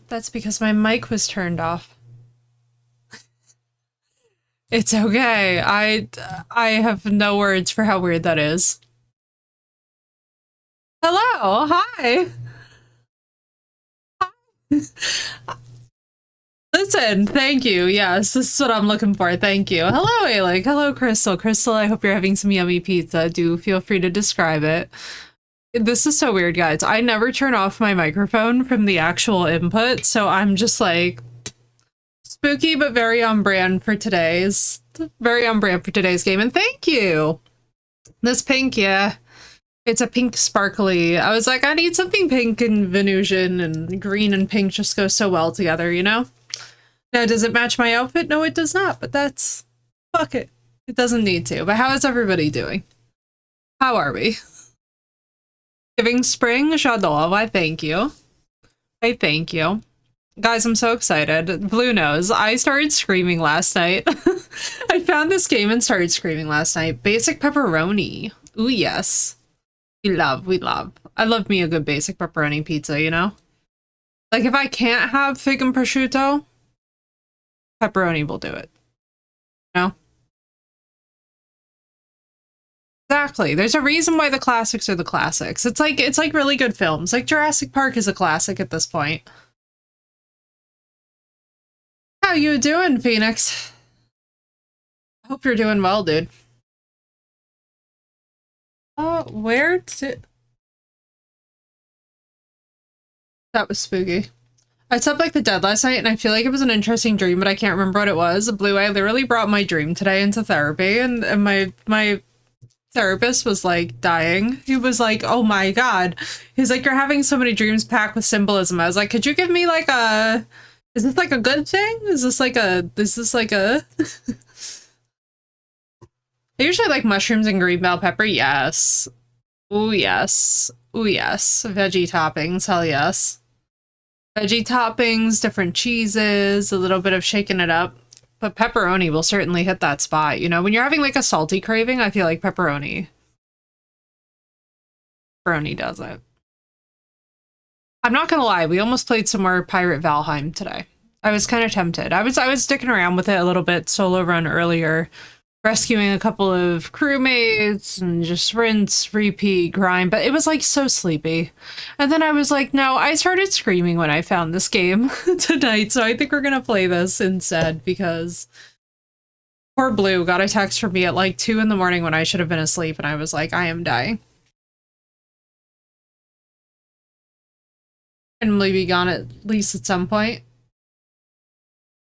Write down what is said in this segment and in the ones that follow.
That's because my mic was turned off. It's okay. I have no words for how weird that is. Hello, hi. Listen, thank you. Yes, this is what I'm looking for. Thank you. Hello, Alec. Hello, Crystal. Crystal, I hope you're having some yummy pizza. Do feel free to describe it. This is so weird, guys. I never turn off my microphone from the actual input, so I'm just like spooky but very on brand for today's game. And thank you. This pink, yeah. It's a pink sparkly. I was like, I need something pink and Venusian, and green and pink just go so well together, you know? Now, does it match my outfit? No, it does not, but that's... fuck it. It doesn't need to. But how is everybody doing? How are we? Giving spring? J'adore. Why, thank you. Hey, thank you. Guys, I'm so excited. Blue knows. I started screaming last night. I found this game and started screaming last night. Basic pepperoni. Ooh, yes. We love. I love me a good basic pepperoni pizza, you know? Like, if I can't have fig and prosciutto, pepperoni will do it. You know? Exactly. There's a reason why the classics are the classics. It's like really good films. Like Jurassic Park is a classic at this point. How you doing, Phoenix? I hope you're doing well, dude. Where did... That was spooky. I slept like the dead last night, and I feel like it was an interesting dream, but I can't remember what it was. Blue, I literally brought my dream today into therapy, and my therapist was like dying. He was like, oh my god. He's like, you're having so many dreams packed with symbolism. I was like, could you give me like a... Is this like a good thing? Is this like a... I usually like mushrooms and green bell pepper, yes. Ooh, yes. Ooh, yes. Veggie toppings, hell yes. Veggie toppings, different cheeses, a little bit of shaking it up. But pepperoni will certainly hit that spot, you know? When you're having like a salty craving, I feel like pepperoni does it. I'm not gonna lie, we almost played some more Pirate Valheim today. I was kind of tempted. I was sticking around with it a little bit, solo run earlier, rescuing a couple of crewmates and just rinse, repeat, grind, but it was like so sleepy. And then I was like, no, I started screaming when I found this game tonight, so I think we're gonna play this instead, because poor Blue got a text from me at like 2 in the morning when I should have been asleep, and I was like, I am dying. And we'll be gone at least at some point.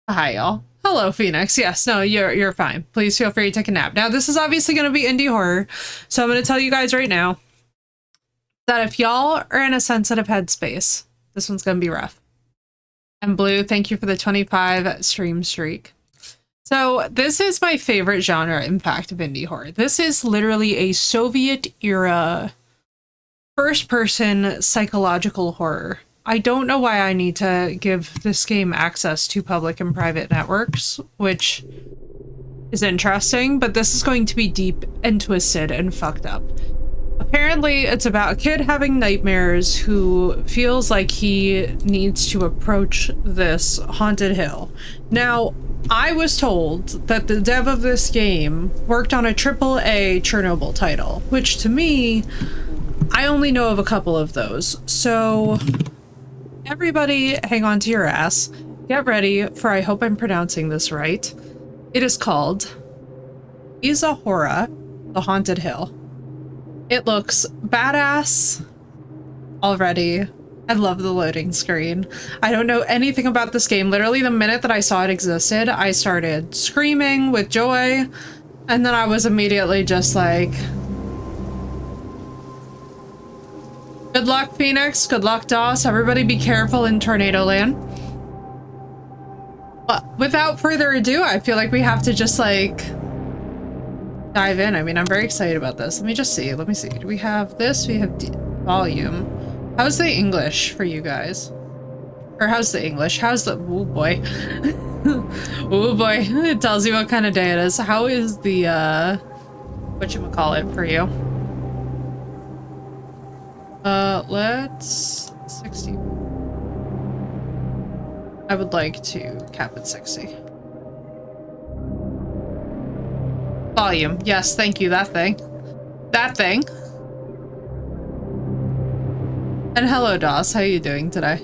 Hi, y'all. Hello, Phoenix. Yes, no, you're fine. Please feel free to take a nap. Now, this is obviously going to be indie horror, so I'm going to tell you guys right now that if y'all are in a sensitive headspace, this one's going to be rough. And Blue, thank you for the 25 stream streak. So this is my favorite genre, in fact, of indie horror. This is literally a Soviet-era first-person psychological horror. I don't know why I need to give this game access to public and private networks, which is interesting, but this is going to be deep and twisted and fucked up. Apparently, it's about a kid having nightmares who feels like he needs to approach this haunted hill. Now, I was told that the dev of this game worked on a AAA Chernobyl title, which to me, I only know of a couple of those, so... Everybody, hang on to your ass. Get ready for, I hope I'm pronouncing this right. It is called HORA, The Haunted Hill. It looks badass already. I love the loading screen. I don't know anything about this game. Literally, the minute that I saw it existed, I started screaming with joy, and then I was immediately just like... Good luck, Phoenix. Good luck, DOS. Everybody be careful in Tornado Land. But without further ado, I feel like we have to just, like, dive in. I mean, I'm very excited about this. Let me just see. Let me see. Do we have this? We have volume. How's the English for you guys? Or how's the English? How's the... Oh, boy. Oh, boy. It tells you what kind of day it is. How is the, whatchamacallit for you? Let's 60. I would like to cap at 60. Volume. Yes, thank you. That thing. That thing. And hello, Doss. How are you doing today?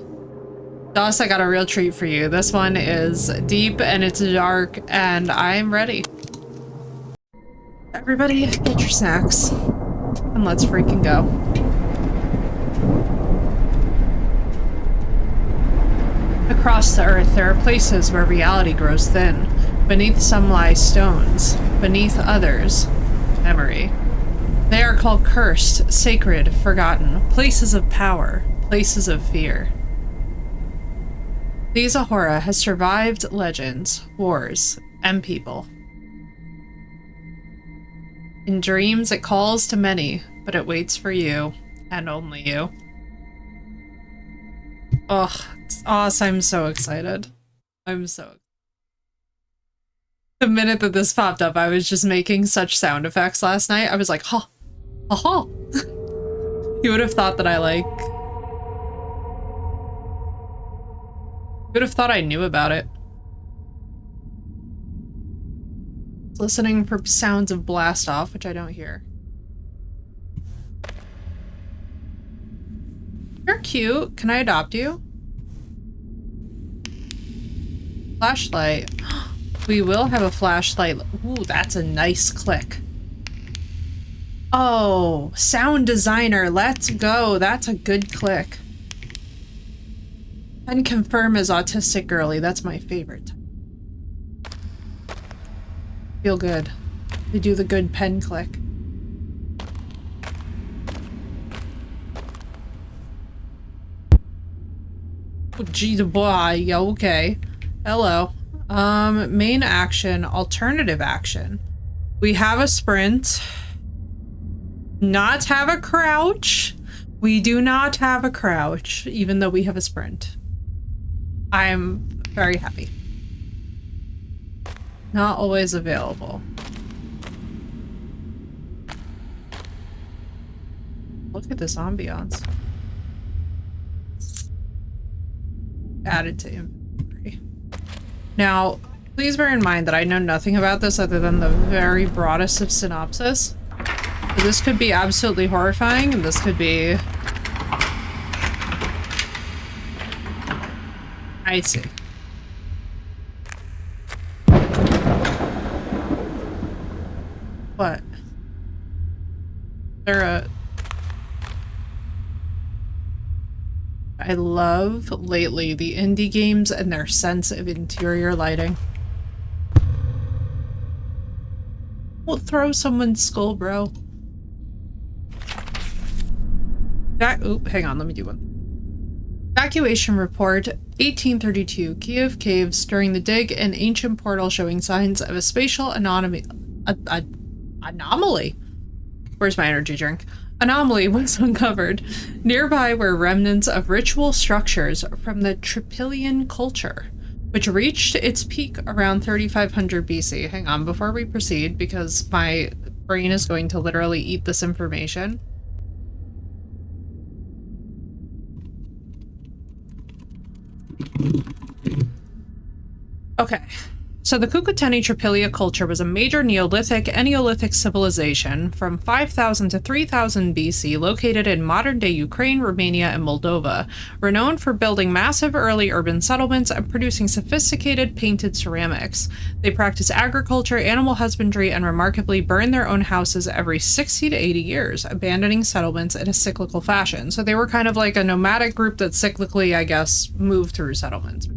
Doss, I got a real treat for you. This one is deep and it's dark and I'm ready. Everybody, get your snacks. And let's freaking go. Across the earth, there are places where reality grows thin. Beneath some lie stones. Beneath others, memory. They are called cursed, sacred, forgotten. Places of power. Places of fear. LYSA HORA has survived legends, wars, and people. In dreams, it calls to many, but it waits for you, and only you. Ugh, it's awesome. I'm so excited. I'm so excited. The minute that this popped up, I was just making such sound effects last night. I was like, ha, ha, ha. You would have thought that I like... You would have thought I knew about it. Listening for sounds of blast off, which I don't hear. You're cute. Can I adopt you? Flashlight. We will have a flashlight. Ooh, that's a nice click. Oh, sound designer. Let's go. That's a good click. And confirm as autistic girly. That's my favorite. Feel good. They do the good pen click. Oh, geez, boy. Yeah, okay. Hello. Main action, alternative action. We have a sprint. Not have a crouch. We do not have a crouch, even though we have a sprint. I'm very happy. Not always available. Look at this ambiance. Added to inventory. Now, please bear in mind that I know nothing about this other than the very broadest of synopsis. So this could be absolutely horrifying, and this could be... I see. What? I love lately the indie games and their sense of interior lighting. We'll throw someone's skull, bro. Oop, hang on, let me do one. Evacuation report, 1832. Kiev caves during the dig, an ancient portal showing signs of a spatial anomaly. Where's my energy drink? Anomaly was uncovered. Nearby were remnants of ritual structures from the Tripolian culture, which reached its peak around 3500 BC. Hang on, before we proceed, because my brain is going to literally eat this information. Okay. So the Cucuteni Tripilia culture was a major Neolithic and Neolithic civilization from 5000 to 3000 BC located in modern-day Ukraine, Romania, and Moldova, renowned for building massive early urban settlements and producing sophisticated painted ceramics. They practiced agriculture, animal husbandry, and remarkably burned their own houses every 60 to 80 years, abandoning settlements in a cyclical fashion. So they were kind of like a nomadic group that cyclically, I guess, moved through settlements.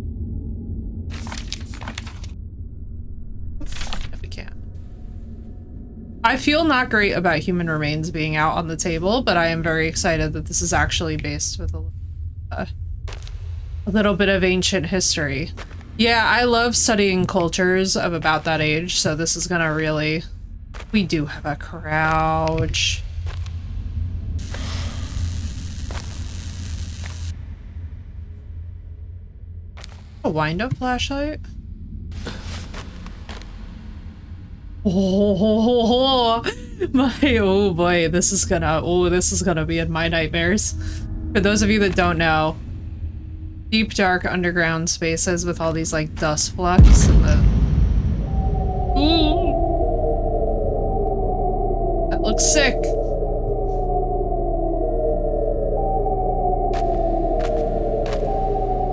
I feel not great about human remains being out on the table, but I am very excited that this is actually based with a little bit of ancient history. Yeah, I love studying cultures of about that age, so this is gonna really... We do have a crouch. A wind-up flashlight? Oh boy, this is gonna be in my nightmares. For those of you that don't know, Deep, dark underground spaces with all these like dust flecks and the... Ooh! That looks sick.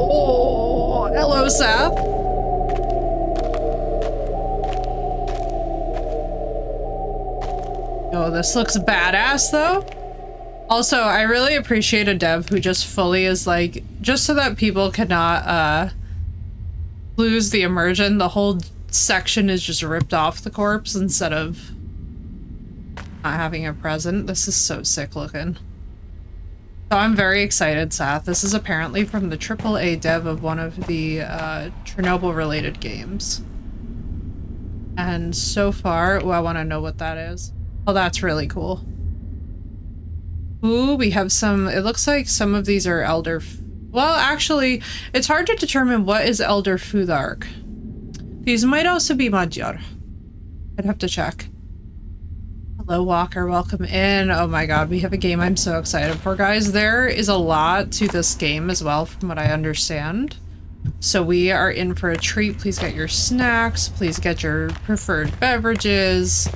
Oh, hello, Seth. Oh, this looks badass though. Also, I really appreciate a dev who just fully is like, just so that people cannot lose the immersion, the whole section is just ripped off the corpse instead of not having it present. This is so sick looking. So I'm very excited, Seth. This is apparently from the AAA dev of one of the Chernobyl related games. And so far, oh, I want to know what that is. Oh, that's really cool. Ooh, we have some, it looks like some of these are Elder, well, actually, it's hard to determine what is Elder Futhark. These might also be Magyar. I'd have to check. Hello, Walker, welcome in. Oh my god, we have a game I'm so excited for, guys. There is a lot to this game as well, from what I understand. So we are in for a treat. Please get your snacks, please get your preferred beverages.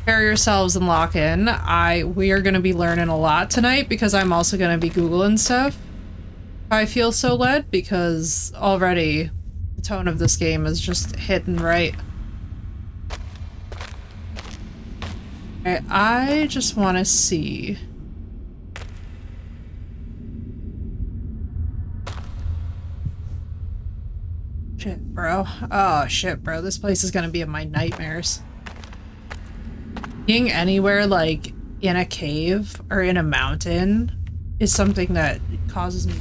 Prepare yourselves and lock in. We are going to be learning a lot tonight because I'm also going to be Googling stuff. I feel so led because already the tone of this game is just hitting right. Okay, I just want to see. Shit, bro. Oh, shit, bro. This place is going to be in my nightmares. Being anywhere like in a cave or in a mountain is something that causes me.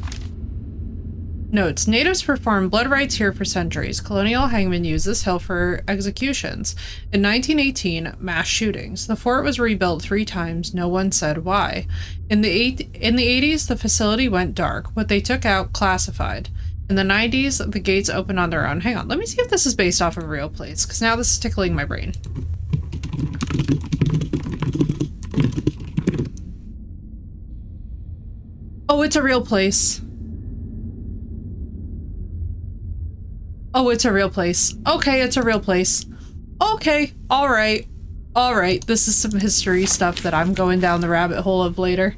Notes: natives performed blood rites here for centuries. Colonial hangmen used this hill for executions. In 1918, mass shootings. The fort was rebuilt 3 times. No one said why. In the 80s, the facility went dark. What they took out, classified. In the 90s, the gates opened on their own. Hang on, let me see if this is based off of a real place, because now this is tickling my brain. Oh, it's a real place. Oh, it's a real place. Okay, it's a real place. Okay, alright. Alright, this is some history stuff that I'm going down the rabbit hole of later.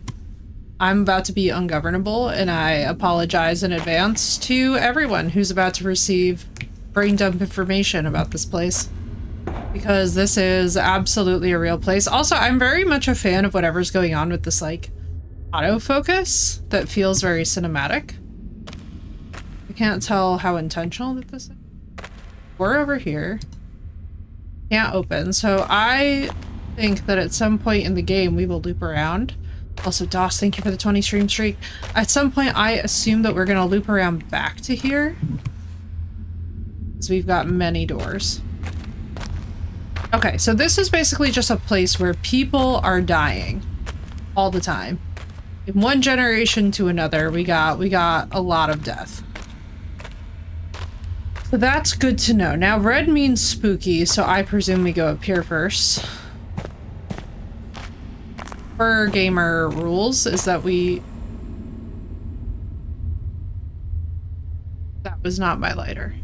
I'm about to be ungovernable, and I apologize in advance to everyone who's about to receive brain dump information about this place. Because this is absolutely a real place. Also, I'm very much a fan of whatever's going on with this, like, autofocus that feels very cinematic. I can't tell how intentional that this is. We're over here. Can't open, so I think that at some point in the game we will loop around. Also, Doss, thank you for the 20 stream streak. At some point, I assume that we're gonna loop around back to here. Because we've got many doors. Okay, so this is basically just a place where people are dying all the time. In one generation to another, we got a lot of death. So that's good to know. Now, red means spooky, so I presume we go up here first. For gamer rules is that that was not my lighter.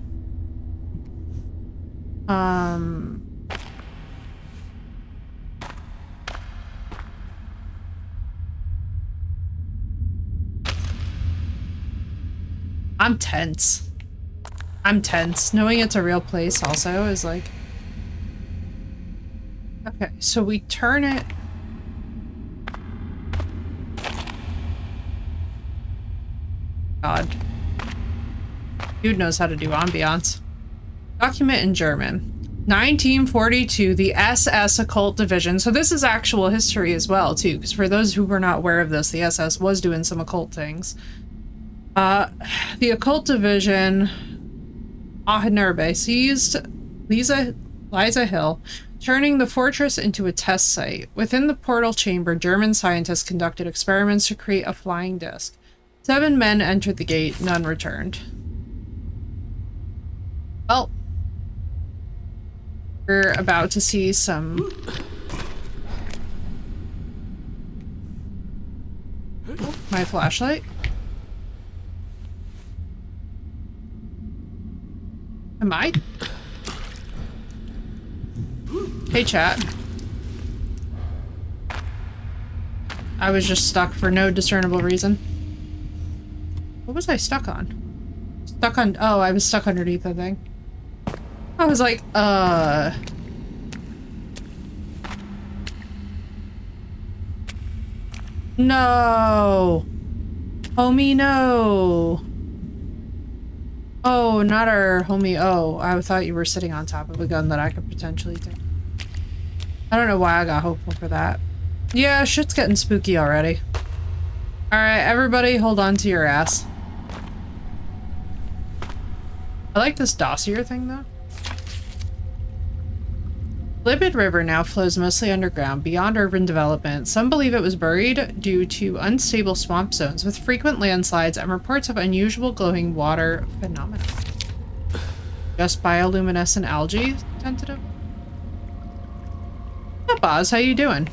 I'm tense. I'm tense. Knowing it's a real place also is like... Okay, so we turn it... God. Dude knows how to do ambiance. Document in German. 1942, the SS Occult Division. So this is actual history as well, too, because for those who were not aware of this, the SS was doing some occult things. The Occult Division, Ahnerbe, seized LYSA Hill, turning the fortress into a test site. Within the portal chamber, German scientists conducted experiments to create a flying disc. 7 men entered the gate, none returned. Well, we're about to see some... My flashlight. Am I? Hey, chat. I was just stuck for no discernible reason. What was I stuck on? Stuck on- oh, I was stuck underneath the thing. I was like, no! Homie, no! Oh, not our homie. Oh, I thought you were sitting on top of a gun that I could potentially take. I don't know why I got hopeful for that. Yeah, shit's getting spooky already. Alright, everybody hold on to your ass. I like this dossier thing, though. Libid River now flows mostly underground, beyond urban development. Some believe it was buried due to unstable swamp zones with frequent landslides and reports of unusual glowing water phenomena. Just bioluminescent algae? Tentative? Yeah, Boz, how you doing?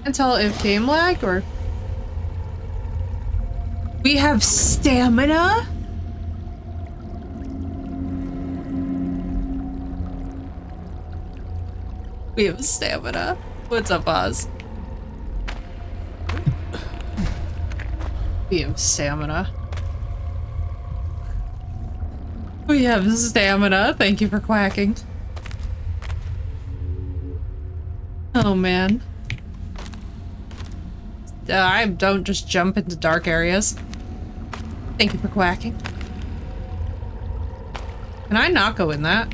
Can't tell if game lag or... We have stamina? We have stamina. What's up, Oz? We have stamina. We have stamina. Thank you for quacking. Oh, man. I don't just jump into dark areas. Thank you for quacking. Can I not go in that?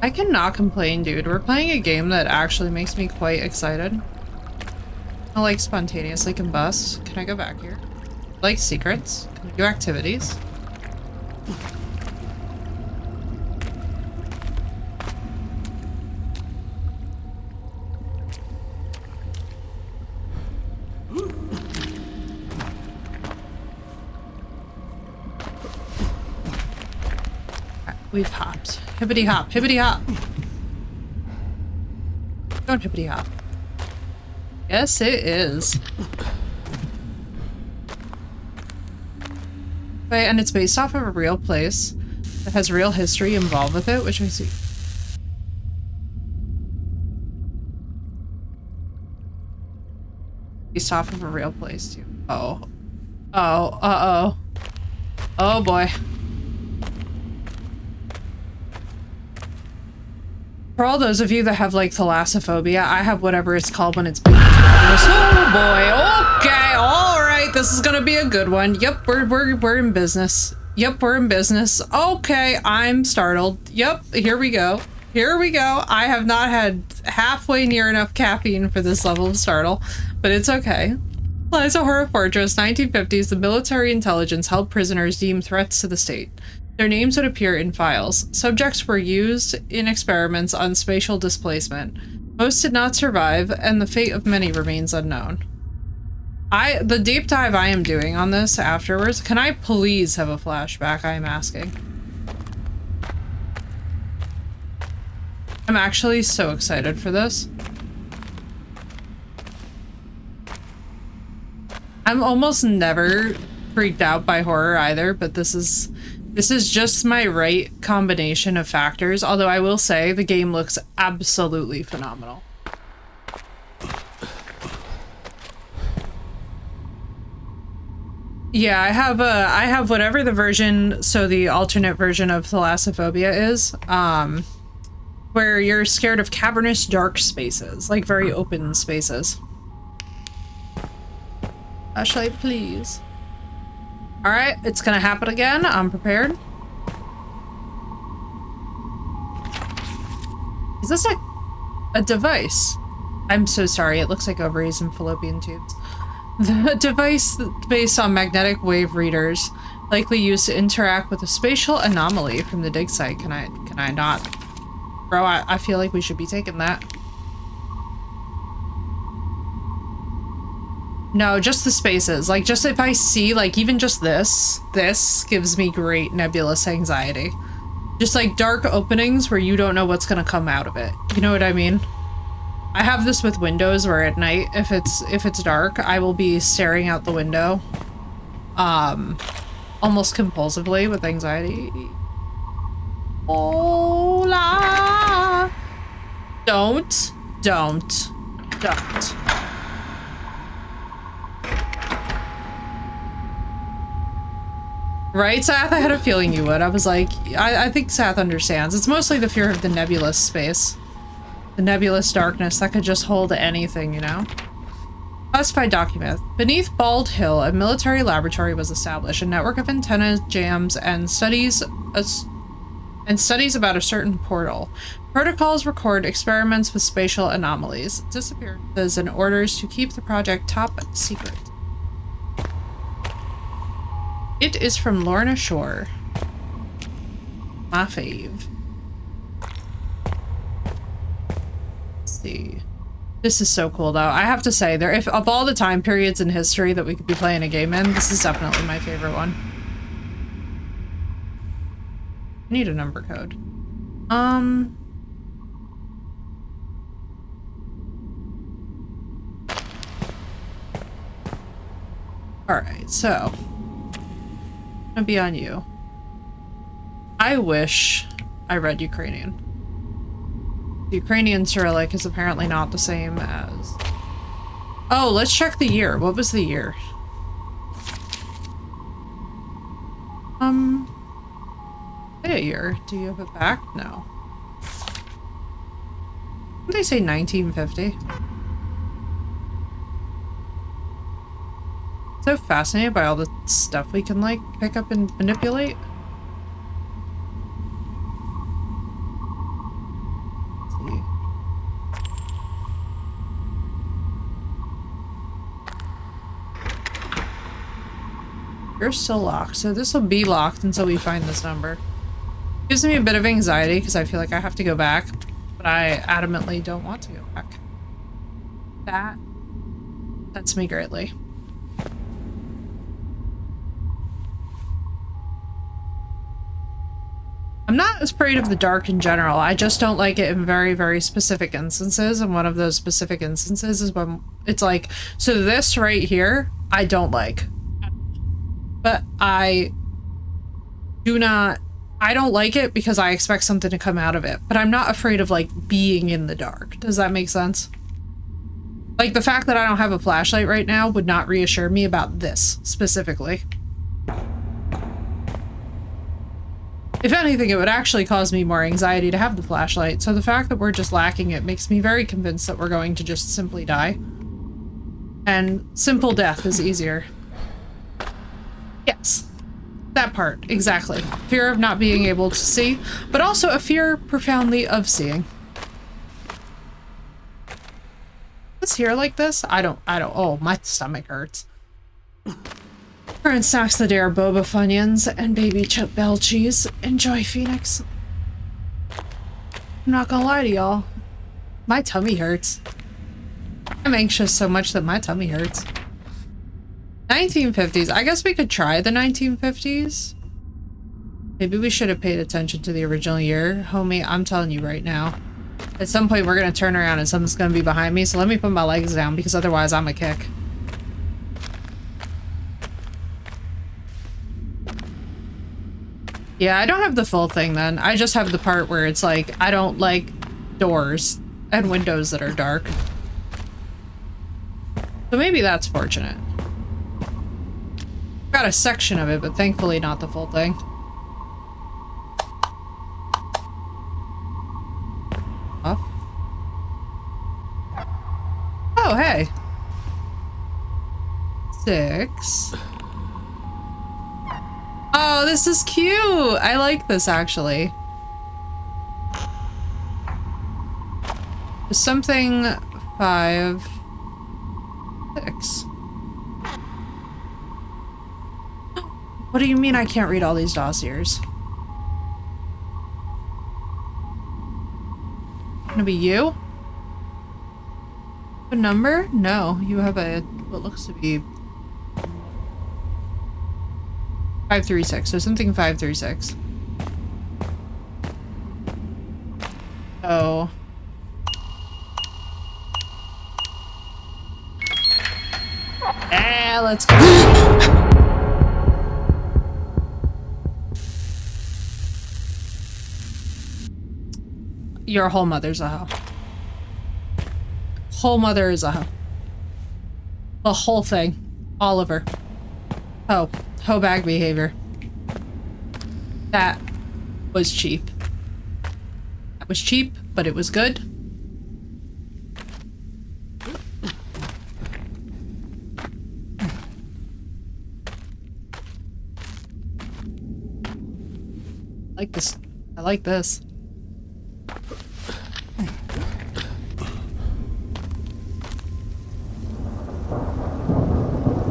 I cannot complain, dude. We're playing a game that actually makes me quite excited. I like spontaneously combust. Can I go back here? I like secrets. Can we do activities? We've hopped. Hippity hop, hippity hop. Don't hippity hop. Yes, it is. Okay, and it's based off of a real place that has real history involved with it, which I see. Based off of a real place, too. Oh. Oh, uh-oh. Oh, boy. For all those of you that have, like, thalassophobia, I have whatever it's called when it's big. Oh boy, okay, alright, this is gonna be a good one. Yep, we're in business. Yep, we're in business. Okay, I'm startled. Yep, here we go. Here we go. I have not had halfway near enough caffeine for this level of startle, but it's okay. LYSA HORA Fortress, 1950s, the military intelligence held prisoners deemed threats to the state. Their names would appear in files. Subjects were used in experiments on spatial displacement. Most did not survive, and the fate of many remains unknown. The deep dive I am doing on this afterwards, can I please have a flashback, I am asking. I'm actually so excited for this. I'm almost never freaked out by horror either, but this is just my right combination of factors, although I will say the game looks absolutely phenomenal. Yeah, I have whatever the version, so the alternate version of thalassophobia is, where you're scared of cavernous dark spaces, like very open spaces. Flashlight, please. Alright, it's gonna happen again. I'm prepared. Is this a device? I'm so sorry, it looks like ovaries and fallopian tubes. The device based on magnetic wave readers, likely used to interact with a spatial anomaly from the dig site. Can I not? Bro, I feel like we should be taking that. No, just the spaces. Like, just if I see, like, even just this gives me great nebulous anxiety. Just, like, dark openings where you don't know what's gonna come out of it. You know what I mean? I have this with windows where at night, if it's dark, I will be staring out the window almost compulsively with anxiety. Hola! Don't. Right, Sath? I had a feeling you would. I was like, I think Sath understands. It's mostly the fear of the nebulous space. The nebulous darkness that could just hold anything, you know? Classified document. Beneath Bald Hill, a military laboratory was established. A network of antenna jams and studies about a certain portal. Protocols record experiments with spatial anomalies, disappearances, and orders to keep the project top secret. It is from Lorna Shore. My fave. Let's see. This is so cool, though. I have to say, if of all the time periods in history that we could be playing a game in, this is definitely my favorite one. I need a number code. Alright, so. I'm gonna be on you. I wish I read Ukrainian. The Ukrainian Cyrillic is apparently not the same as... Oh, let's check the year. What was the year? Say a year. Do you have it back? No. Did they say 1950? So fascinated by all the stuff we can, like, pick up and manipulate. You're still locked, so this will be locked until we find this number. Gives me a bit of anxiety because I feel like I have to go back, but I adamantly don't want to go back. That upsets me greatly. I'm not as afraid of the dark in general. I just don't like it in very, very specific instances, and one of those specific instances is when it's like, so this right here, I don't like. But I don't like it because I expect something to come out of it. But I'm not afraid of, like, being in the dark. Does that make sense? Like, the fact that I don't have a flashlight right now would not reassure me about this, specifically. If anything, it would actually cause me more anxiety to have the flashlight. So the fact that we're just lacking it makes me very convinced that we're going to just simply die. And simple death is easier. Yes, that part, exactly. Fear of not being able to see, but also a fear profoundly of seeing. It's here like this? I don't, oh, my stomach hurts. Current snacks of the day are boba funyuns and baby chip bell cheese. Enjoy, Phoenix. I'm not gonna lie to y'all. My tummy hurts. I'm anxious so much that my tummy hurts. 1950s. I guess we could try the 1950s. Maybe we should have paid attention to the original year. Homie, I'm telling you right now. At some point, we're going to turn around and something's going to be behind me, so let me put my legs down, because otherwise I'm a kick. Yeah, I don't have the full thing then. I just have the part where it's like, I don't like doors and windows that are dark. So maybe that's fortunate. Got a section of it, but thankfully not the full thing. Up. Oh, hey. 6. Oh, this is cute. I like this, actually. Something 5, 6. What do you mean I can't read all these dossiers? Gonna be you? A number? No, you have a what looks to be 536, so something 536. Oh. Let's go. Your whole mother's a hoe. Whole mother is a hoe. The whole thing. All of her. Hoe. Hoe bag behavior. That was cheap. That was cheap, but it was good. I like this. I like this.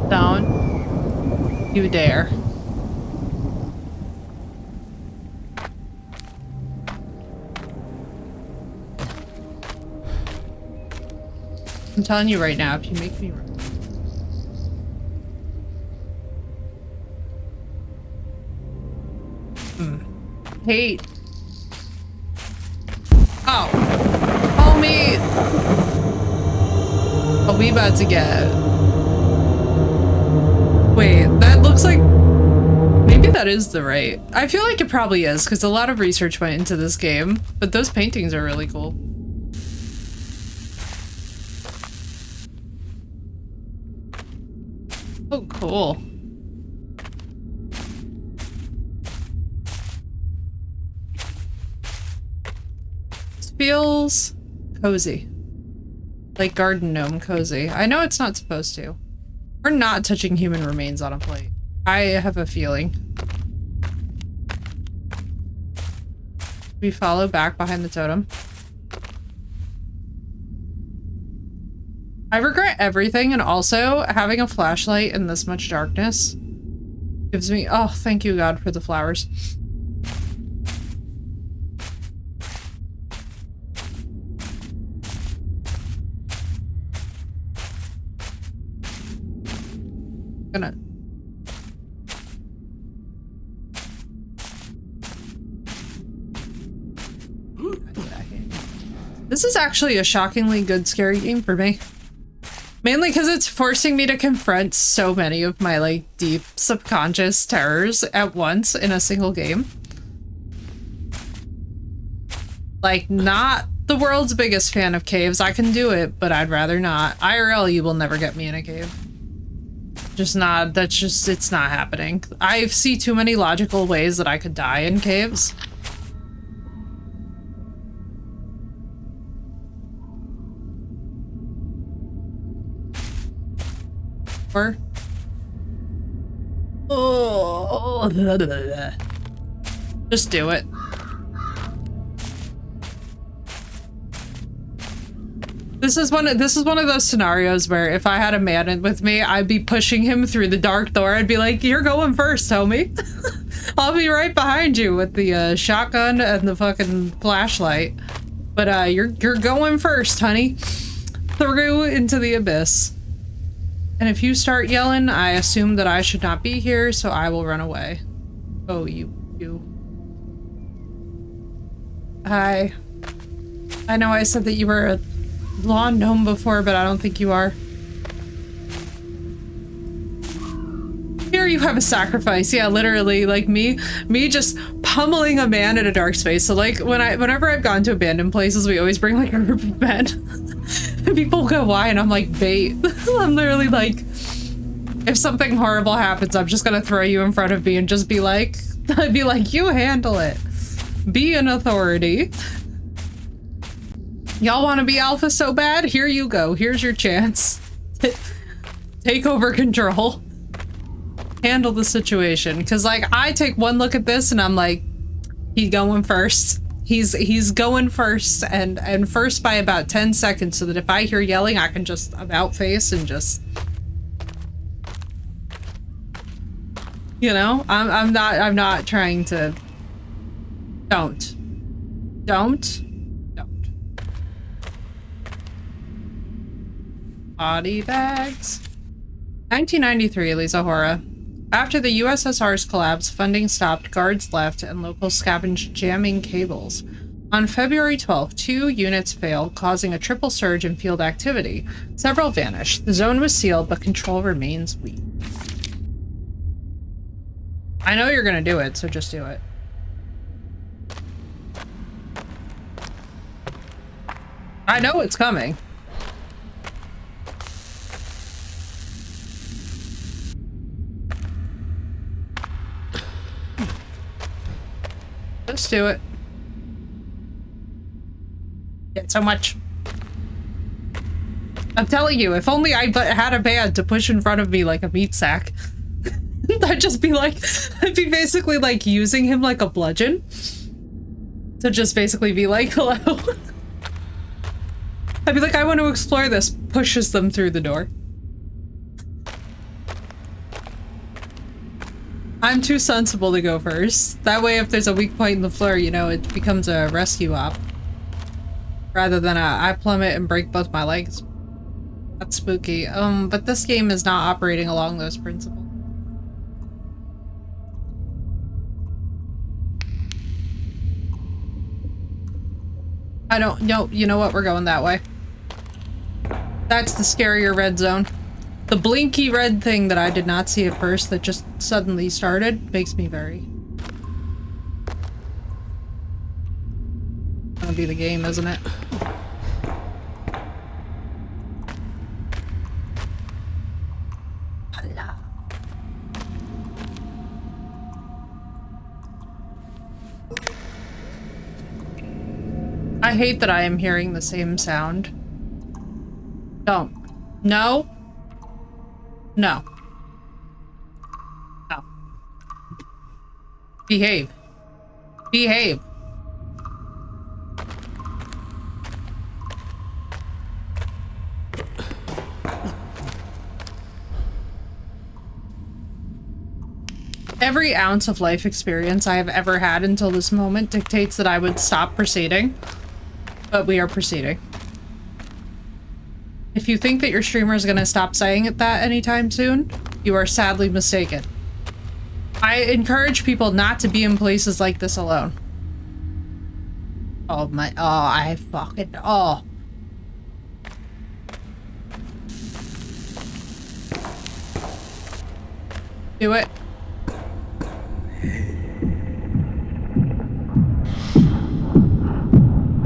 Don't you dare. I'm telling you right now, if you make me run. Hate. Oh. Homie. Oh, we about to get. Wait, that looks like. Maybe that is the right. I feel like it probably is, because a lot of research went into this game. But those paintings are really cool. Oh, cool. Feels cozy. Like garden gnome cozy. I know it's not supposed to. We're not touching human remains on a plate. I have a feeling. We follow back behind the totem. I regret everything, and also having a flashlight in this much darkness gives me— oh, thank you, God, for the flowers. Gonna This is actually a shockingly good scary game for me. Mainly because it's forcing me to confront so many of my like deep subconscious terrors at once in a single game. Like, not the world's biggest fan of caves. I can do it, but I'd rather not. IRL, you will never get me in a cave. Just not— that's just— it's not happening. I see too many logical ways that I could die in caves. Or oh, just do it. This is one of those scenarios where if I had a man with me, I'd be pushing him through the dark door. I'd be like, "You're going first, homie. I'll be right behind you with the shotgun and the fucking flashlight. But you're going first, honey. Through into the abyss. And if you start yelling, I assume that I should not be here, so I will run away." Oh, you. Hi. I know I said that you were a lawn gnome before, but I don't think you are. Here you have a sacrifice. Yeah, literally, like me just pummeling a man in a dark space. So like whenever I've gone to abandoned places, we always bring like a group of men. And people go, "Why?" And I'm like, bait. I'm literally like, if something horrible happens, I'm just gonna throw you in front of me and just be like, I'd be like, "You handle it. Be an authority. Y'all want to be alpha so bad? Here you go. Here's your chance. Take over control. Handle the situation." Because like I take one look at this and I'm like, he's going first. He's going first and first by about 10 seconds, so that if I hear yelling, I can just about face and just, you know, I'm not trying to. Don't. Body bags. 1993, LYSA HORA. After the USSR's collapse, funding stopped, guards left, and locals scavenged jamming cables. On February 12th, 2 units failed, causing a triple surge in field activity. Several vanished. The zone was sealed, but control remains weak. I know you're gonna do it, so just do it. I know it's coming. Let's do it. Get so much. I'm telling you, if only I had a band to push in front of me like a meat sack. I'd just be like, I'd be basically like using him like a bludgeon. To just basically be like, hello. I'd be like, I want to explore this. Pushes them through the door. I'm too sensible to go first. That way if there's a weak point in the floor, you know, it becomes a rescue op. Rather than I plummet and break both my legs. That's spooky. But this game is not operating along those principles. I don't know. You know what? We're going that way. That's the scarier red zone. The blinky red thing that I did not see at first that just suddenly started makes me very... Gonna be the game, isn't it? I hate that I am hearing the same sound. Don't. No. No. No. Behave. Behave. Every ounce of life experience I have ever had until this moment dictates that I would stop proceeding. But we are proceeding. If you think that your streamer is going to stop saying it that anytime soon, you are sadly mistaken. I encourage people not to be in places like this alone. Oh my, oh, I fucking, oh. Do it.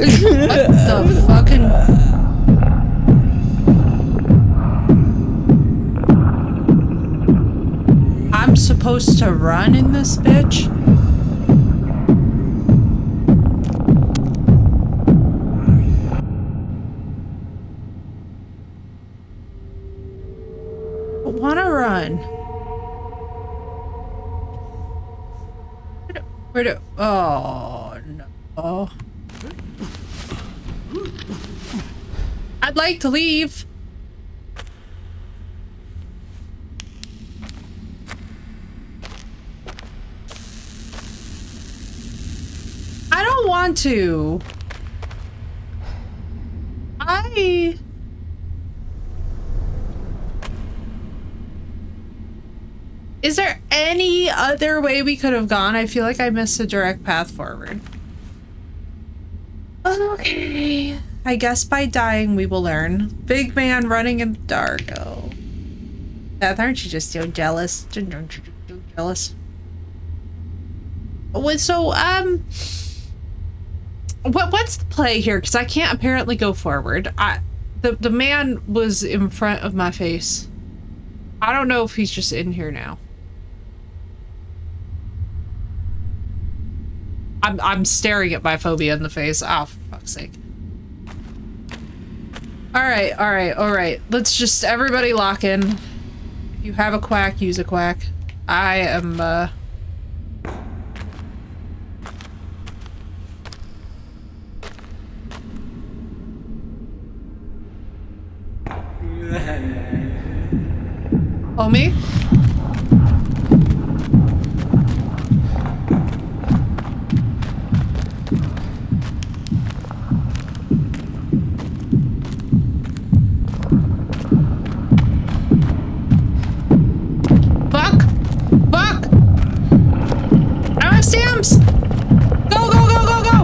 What the fucking... I'm supposed to run in this bitch? I wanna run. Where do... Oh, no. I'd like to leave. I don't want to. Is there any other way we could have gone? I feel like I missed a direct path forward. Okay. I guess by dying we will learn. Big man running in the dark. Oh. Beth, aren't you just so jealous? Aren't you just so jealous? So, what's the play here? Because I can't apparently go forward. The man was in front of my face. I don't know if he's just in here now. I'm staring at my phobia in the face. Oh, for fuck's sake. Alright, alright, alright. Let's just everybody lock in. If you have a quack, use a quack. I am, Homie? Fuck! Fuck! I don't have stamps! Go, go, go, go, go!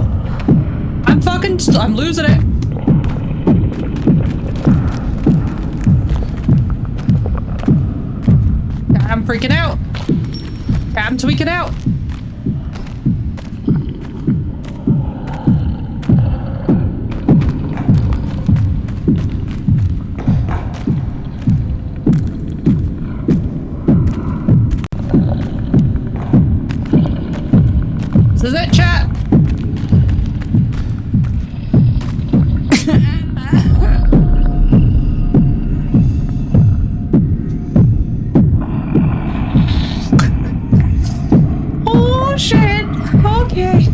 I'm losing it. I'm freaking out. I'm tweaking out. is it, chat? Oh shit. Okay.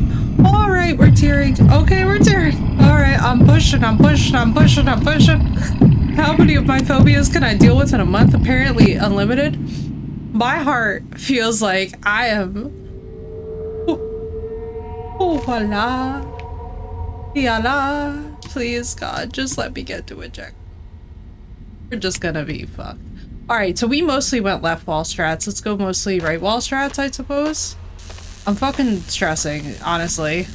Alright, we're tearing. Okay, we're tearing. Alright, I'm pushing. How many of my phobias can I deal with in a month? Apparently unlimited. My heart feels like I am. Oh, voila. Yalla. Please, God, just let me get to a check. We're just gonna be fucked. Alright, so we mostly went left wall strats. Let's go mostly right wall strats, I suppose. I'm fucking stressing, honestly.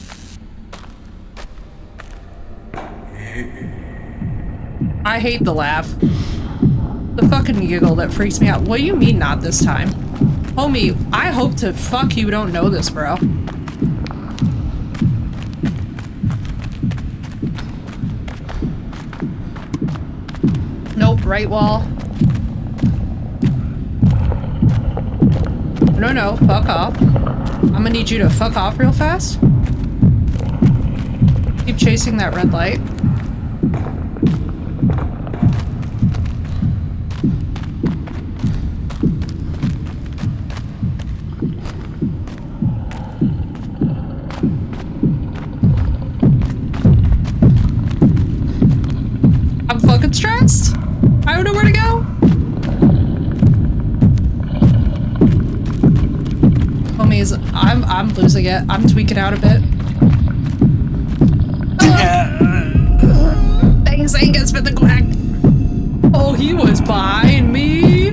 I hate the laugh. The fucking giggle that freaks me out. What do you mean not this time? Homie, I hope to fuck you don't know this, bro. Nope, right wall. No, fuck off. I'm gonna need you to fuck off real fast. Keep chasing that red light. I'm fucking stressed. I don't know where to go. Homies, I'm losing it. I'm tweaking out a bit. Thanks, Angus, for the quack. Oh, he was behind me.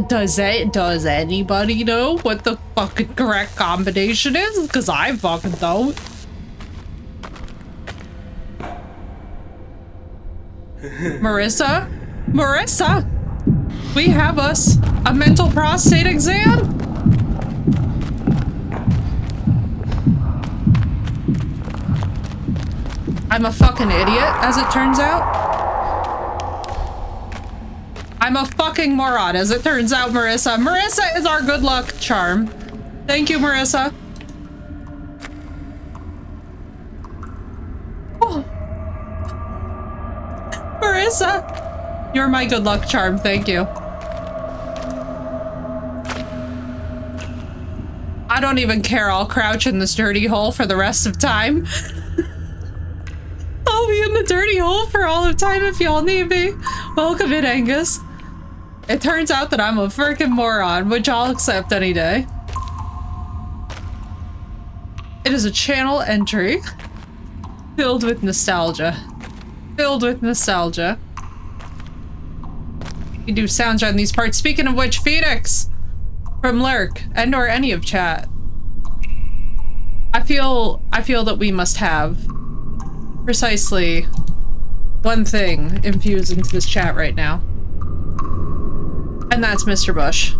Does anybody know what the fucking correct combination is? Because I fucking don't. Marissa? Marissa? We have us a mental prostate exam? I'm a fucking idiot, as it turns out. I'm a fucking moron, as it turns out, Marissa. Marissa is our good luck charm. Thank you, Marissa. Oh. Marissa, you're my good luck charm. Thank you. I don't even care. I'll crouch in this dirty hole for the rest of time. I'll be in the dirty hole for all of time if y'all need me. Welcome in, Angus. It turns out that I'm a freaking moron, which I'll accept any day. It is a channel entry filled with nostalgia. Filled with nostalgia. We do sounds around these parts. Speaking of which, Phoenix from Lurk and or any of chat. I feel that we must have precisely one thing infused into this chat right now. And that's Mr. Bush.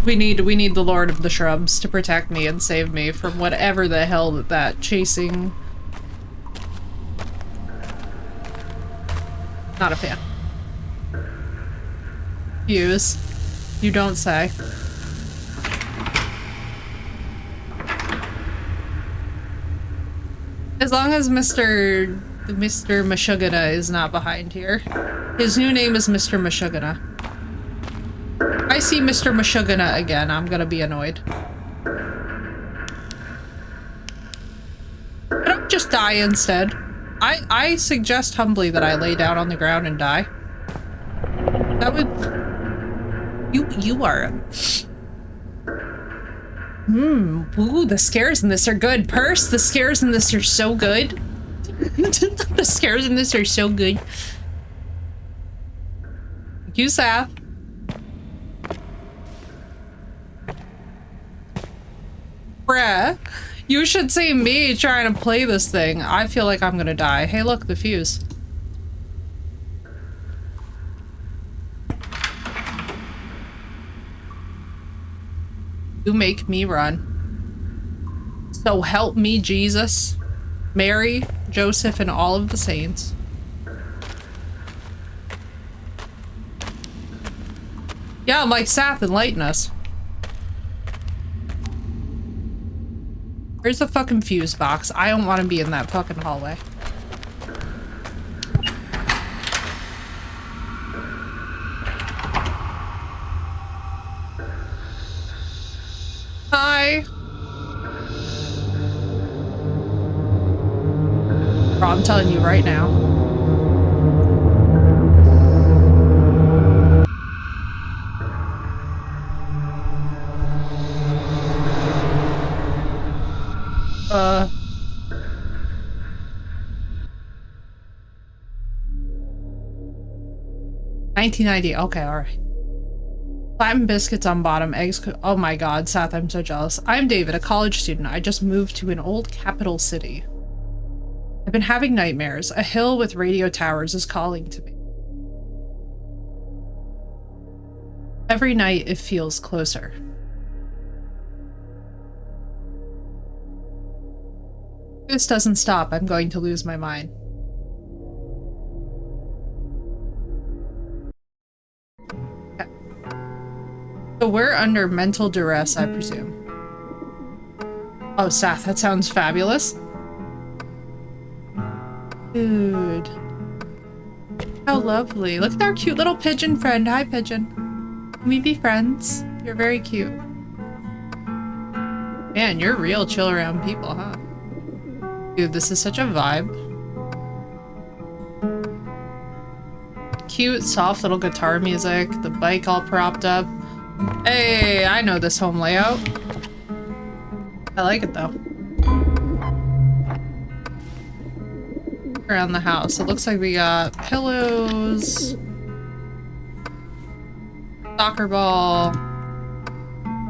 We need the Lord of the Shrubs to protect me and save me from whatever the hell that chasing. Not a fan. Fuse. You don't say. As long as Mr. Meshuggah is not behind here. His new name is Mr. Meshuggah. I see Mr. Meshuggah again, I'm gonna be annoyed. Could I just die instead? I suggest humbly that I lay down on the ground and die. That would... You are... Ooh, the scares in this are good. Purse, the scares in this are so good. The scares in this are so good. Thank you, Saf. Bruh, you should see me trying to play this thing. I feel like I'm gonna die. Hey, look, the fuse. You make me run. So help me, Jesus, Mary, Joseph, and all of the saints. Yeah, I'm like, Sath, enlighten us. Where's the fucking fuse box? I don't want to be in that fucking hallway. Hi. Bro, I'm telling you right now. Uh. 1990. Okay, alright. Platinum biscuits on bottom, eggs. Oh my god, Seth, I'm so jealous. I'm David, a college student. I just moved to an old capital city. I've been having nightmares. A hill with radio towers is calling to me. Every night it feels closer. If this doesn't stop, I'm going to lose my mind. Okay. So we're under mental duress, I presume. Oh, Seth, that sounds fabulous. Dude. How lovely. Look at our cute little pigeon friend. Hi, pigeon. Can we be friends? You're very cute. Man, you're real chill around people, huh? Dude, this is such a vibe. Cute, soft little guitar music. The bike all propped up. Hey, I know this home layout. I like it though. Around the house, it looks like we got pillows, soccer ball,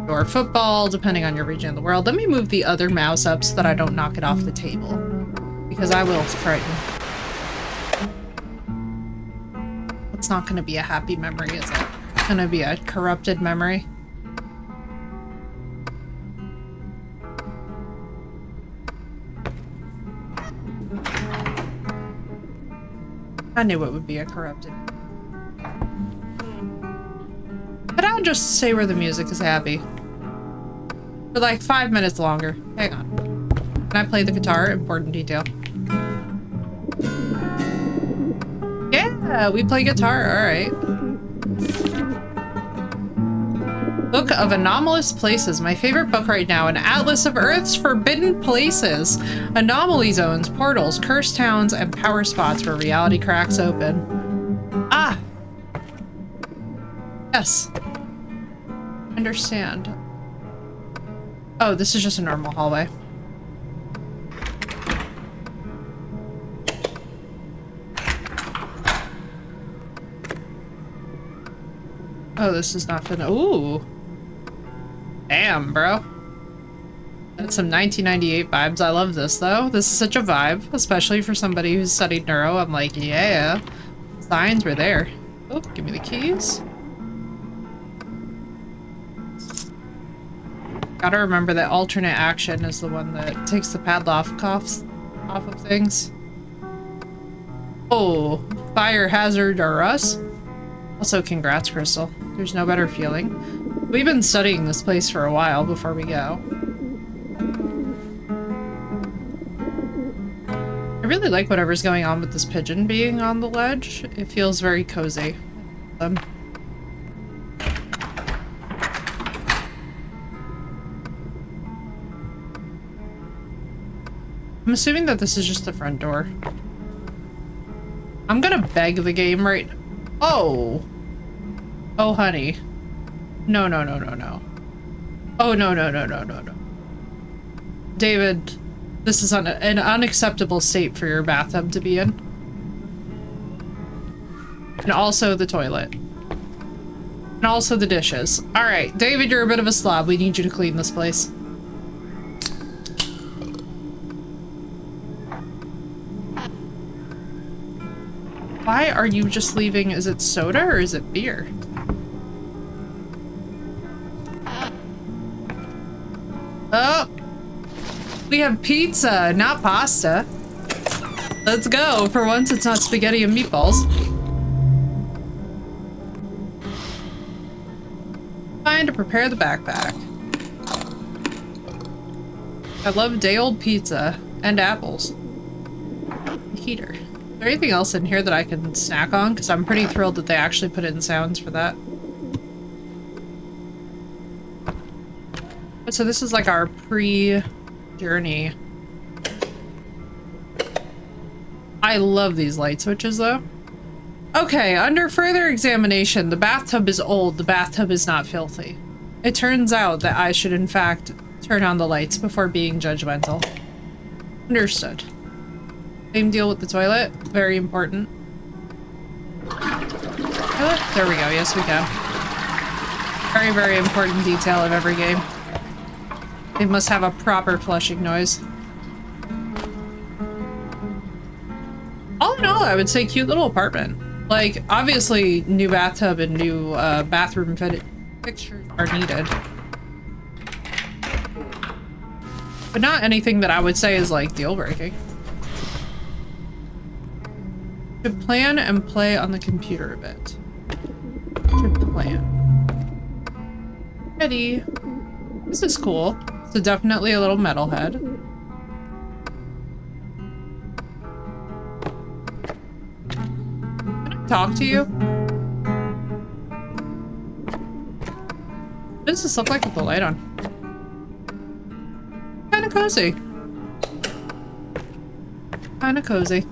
or football, depending on your region of the world. Let me move the other mouse up so that I don't knock it off the table, because I will frighten. It's not going to be a happy memory, is it? It's going to be a corrupted memory. I knew it would be a corrupted. But I'll just say where the music is happy. For like 5 minutes longer. Hang on. Can I play the guitar? Important detail. Yeah, we play guitar. Alright. Book of Anomalous Places. My favorite book right now. An atlas of Earth's forbidden places. Anomaly zones, portals, cursed towns, and power spots where reality cracks open. Ah! Yes. Understand. Oh, this is just a normal hallway. Oh, this is not gonna. Ooh. Damn, bro. That's some 1998 vibes. I love this, though. This is such a vibe, especially for somebody who's studied neuro. I'm like, yeah. Signs were there. Oh, give me the keys. Gotta remember that alternate action is the one that takes the padlock off of things. Oh, fire hazard or us? Also, congrats, Crystal. There's no better feeling. We've been studying this place for a while before we go. I really like whatever's going on with this pigeon being on the ledge. It feels very cozy. I'm assuming that this is just the front door. I'm gonna beg the game right. Oh. Oh, honey. No, no, no, no, no. Oh, no, no, no, no, no, no. David, this is an unacceptable state for your bathtub to be in. And also the toilet. And also the dishes. Alright, David, you're a bit of a slob. We need you to clean this place. Why are you just leaving? Is it soda or is it beer? Oh! We have pizza, not pasta. Let's go. For once, it's not spaghetti and meatballs. time to prepare the backpack. I love day-old pizza and apples. Heater. Is there anything else in here that I can snack on? Because I'm pretty thrilled that they actually put in sounds for that. So this is like our pre-journey. I love these light switches though. Okay, under further examination, the bathtub is old, the bathtub is not filthy. It turns out that I should in fact turn on the lights before being judgmental. Understood. Same deal with the toilet, very important. Toilet? There we go, yes we can. Very, very important detail of every game. They must have a proper flushing noise. All in all, I would say cute little apartment. Like, obviously, new bathtub and new bathroom fixtures are needed. But not anything that I would say is, like, deal-breaking. Should plan and play on the computer a bit. Should plan. Ready. This is cool. So definitely a little metalhead. Talk to you? What does this look like with the light on? Kinda cozy. Kinda cozy.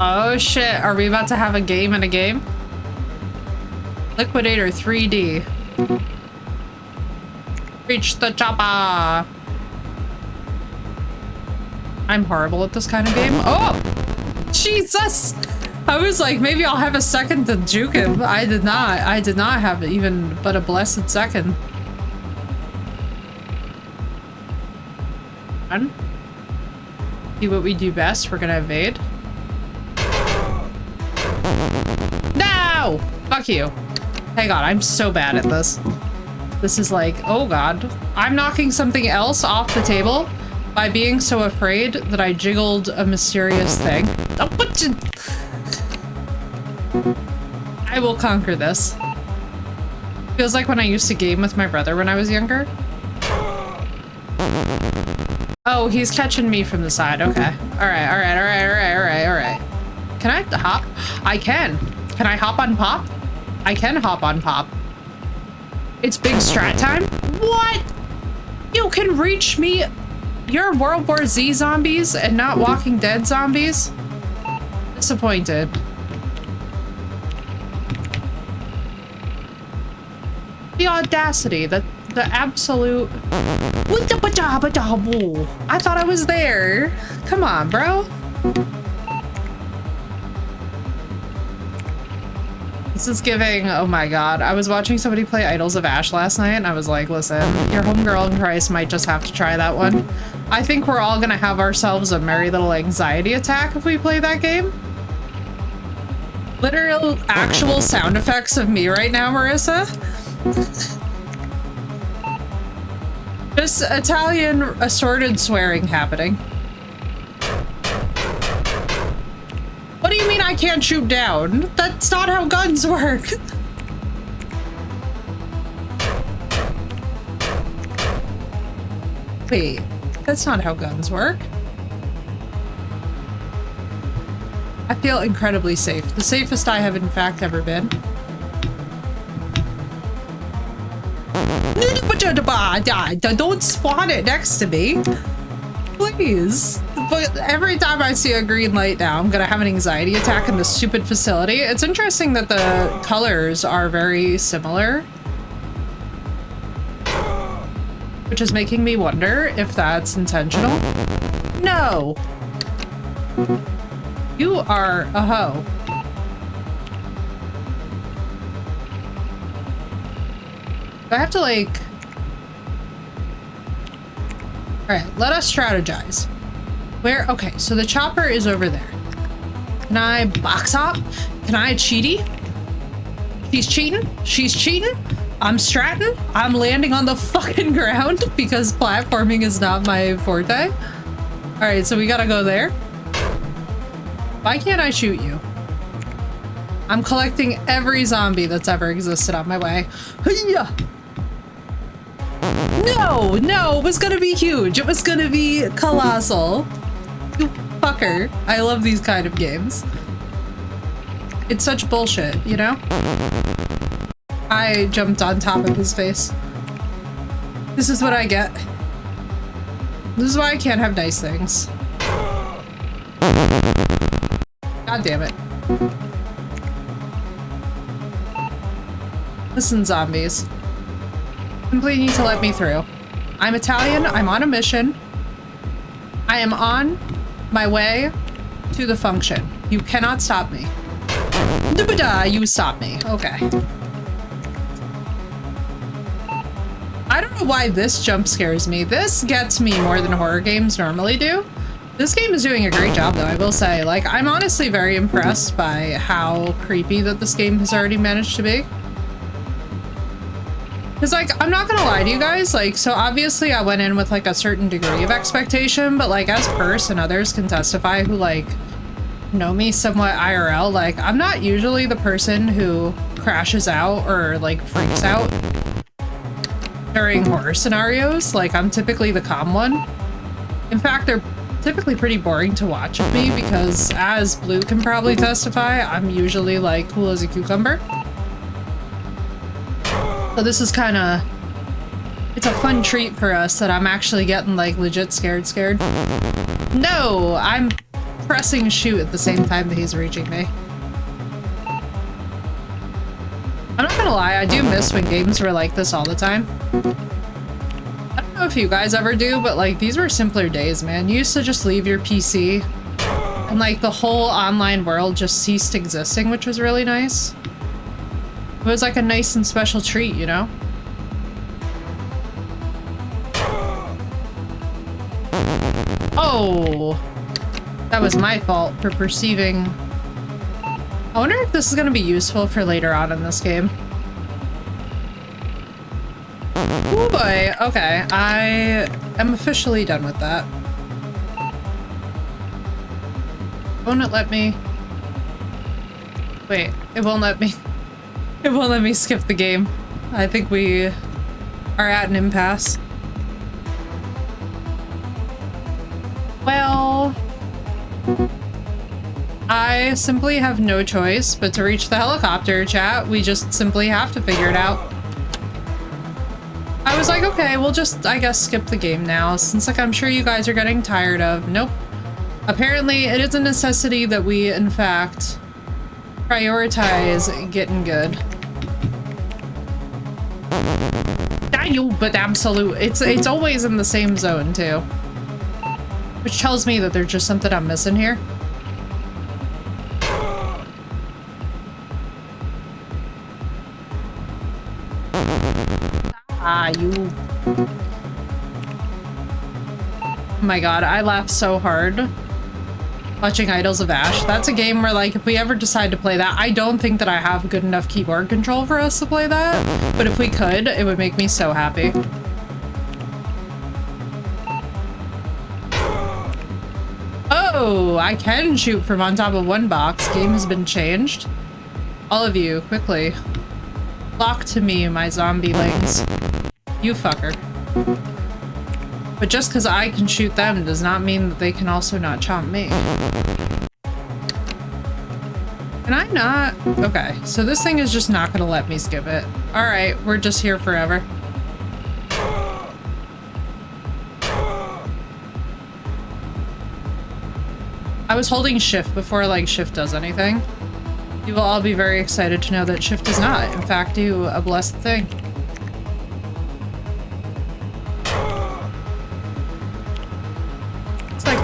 Oh shit, are we about to have a game in a game? Liquidator 3D. Reach the chopper! I'm horrible at this kind of game. Oh! Jesus! I was like, maybe I'll have a second to juke him. I did not. I did not have even but a blessed second. Run. Do what we do best. We're gonna evade. No! Fuck you. Hang on, I'm so bad at this. This is like, oh god. I'm knocking something else off the table by being so afraid that I jiggled a mysterious thing. Oh, what you... I will conquer this. Feels like when I used to game with my brother when I was younger. Oh, he's catching me from the side. Okay. Alright, alright, alright, alright, alright, alright. Can I hop? I can. Can I hop on pop? I can hop on pop. It's big strat time? What? You can reach me? You're World War Z zombies and not Walking Dead zombies? Disappointed. The audacity, the absolute... I thought I was there. Come on, bro. This is giving, oh my god. I was watching somebody play Idols of Ash last night and I was like, listen, your homegirl in Christ might just have to try that one. I think we're all gonna have ourselves a merry little anxiety attack if we play that game. Literal actual sound effects of me right now, Marissa. Just Italian assorted swearing happening. What do you mean I can't shoot down? That's not how guns work. Wait, that's not how guns work. I feel incredibly safe. The safest I have in fact ever been. Don't spawn it next to me. Please. But every time I see a green light now, I'm gonna have an anxiety attack in this stupid facility. It's interesting that the colors are very similar. Which is making me wonder if that's intentional. No! You are a hoe. Do I have to like... Alright, let us strategize. Where? Okay, so the chopper is over there. Can I box hop? Can I cheaty? She's cheating? She's cheating? I'm stratting? I'm landing on the fucking ground because platforming is not my forte? Alright, so we gotta go there. Why can't I shoot you? I'm collecting every zombie that's ever existed on my way. Hiya! No, no, it was gonna be huge. It was gonna be colossal. You fucker. I love these kind of games. It's such bullshit, you know? I jumped on top of his face. This is what I get. This is why I can't have nice things. God damn it. Listen, zombies. Simply need to let me through. I'm Italian. I'm on a mission. I am on my way to the function. You cannot stop me. You stop me. Okay. I don't know why this jump scares me. This gets me more than horror games normally do. This game is doing a great job though, I will say. Like, I'm honestly very impressed by how creepy that this game has already managed to be. Because, like, I'm not gonna lie to you guys, like, so obviously I went in with, like, a certain degree of expectation, but, like, as Purse and others can testify who, like, know me somewhat IRL, like, I'm not usually the person who crashes out or, like, freaks out during horror scenarios. Like, I'm typically the calm one. In fact, they're typically pretty boring to watch with me because, as Blue can probably testify, I'm usually, like, cool as a cucumber. So this is kind of, it's a fun treat for us that I'm actually getting like legit scared. No, I'm pressing shoot at the same time that he's reaching me. I'm not gonna lie, I do miss when games were like this all the time. I don't know if you guys ever do, but like these were simpler days, man. You used to just leave your PC and like the whole online world just ceased existing, which was really nice. It was like a nice and special treat, you know? Oh, that was my fault for perceiving. I wonder if this is going to be useful for later on in this game. Oh boy, okay, I am officially done with that. Won't it let me? Wait, it won't let me. It won't let me skip the game. I think we are at an impasse. Well, I simply have no choice but to reach the helicopter, chat. We just simply have to figure it out. I was like, okay, we'll just, I guess, skip the game now, since like I'm sure you guys are getting tired of. Nope. Apparently, it is a necessity that we, in fact, prioritize getting good. But absolute, it's always in the same zone too, which tells me that there's just something I'm missing here. You. Oh my god, I laughed so hard watching Idols of Ash. That's a game where, like, if we ever decide to play that, I don't think that I have good enough keyboard control for us to play that, but if we could, it would make me so happy. Oh, I can shoot from on top of one box. Game has been changed. All of you, quickly. Flock to me, my zombielings. You fucker. But just because I can shoot them does not mean that they can also not chomp me. Can I not? Okay, so this thing is just not gonna let me skip it. Alright, we're just here forever. I was holding shift before, like, shift does anything. You will all be very excited to know that shift does not, in fact, do a blessed thing.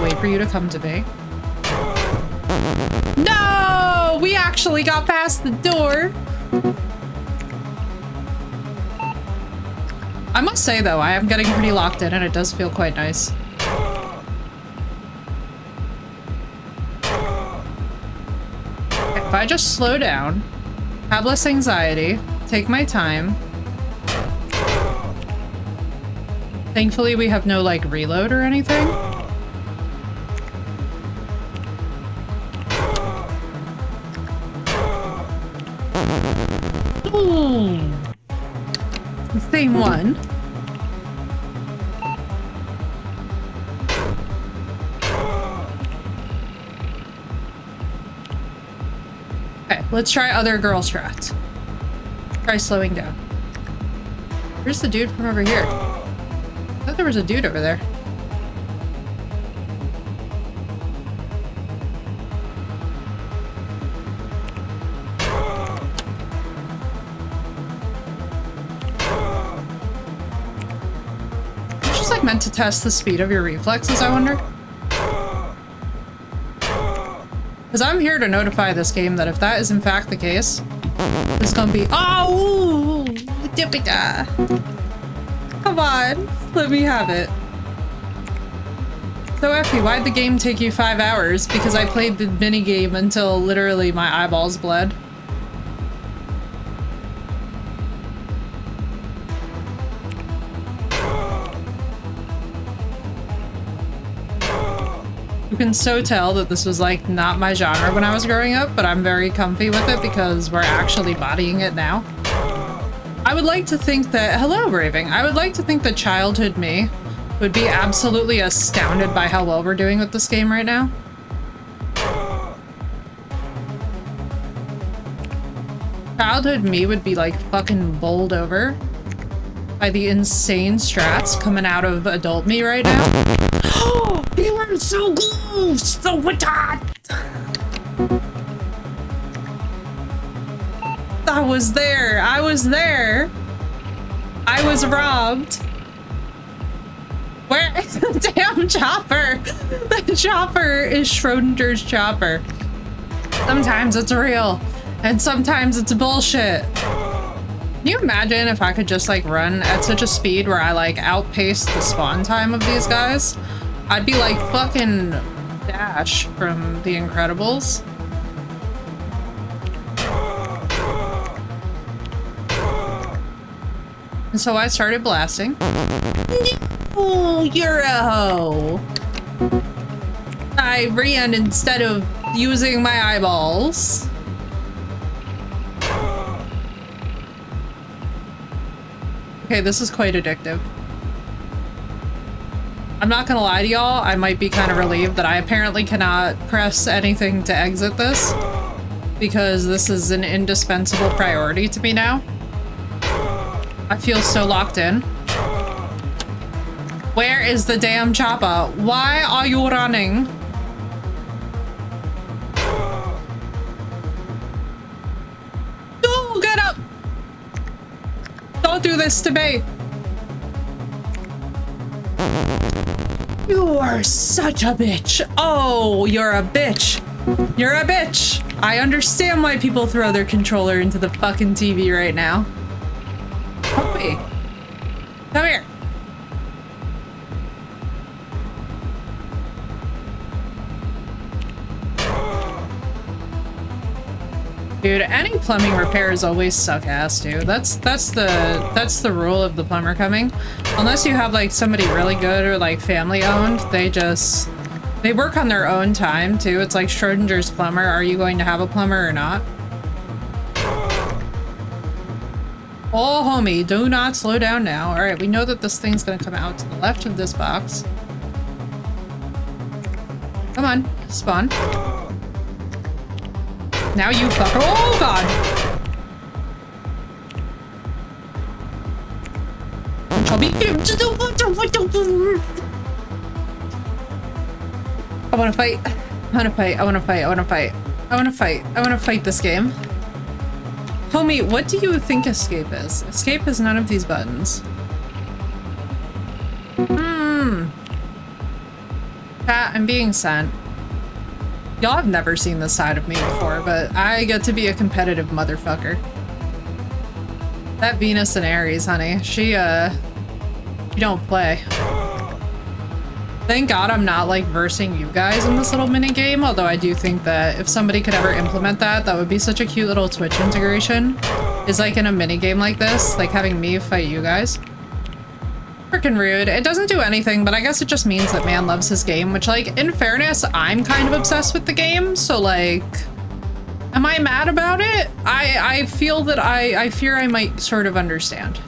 Wait for you to come to me. No! We actually got past the door! I must say though, I am getting pretty locked in and it does feel quite nice. If I just slow down, have less anxiety, take my time. Thankfully we have no like reload or anything. Ooh. The same one. Okay, let's try other girl strats. Try slowing down. Where's the dude from over here? I thought there was a dude over there. It's just like meant to test the speed of your reflexes, I wonder. Because I'm here to notify this game that if that is in fact the case, it's gonna be— oh, dip-a-da. Come on, let me have it. So Effie, why'd the game take you 5 hours? Because I played the mini game until literally my eyeballs bled. You can so tell that this was like not my genre when I was growing up, but I'm very comfy with it because we're actually bodying it now. I would like to think that— hello, Raving. I would like to think that childhood me would be absolutely astounded by how well we're doing with this game right now. Childhood me would be like fucking bowled over by the insane strats coming out of adult me right now. Oh, you are so good! So hot! I was there! I was there! I was robbed! Where is the damn chopper? The chopper is Schrodinger's chopper. Sometimes it's real, and sometimes it's bullshit. Can you imagine if I could just like run at such a speed where I like outpace the spawn time of these guys? I'd be like fucking Dash from The Incredibles. And so I started blasting. Oh, you're a hoe. I ran instead of using my eyeballs. Okay, this is quite addictive. I'm not gonna lie to y'all, I might be kind of relieved that I apparently cannot press anything to exit this, because this is an indispensable priority to me now. I feel so locked in. Where is the damn chopper? Why are you running? No, get up! Don't do this to me! You are such a bitch. Oh, you're a bitch. You're a bitch. I understand why people throw their controller into the fucking TV right now. Puppy. Come here. Dude, any plumbing repairs always suck ass, dude. That's the rule of the plumber coming. Unless you have like somebody really good or like family owned, they work on their own time too. It's like Schrodinger's plumber. Are you going to have a plumber or not? Oh, homie, do not slow down now. All right, we know that this thing's gonna come out to the left of this box. Come on, spawn. Now you fucker. Oh god! I wanna fight. I wanna fight. I wanna fight. I wanna fight. I wanna fight. I wanna fight this game. Homie, what do you think escape is? Escape is none of these buttons. Chat, I'm being sent. Y'all have never seen this side of me before, but I get to be a competitive motherfucker. That Venus and Aries, honey, she don't play. Thank God I'm not like versing you guys in this little mini game, although I do think that if somebody could ever implement that, that would be such a cute little Twitch integration. Is like in a mini game like this, like having me fight you guys. Freaking rude. It doesn't do anything, but I guess it just means that man loves his game, which like in fairness, I'm kind of obsessed with the game, so like Am I mad about it? I feel that I fear I might sort of understand.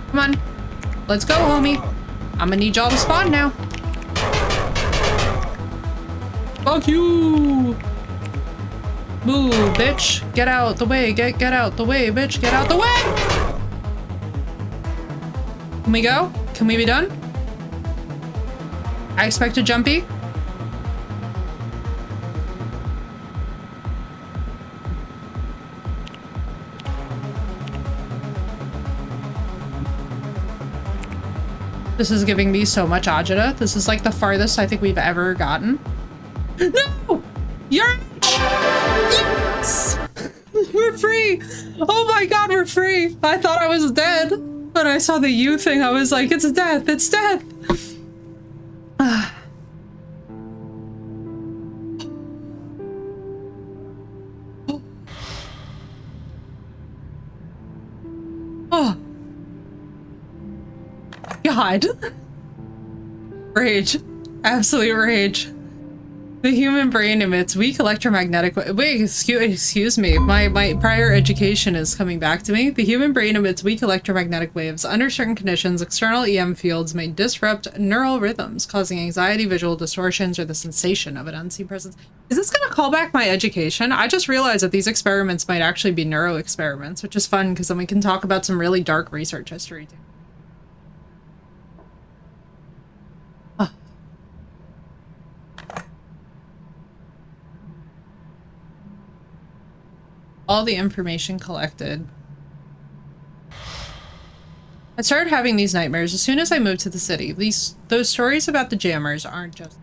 Come on. Let's go, homie. I'm gonna need y'all to spawn now. Fuck you! Move, bitch. Get out the way. Get out the way, bitch. Get out the way! Can we go? Can we be done? I expect a jumpy. This is giving me so much agita. This is like the farthest I think we've ever gotten. No! You're... Yes! We're free! Oh my god, we're free! I thought I was dead. When I saw the U thing, I was like, it's death, it's death! Oh. God. Rage. Absolute rage. The human brain emits weak electromagnetic wait, excuse me. My prior education is coming back to me. The human brain emits weak electromagnetic waves. Under certain conditions, external EM fields may disrupt neural rhythms, causing anxiety, visual distortions, or the sensation of an unseen presence. Is this gonna call back my education? I just realized that these experiments might actually be neuro experiments, which is fun because then we can talk about some really dark research history too. All the information collected. I started having these nightmares as soon as I moved to the city. Those stories about the jammers aren't just...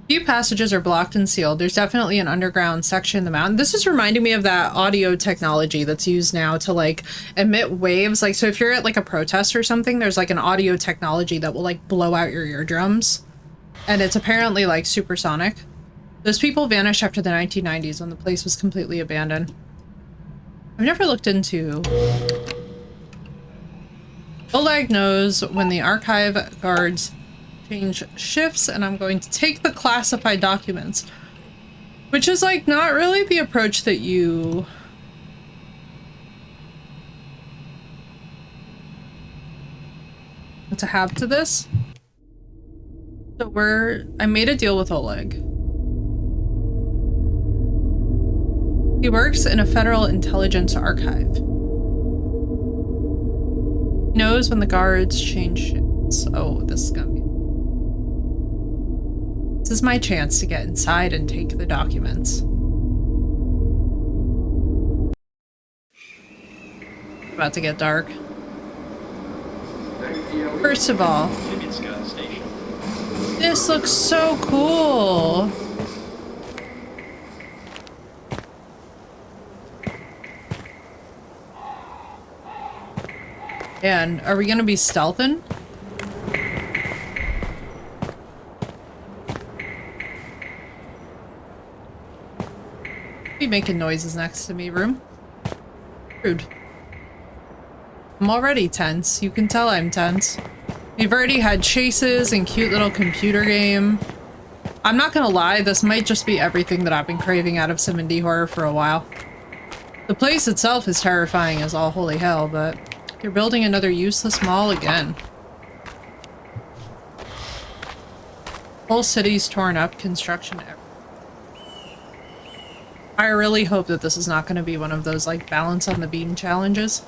Few passages are blocked and sealed. There's definitely an underground section in the mountain. This is reminding me of that audio technology that's used now to like emit waves. Like, so if you're at like a protest or something, there's like an audio technology that will like blow out your eardrums. And it's apparently like supersonic. Those people vanished after the 1990s when the place was completely abandoned. I've never looked into... Oleg knows when the archive guards change shifts, and I'm going to take the classified documents. Which is like not really the approach that you... want to have to this. So I made a deal with Oleg. He works in a federal intelligence archive. He knows when the guards change shifts. Oh, this is gonna be... This is my chance to get inside and take the documents. About to get dark. First of all, this looks so cool. And are we gonna be stealthing? Be making noises next to me, room. Rude. I'm already tense. You can tell I'm tense. We've already had chases and cute little computer game. I'm not gonna lie, this might just be everything that I've been craving out of some indie horror for a while. The place itself is terrifying as all holy hell, but you're building another useless mall again. Whole city's torn up, construction everywhere. I really hope that this is not going to be one of those like balance on the beam challenges.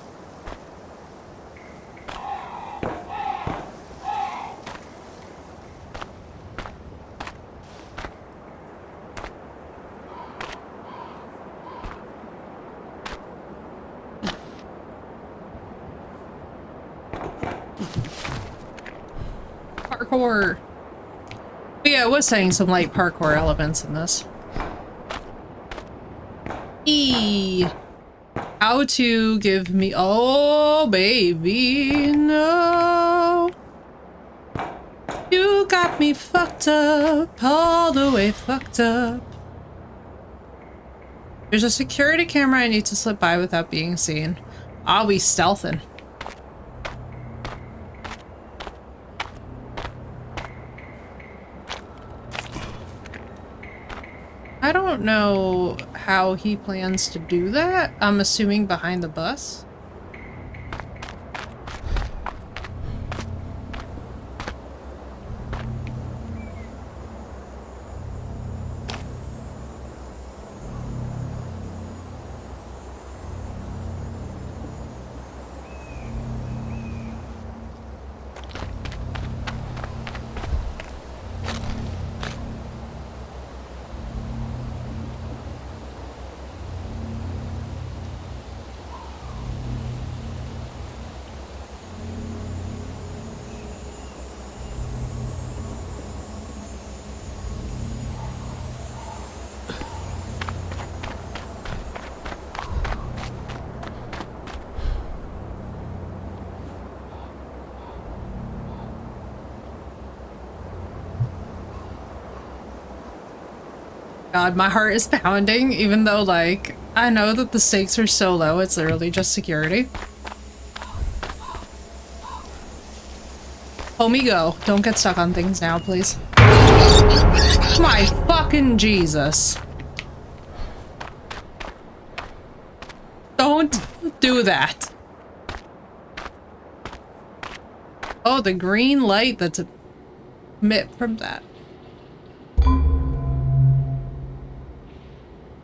Parkour. But yeah, I was saying some light parkour elements in this. How to give me... Oh, baby, no. You got me fucked up, all the way fucked up. There's a security camera I need to slip by without being seen. I'll be stealthing. I don't know how he plans to do that. I'm assuming behind the bus. God, my heart is pounding, even though, like, I know that the stakes are so low, it's literally just security. Homie, go. Don't get stuck on things now, please. My fucking Jesus. Don't do that. Oh, the green light that's emit from that.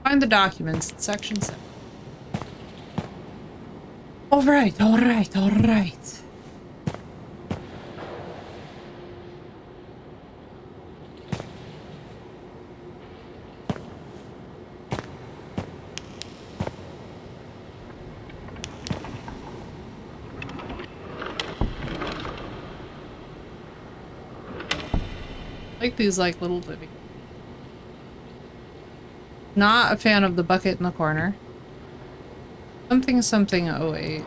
Find the documents in section 7. Alright, alright, alright. Like these, like, little living. Not a fan of the bucket in the corner. Something something 08.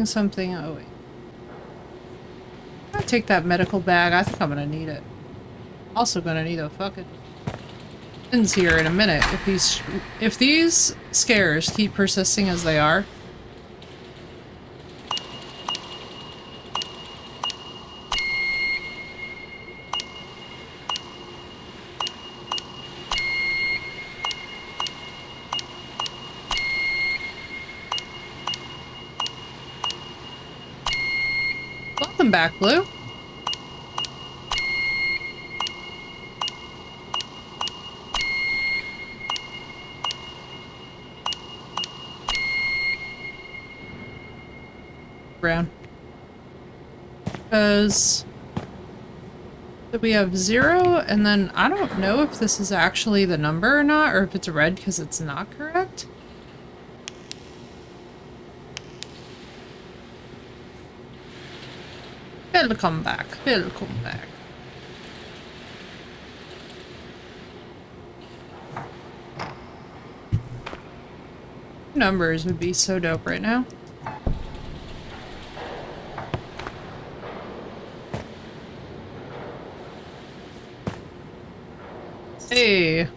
Something 08. I'm gonna take that medical bag. I think I'm gonna need it. Also gonna need a fucking pins here in a minute. If these scares keep persisting as they are. Welcome back, Blue. Brown. Because we have 0, and then I don't know if this is actually the number or not, or if it's red because it's not correct. Welcome back. Welcome back. Numbers would be so dope right now. Hey.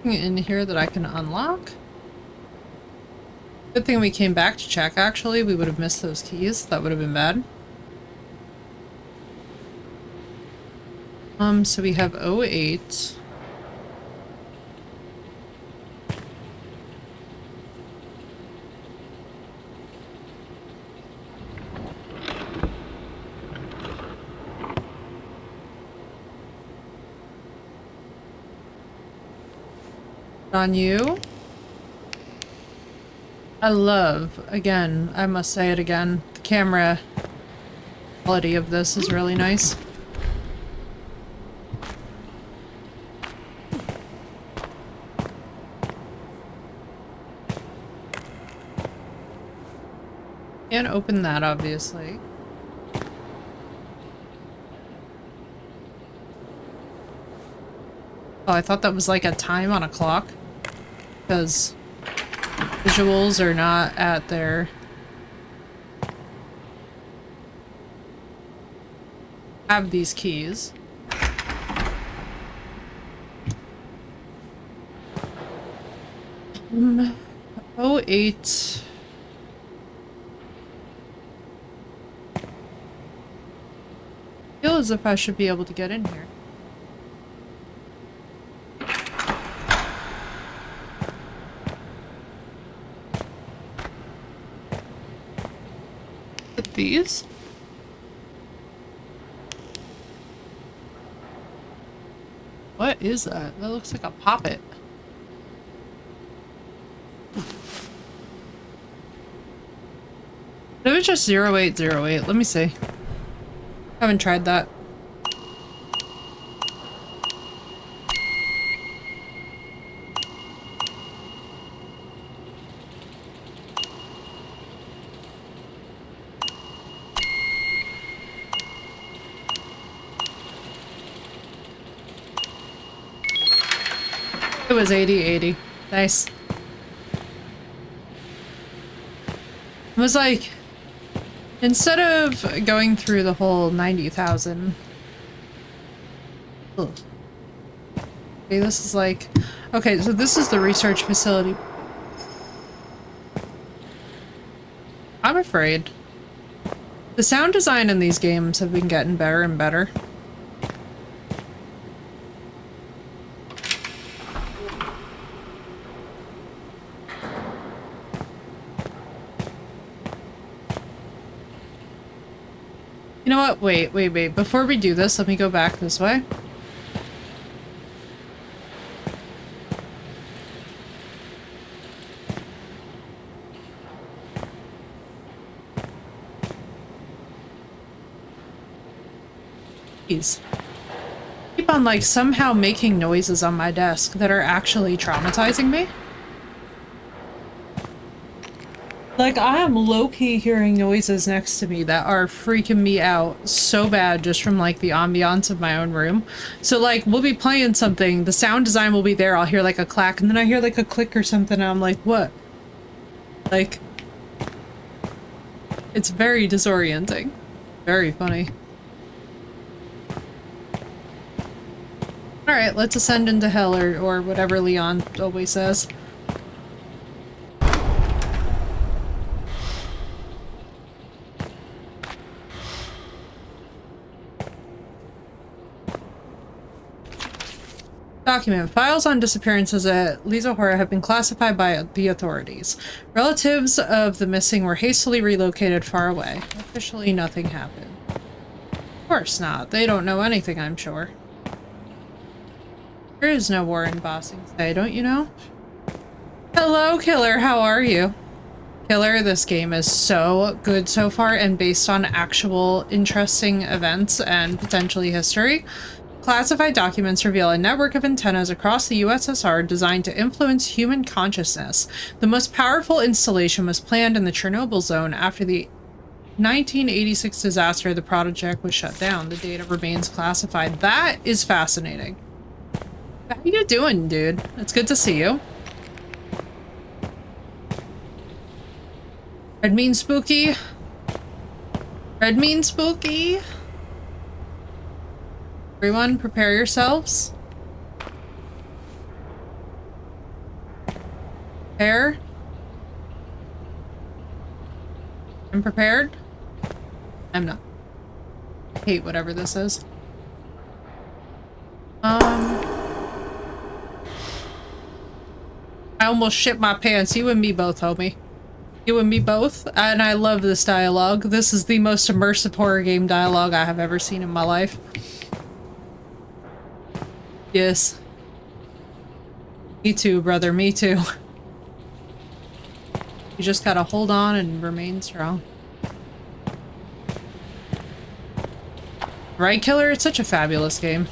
In here that I can unlock. Good thing we came back to check, actually. We would have missed those keys. That would have been bad. So we have 08. On you. I love, again, I must say it again, the camera quality of this is really nice. Can't open that, obviously. Oh, I thought that was like a time on a clock. Because visuals are not at their have these keys. Oh, 08. I feel as if I should be able to get in here. With these? What is that? That looks like a poppet. It was just 0808. Let me see. Haven't tried that. It was 8080. Nice. It was like, instead of going through the whole 90,000. Okay, this is like, okay, so this is the research facility. I'm afraid. The sound design in these games have been getting better and better. You know what? Wait. Before we do this, let me go back this way. Please. Keep on, like, somehow making noises on my desk that are actually traumatizing me. Like, I am low-key hearing noises next to me that are freaking me out so bad just from, like, the ambiance of my own room. So, like, we'll be playing something, the sound design will be there, I'll hear, like, a clack, and then I hear, like, a click or something, and I'm like, what? Like, it's very disorienting. Very funny. Alright, let's ascend into hell, or whatever Leon always says. Document. Files on disappearances at LYSA HORA have been classified by the authorities. Relatives of the missing were hastily relocated far away. Officially, nothing happened. Of course not. They don't know anything, I'm sure. There is no war in Bossing Day, don't you know? Hello, Killer. How are you? Killer, this game is so good so far and based on actual interesting events and potentially history. Classified documents reveal a network of antennas across the USSR designed to influence human consciousness. The most powerful installation was planned in the Chernobyl zone. After the 1986 disaster, the project was shut down. The data remains classified. That is fascinating. How you doing, dude? It's good to see you. Red means spooky. Red means spooky. Everyone, prepare yourselves. Prepare. I'm prepared. I'm not. I hate whatever this is. I almost shit my pants. You and me both, homie. You and me both. And I love this dialogue. This is the most immersive horror game dialogue I have ever seen in my life. Yes. Me too, brother. Me too. You just gotta hold on and remain strong. Right, Killer? It's such a fabulous game.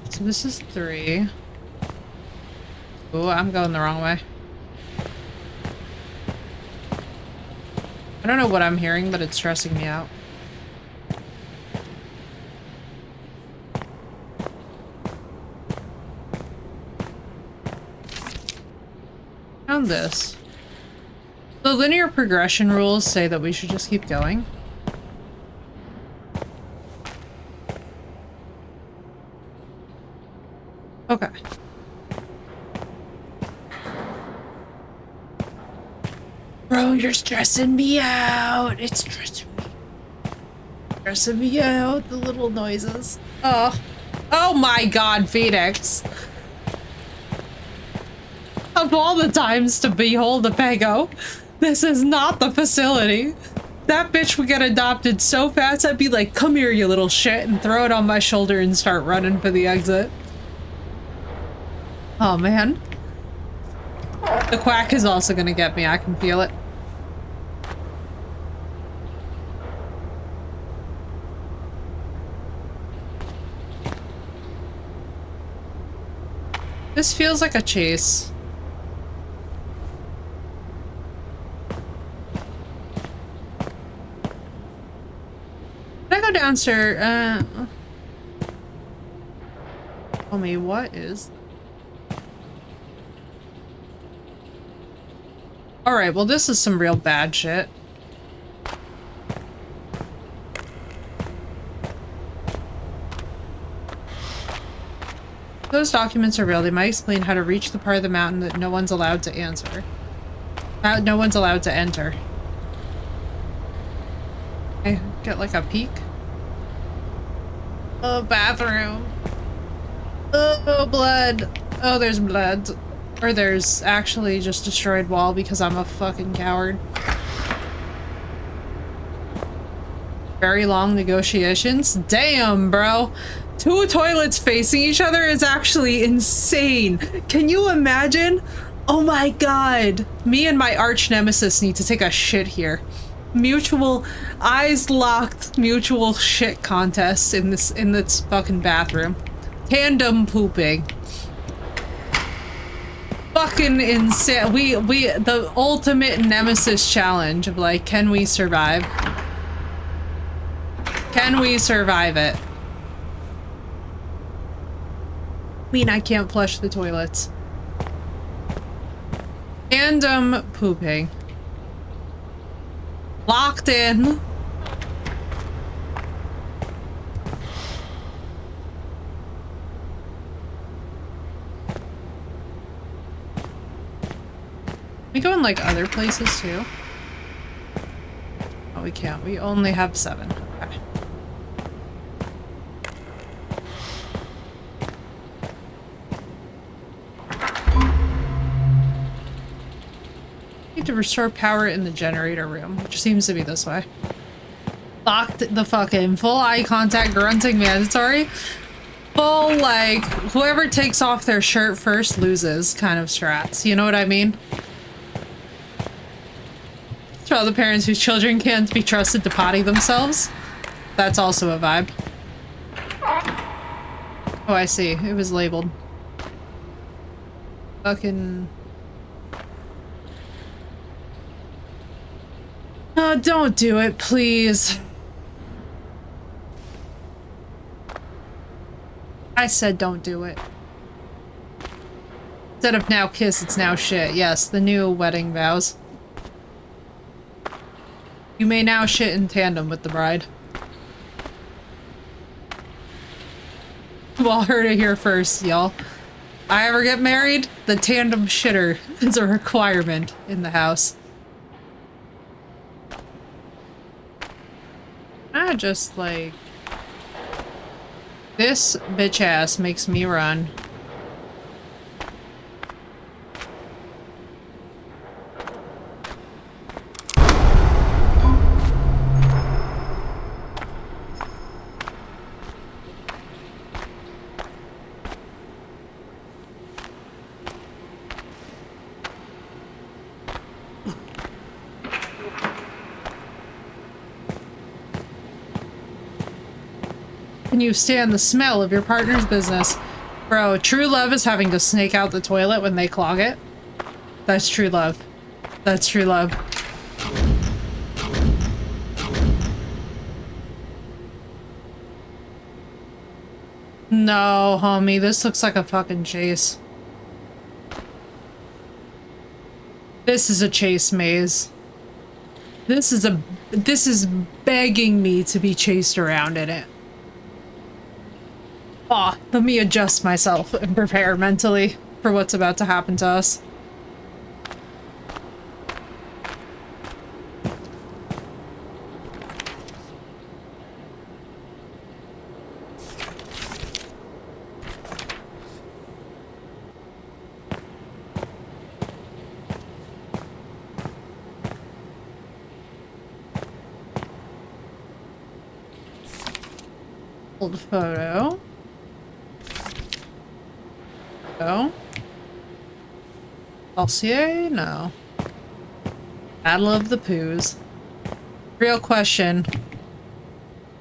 So this is 3. Ooh, I'm going the wrong way. I don't know what I'm hearing, but it's stressing me out. Found this. The linear progression rules say that we should just keep going. Okay. Bro, you're stressing me out. It's stressing me out, the little noises. Oh. Oh my god, Phoenix. Of all the times to behold a Pego, this is not the facility. That bitch would get adopted so fast, I'd be like, come here, you little shit, and throw it on my shoulder and start running for the exit. Oh, man. The quack is also gonna get me, I can feel it. This feels like a chase. Can I go downstairs? Tell me, what is... Alright, well this is some real bad shit. Those documents are real. They might explain how to reach the part of the mountain that no one's allowed to answer. No one's allowed to enter. I get like a peek. Oh, bathroom. Oh, blood. Oh, there's blood. Or there's actually just destroyed wall because I'm a fucking coward. Very long negotiations. Damn, bro. 2 toilets facing each other is actually insane. Can you imagine? Oh my god. Me and my arch nemesis need to take a shit here. Mutual eyes locked mutual shit contest in this fucking bathroom. Tandem pooping. Fucking insane. We the ultimate nemesis challenge of like, can we survive? Can we survive it? I mean, I can't flush the toilets. Tandem pooping. Locked in. We go in like other places too. Oh, we can't. We only have 7. Okay. Need to restore power in the generator room, which seems to be this way. Locked the fucking full eye contact grunting mandatory. Full like whoever takes off their shirt first loses kind of strats. You know what I mean? For all the parents whose children can't be trusted to potty themselves. That's also a vibe. Oh, I see. It was labeled. Fucking... Oh, don't do it, please. I said don't do it. Instead of now kiss, it's now shit. Yes, the new wedding vows. You may now shit in tandem with the bride. Well, heard it here first, y'all. I ever get married, the tandem shitter is a requirement in the house. I just like... This bitch ass makes me run. Can you stand the smell of your partner's business? Bro, true love is having to snake out the toilet when they clog it. That's true love. That's true love. No, homie, this looks like a fucking chase. This is a chase maze. This is begging me to be chased around in it. Ah, let me adjust myself and prepare mentally for what's about to happen to us. Old photo. No. Dossier? No. Battle of the Poos. Real question.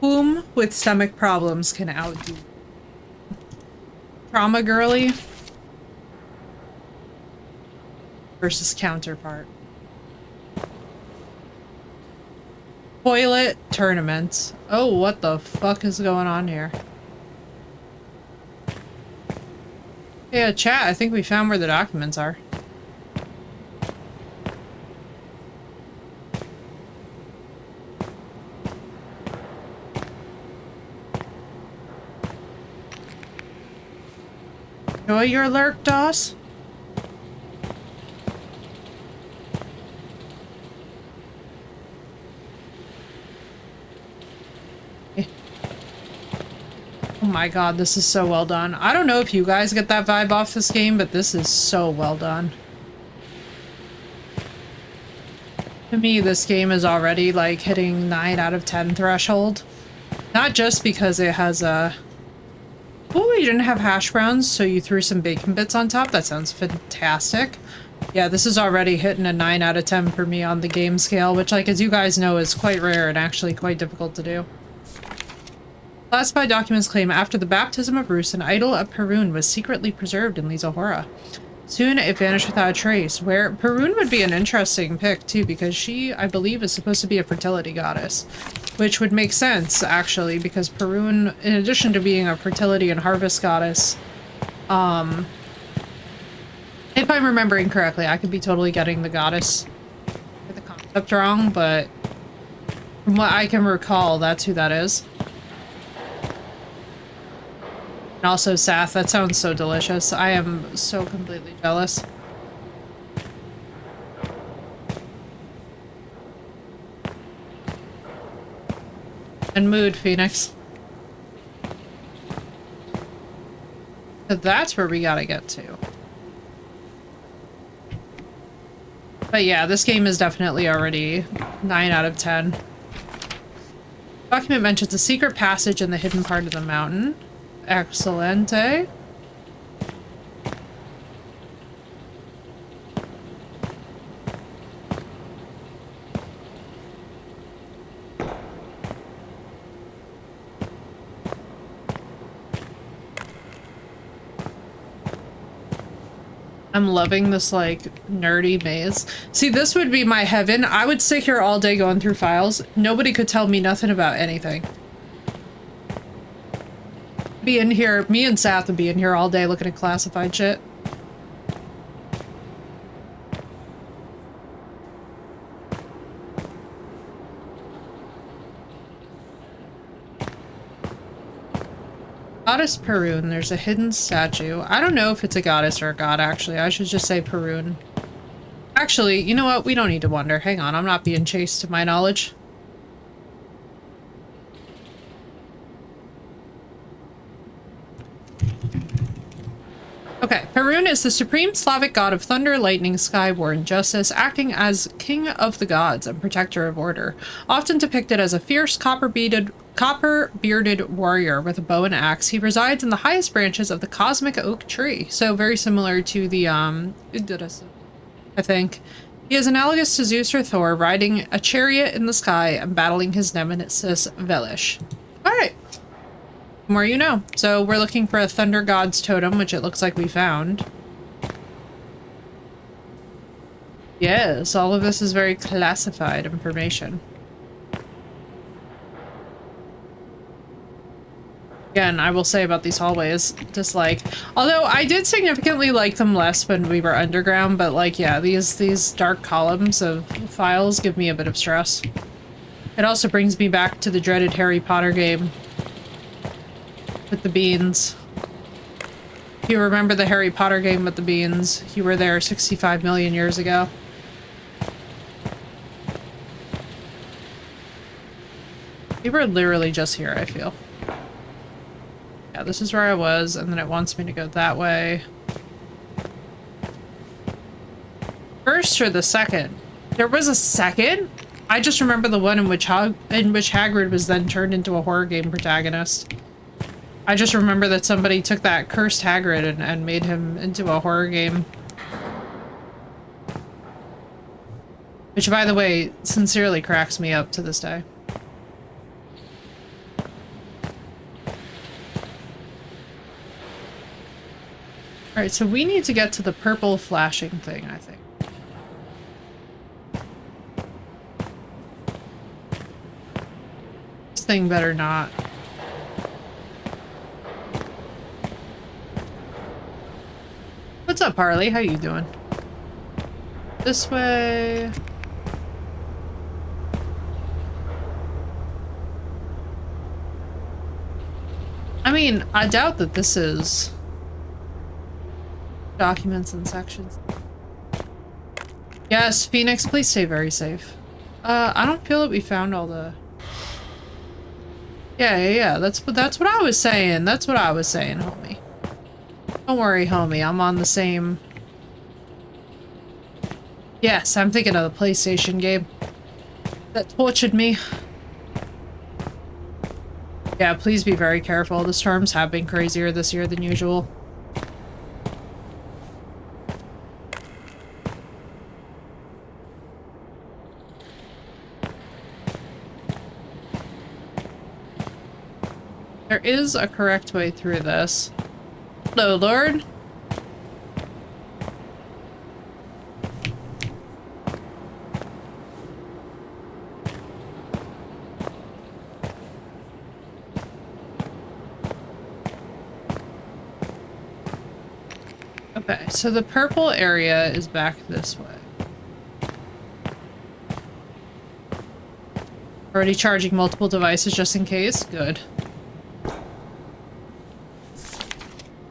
Whom with stomach problems can outdo? Trauma girly versus counterpart. Toilet tournament. Oh, what the fuck is going on here? Yeah, chat, I think we found where the documents are. Enjoy your lurk, Doss. Oh my god, this is so well done. I don't know if you guys get that vibe off this game, but this is so well done. To me, this game is already like hitting 9 out of 10 threshold. Not just because it has a... Oh, you didn't have hash browns, so you threw some bacon bits on top? That sounds fantastic. Yeah, this is already hitting a 9 out of 10 for me on the game scale, which, like, as you guys know, is quite rare and actually quite difficult to do. Classified documents claim after the baptism of Rus, an idol of Perun was secretly preserved in LYSA HORA. Soon it vanished without a trace, where Perun would be an interesting pick too, because she, I believe, is supposed to be a fertility goddess. Which would make sense, actually, because Perun, in addition to being a fertility and harvest goddess, if I'm remembering correctly, I could be totally getting the goddess, the concept wrong, but from what I can recall, that's who that is. And also Sath, that sounds so delicious. I am so completely jealous. And mood, Phoenix. So that's where we gotta get to. But yeah, this game is definitely already 9 out of 10. Document mentions a secret passage in the hidden part of the mountain. Excelente. I'm loving this, like, nerdy maze. See, this would be my heaven. I would sit here all day going through files. Nobody could tell me nothing about anything. Be in here, me and Sath would be in here all day looking at classified shit. Goddess Perun, there's a hidden statue. I don't know if it's a goddess or a god, actually. I should just say Perun. Actually, you know what? We don't need to wonder. Hang on, I'm not being chased to my knowledge. Okay, Perun is the supreme Slavic god of thunder, lightning, sky, war, and justice, acting as king of the gods and protector of order. Often depicted as a fierce copper-bearded warrior with a bow and axe, he resides in the highest branches of the cosmic oak tree. So very similar to the Yggdrasil, I think. He is analogous to Zeus or Thor, riding a chariot in the sky and battling his nemesis Velish. All right. More you know. So we're looking for a thunder god's totem, which it looks like we found. Yes, all of this is very classified information. Again, I will say about these hallways, just like, although I did significantly like them less when we were underground, but like, yeah, these dark columns of files give me a bit of stress. It also brings me back to the dreaded Harry Potter game. with the beans. If you remember the Harry Potter game with the beans, you were there 65 million years ago. We were literally just here, I feel. Yeah, this is where I was, and then it wants me to go that way. First or the second? There was a second? I just remember the one in which Hagrid was then turned into a horror game protagonist. I just remember that somebody took that cursed Hagrid and made him into a horror game. Which, by the way, sincerely cracks me up to this day. Alright, so we need to get to the purple flashing thing, I think. This thing better not. What's up, Harley? How you doing? This way. I mean, I doubt that this is documents and sections. Yes, Phoenix, please stay very safe. I don't feel that we found all the... Yeah, that's what I was saying. That's what I was saying, homie. Don't worry, homie, I'm on the same... Yes, I'm thinking of the PlayStation game that tortured me. Yeah, please be very careful. The storms have been crazier this year than usual. There is a correct way through this. Hello, Lord. Okay, so the purple area is back this way. Already charging multiple devices just in case? Good.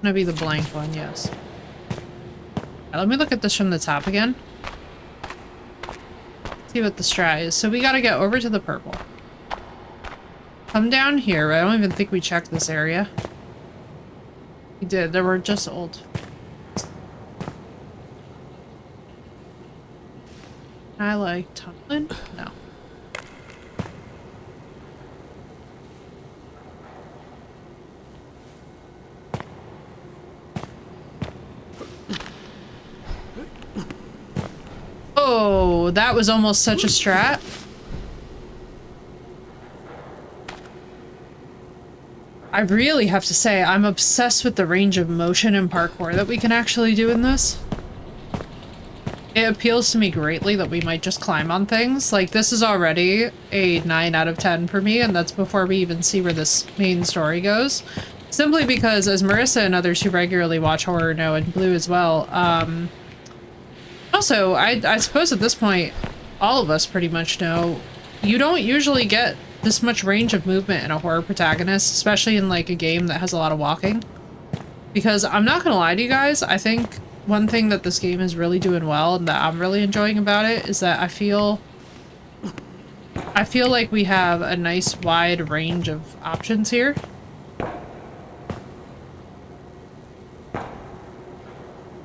Gonna be the blank one, yes. Right, let me look at this from the top again. See what the strat is. So we gotta get over to the purple. Come down here. I don't even think we checked this area. We did. There were just old... I like tunnelin? No. Oh, that was almost such a strat. I really have to say, I'm obsessed with the range of motion and parkour that we can actually do in this. It appeals to me greatly that we might just climb on things. Like, this is already a 9 out of 10 for me, and that's before we even see where this main story goes. Simply because, as Marissa and others who regularly watch horror know, and Blue as well, also, I suppose at this point, all of us pretty much know, you don't usually get this much range of movement in a horror protagonist, especially in, like, a game that has a lot of walking. Because, I'm not gonna lie to you guys, I think one thing that this game is really doing well and that I'm really enjoying about it is that I feel like we have a nice wide range of options here.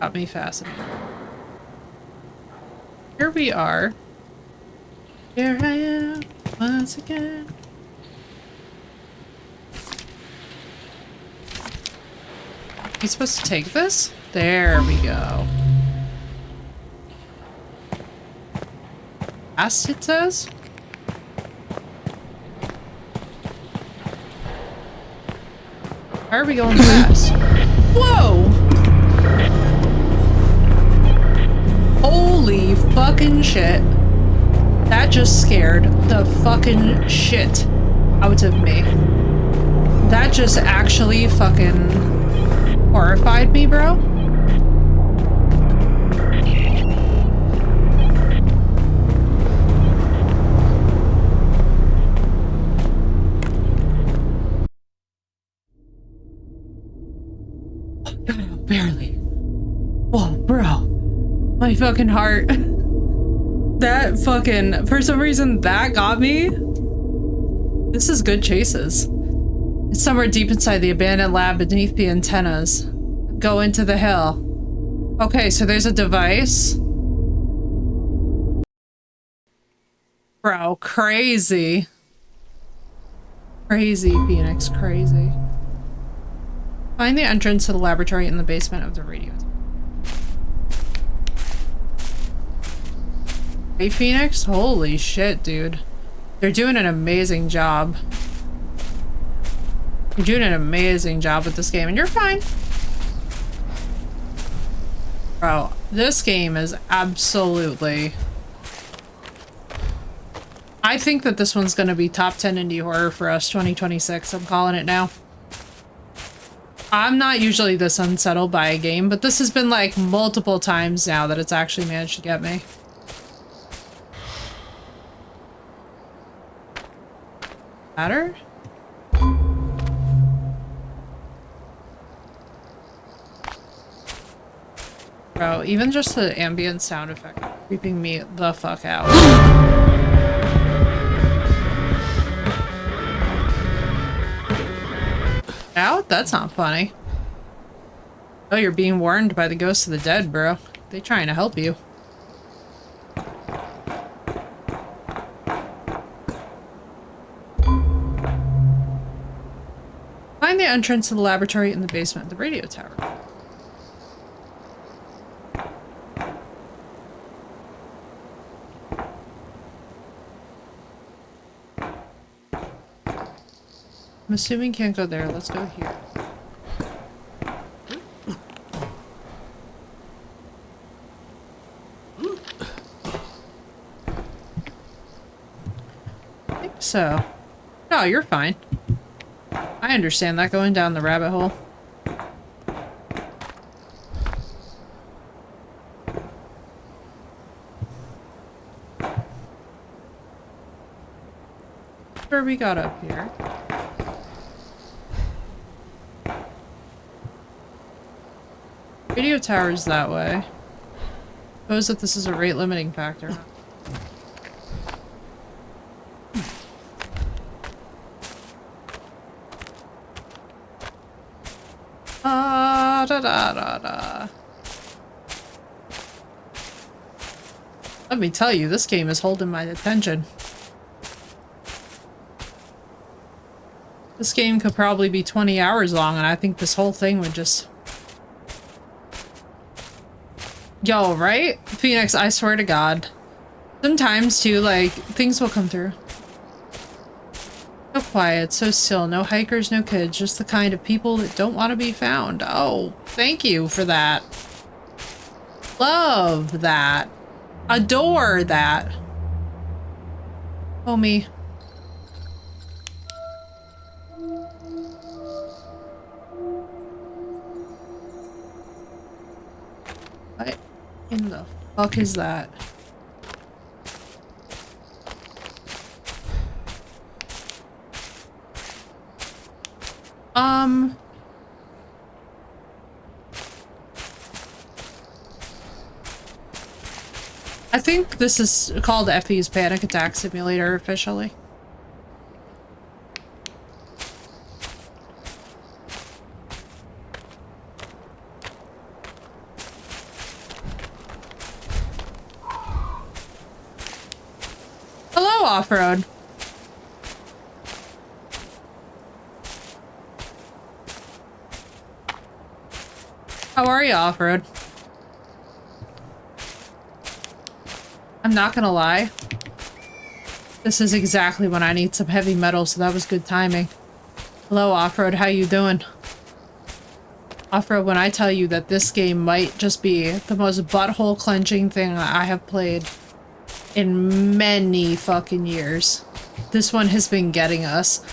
Got me fascinated. Here we are. Here I am once again. Are you supposed to take this? There we go. Fast, it says? Why are we going fast? Whoa! Holy fucking shit. That just scared the fucking shit out of me. That just actually fucking horrified me, bro. my fucking heart. That fucking, for some reason, that got me. This is good chases. It's somewhere deep inside the abandoned lab beneath the antennas. Go into the hill. Okay, so there's a device. Bro, crazy. Crazy, Phoenix, crazy. Find the entrance to the laboratory in the basement of the radio. Hey, Phoenix? Holy shit, dude. They're doing an amazing job. You're doing an amazing job with this game, and you're fine. Bro, this game is absolutely... I think that this one's gonna be top 10 indie horror for us 2026. I'm calling it now. I'm not usually this unsettled by a game, but this has been like multiple times now that it's actually managed to get me. Matter? Bro, even just the ambient sound effect creeping me the fuck out. Out? That's not funny. Oh, you're being warned by the ghosts of the dead, bro. They trying to help you. Find the entrance to the laboratory in the basement of the radio tower. I'm assuming can't go there. Let's go here. I think so. No, you're fine. I understand that going down the rabbit hole. Where we got up here. Radio tower is that way. Suppose that this is a rate limiting factor. Da. Let me tell you, this game is holding my attention. This game could probably be 20 hours long, and I think this whole thing would just... Yo, right? Phoenix, I swear to God. Sometimes, too, like, things will come through. So quiet, so still, no hikers, no kids, just the kind of people that don't want to be found. Oh, thank you for that. Love that. Adore that. Homie. What in the fuck is that? I think this is called Effie's Panic Attack Simulator officially. Hello, Off-Road. How are you, Off-Road? I'm not gonna lie. This is exactly when I need some heavy metal, so that was good timing. Hello, Off-Road, how you doing? Off-Road, when I tell you that this game might just be the most butthole clenching thing I have played in many fucking years. This one has been getting us.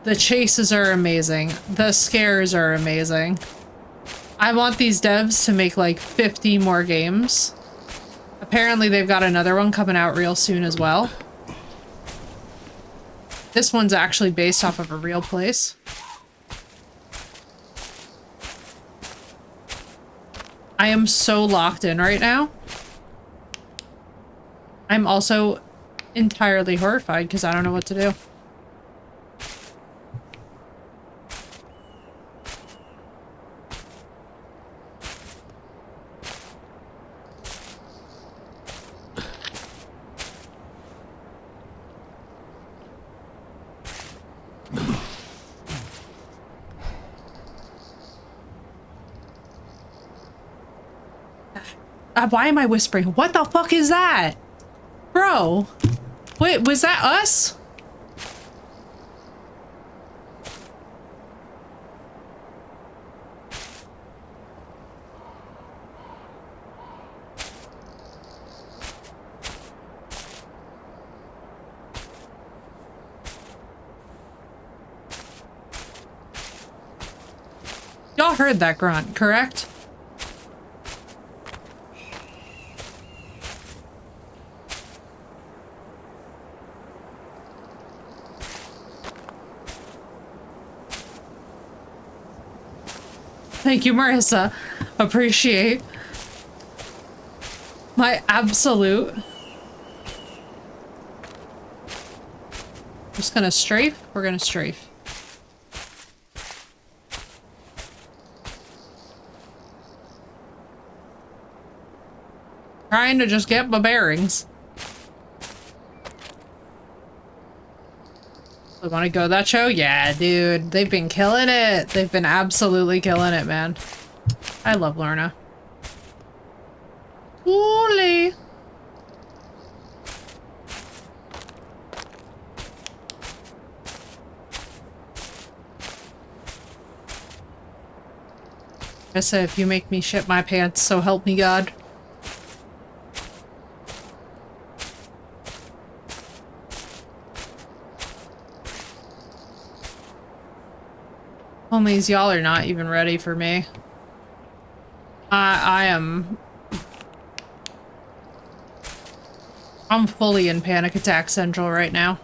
The chases are amazing. The scares are amazing. I want these devs to make like 50 more games. Apparently they've got another one coming out real soon as well. This one's actually based off of a real place. I am so locked in right now. I'm also entirely horrified because I don't know what to do. Why am I whispering? What the fuck is that? Bro. Wait, was that us? Y'all heard that grunt, correct? Thank you, Marissa. Appreciate my absolute. Just gonna strafe. We're gonna strafe. Trying to just get my bearings. I want to go to that show? Yeah, dude. They've been killing it. They've been absolutely killing it, man. I love Lorna. Holy. I said, if you make me shit my pants, so help me God. Homies, y'all are not even ready for me. I'm fully in panic attack central right now.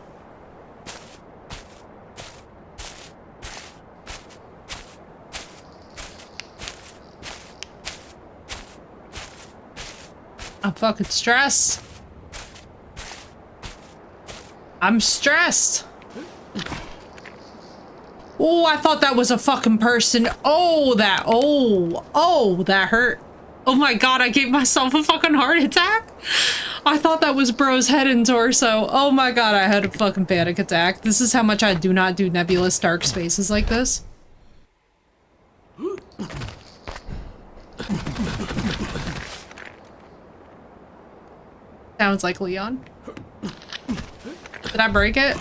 I'm fucking stressed. I'm stressed. Oh, I thought that was a fucking person. Oh, that hurt. Oh my God, I gave myself a fucking heart attack. I thought that was bro's head and torso. Oh my God, I had a fucking panic attack. This is how much I do not do nebulous dark spaces like this. Sounds like Leon. Did I break it?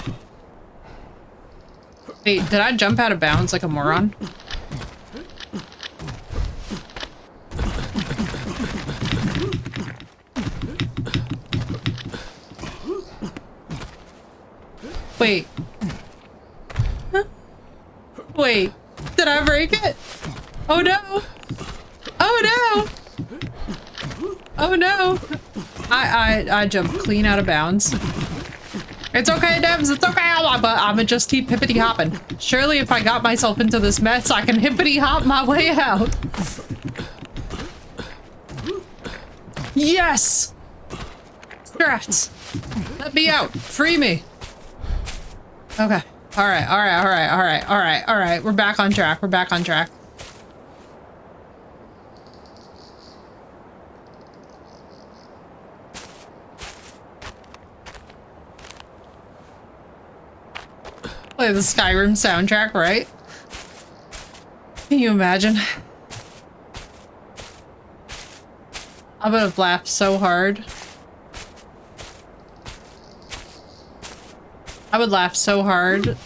Wait, did I jump out of bounds like a moron? Wait. Huh? Wait, did I break it? Oh no! Oh no! Oh no! I jumped clean out of bounds. It's okay, Devs, it's okay, I'ma just keep hippity hopping. Surely if I got myself into this mess, I can hippity hop my way out. Yes! Strats! Let me out! Free me! Okay. Alright. We're back on track, we're back on track. Play the Skyrim soundtrack, right? Can you imagine? I would have laughed so hard. I would laugh so hard.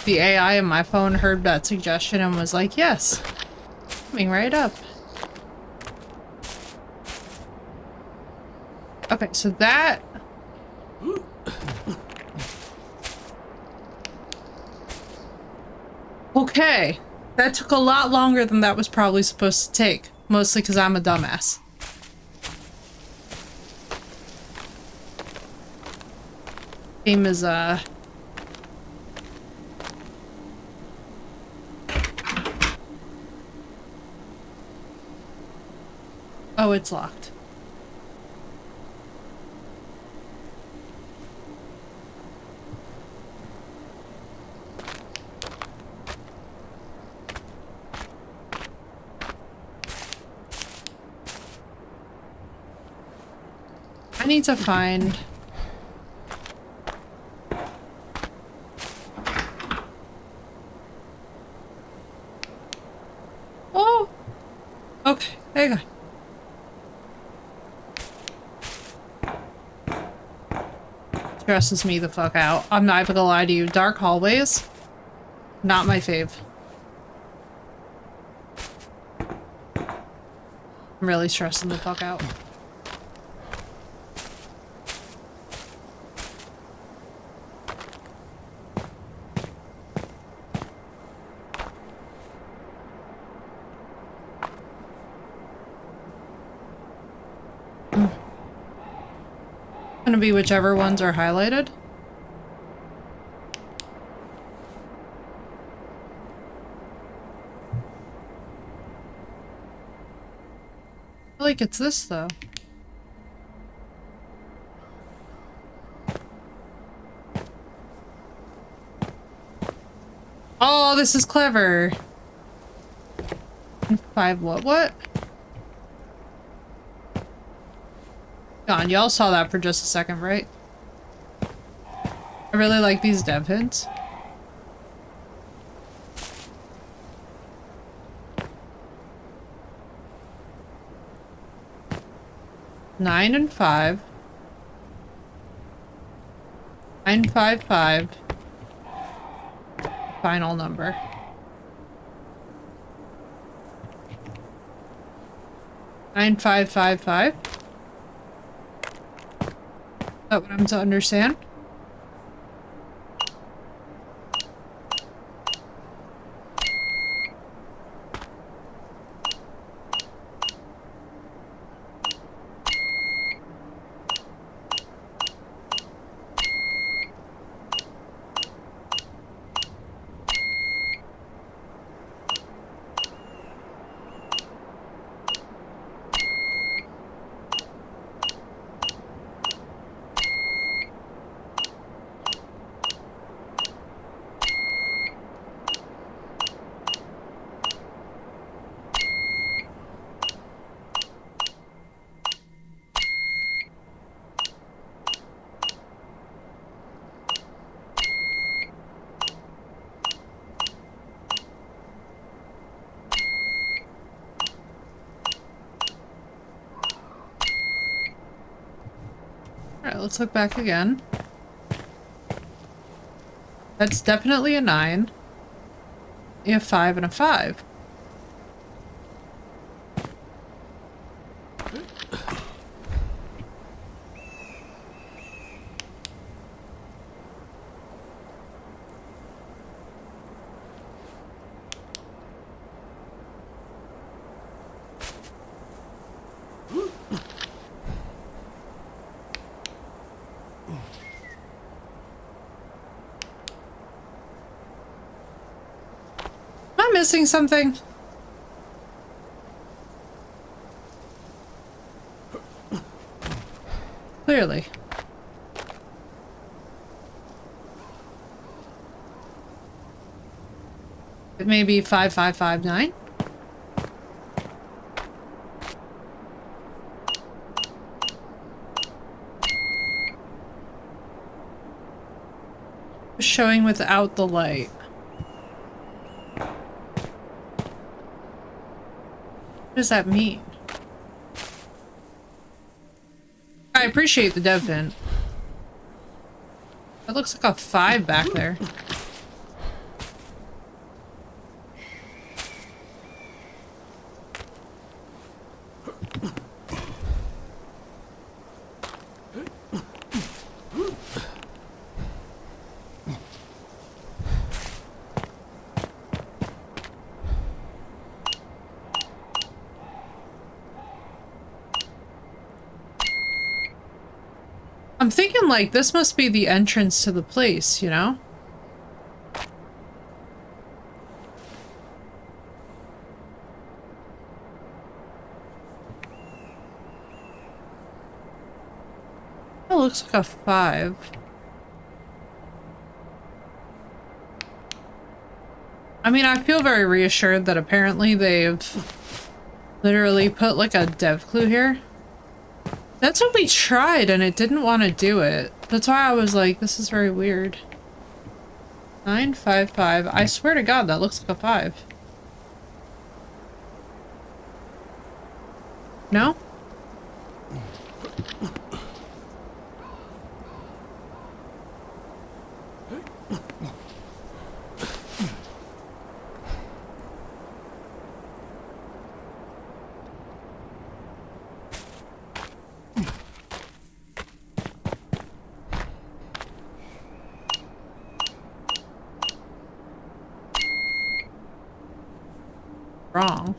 The AI in my phone heard that suggestion and was like, yes, coming right up. Okay, so that... Okay, that took a lot longer than that was probably supposed to take. Mostly because I'm a dumbass. Game is, Oh, it's locked. I need to find... Oh! Okay, there you go. Stresses me the fuck out. I'm not even gonna lie to you. Dark hallways? Not my fave. I'm really stressing the fuck out. Gonna be whichever ones are highlighted. I feel like it's this though. Oh, this is clever. 5 what? God, y'all saw that for just a second, right? I really like these dev hints. Nine and 5. 955. Final number. Nine 555. Is that what I'm to understand? Alright, let's look back again. That's definitely a 9. You have 5 and a 5. Am I missing something? Clearly. It may be 5559. Showing without the light. What does that mean? I appreciate the dev hint. That looks like a 5 back there. I'm thinking like this must be the entrance to the place, you know? It looks like a 5. I mean, I feel very reassured that apparently they've literally put like a dev clue here. That's what we tried and it didn't want to do it. That's why I was like, this is very weird. 955. I swear to God, that looks like a 5. No? Wrong.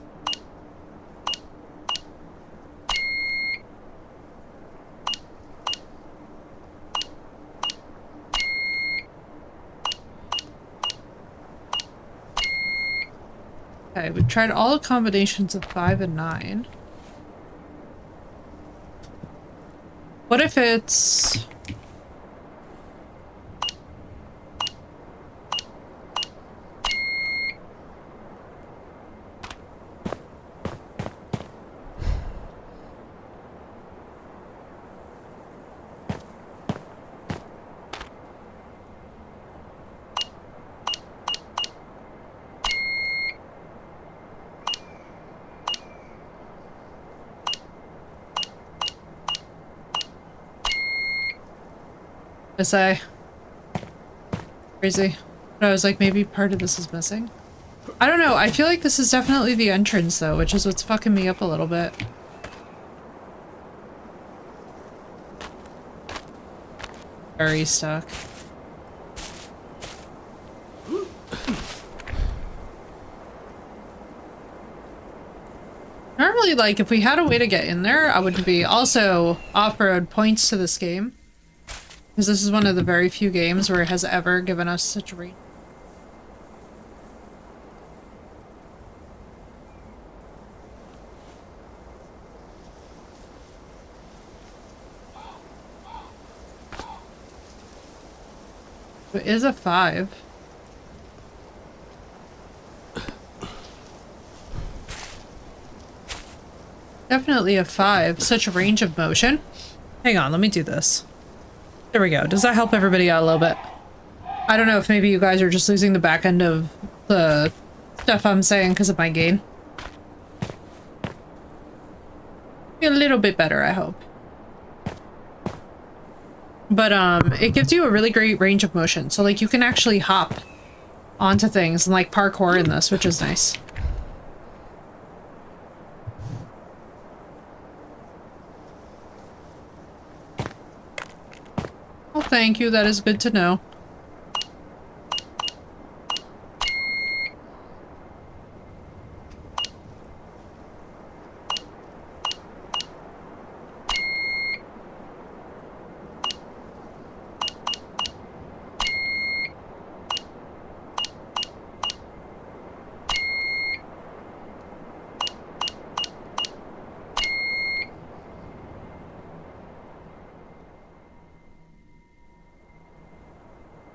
Okay, we tried all the combinations of 5 and 9. What if it's... LYSA. Crazy. But I was like, maybe part of this is missing. I don't know. I feel like this is definitely the entrance, though, which is what's fucking me up a little bit. Very stuck. Normally, like, if we had a way to get in there, I would be also off-road points to this game. Because this is one of the very few games where it has ever given us such range. It is a 5. Definitely a 5. Such a range of motion. Hang on, let me do this. There we go. Does that help everybody out a little bit? I don't know if maybe you guys are just losing the back end of the stuff I'm saying because of my gain. Be a little bit better, I hope. But it gives you a really great range of motion. So like you can actually hop onto things and like parkour in this, which is nice. Oh, thank you. That is good to know.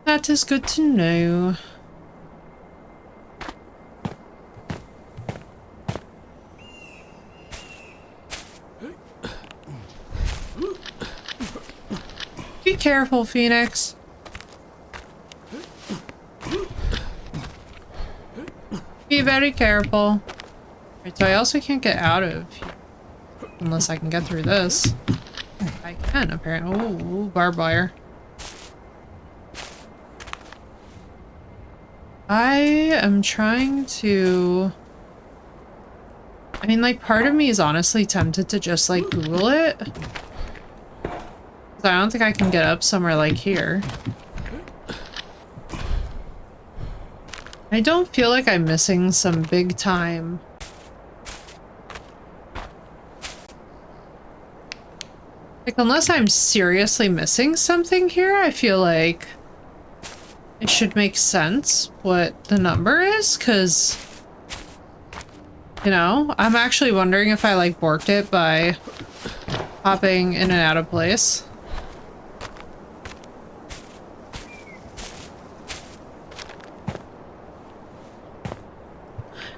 That is good to know. Be careful, Phoenix. Be very careful. Right, so I also can't get out of here unless I can get through this. I can, apparently. Oh, barbed wire. I am trying to... I mean, like, part of me is honestly tempted to just, like, Google it. I don't think I can get up somewhere like here. I don't feel like I'm missing some big time. Like, unless I'm seriously missing something here, I feel like it should make sense what the number is, because, you know, I'm actually wondering if I, like, borked it by hopping in and out of place.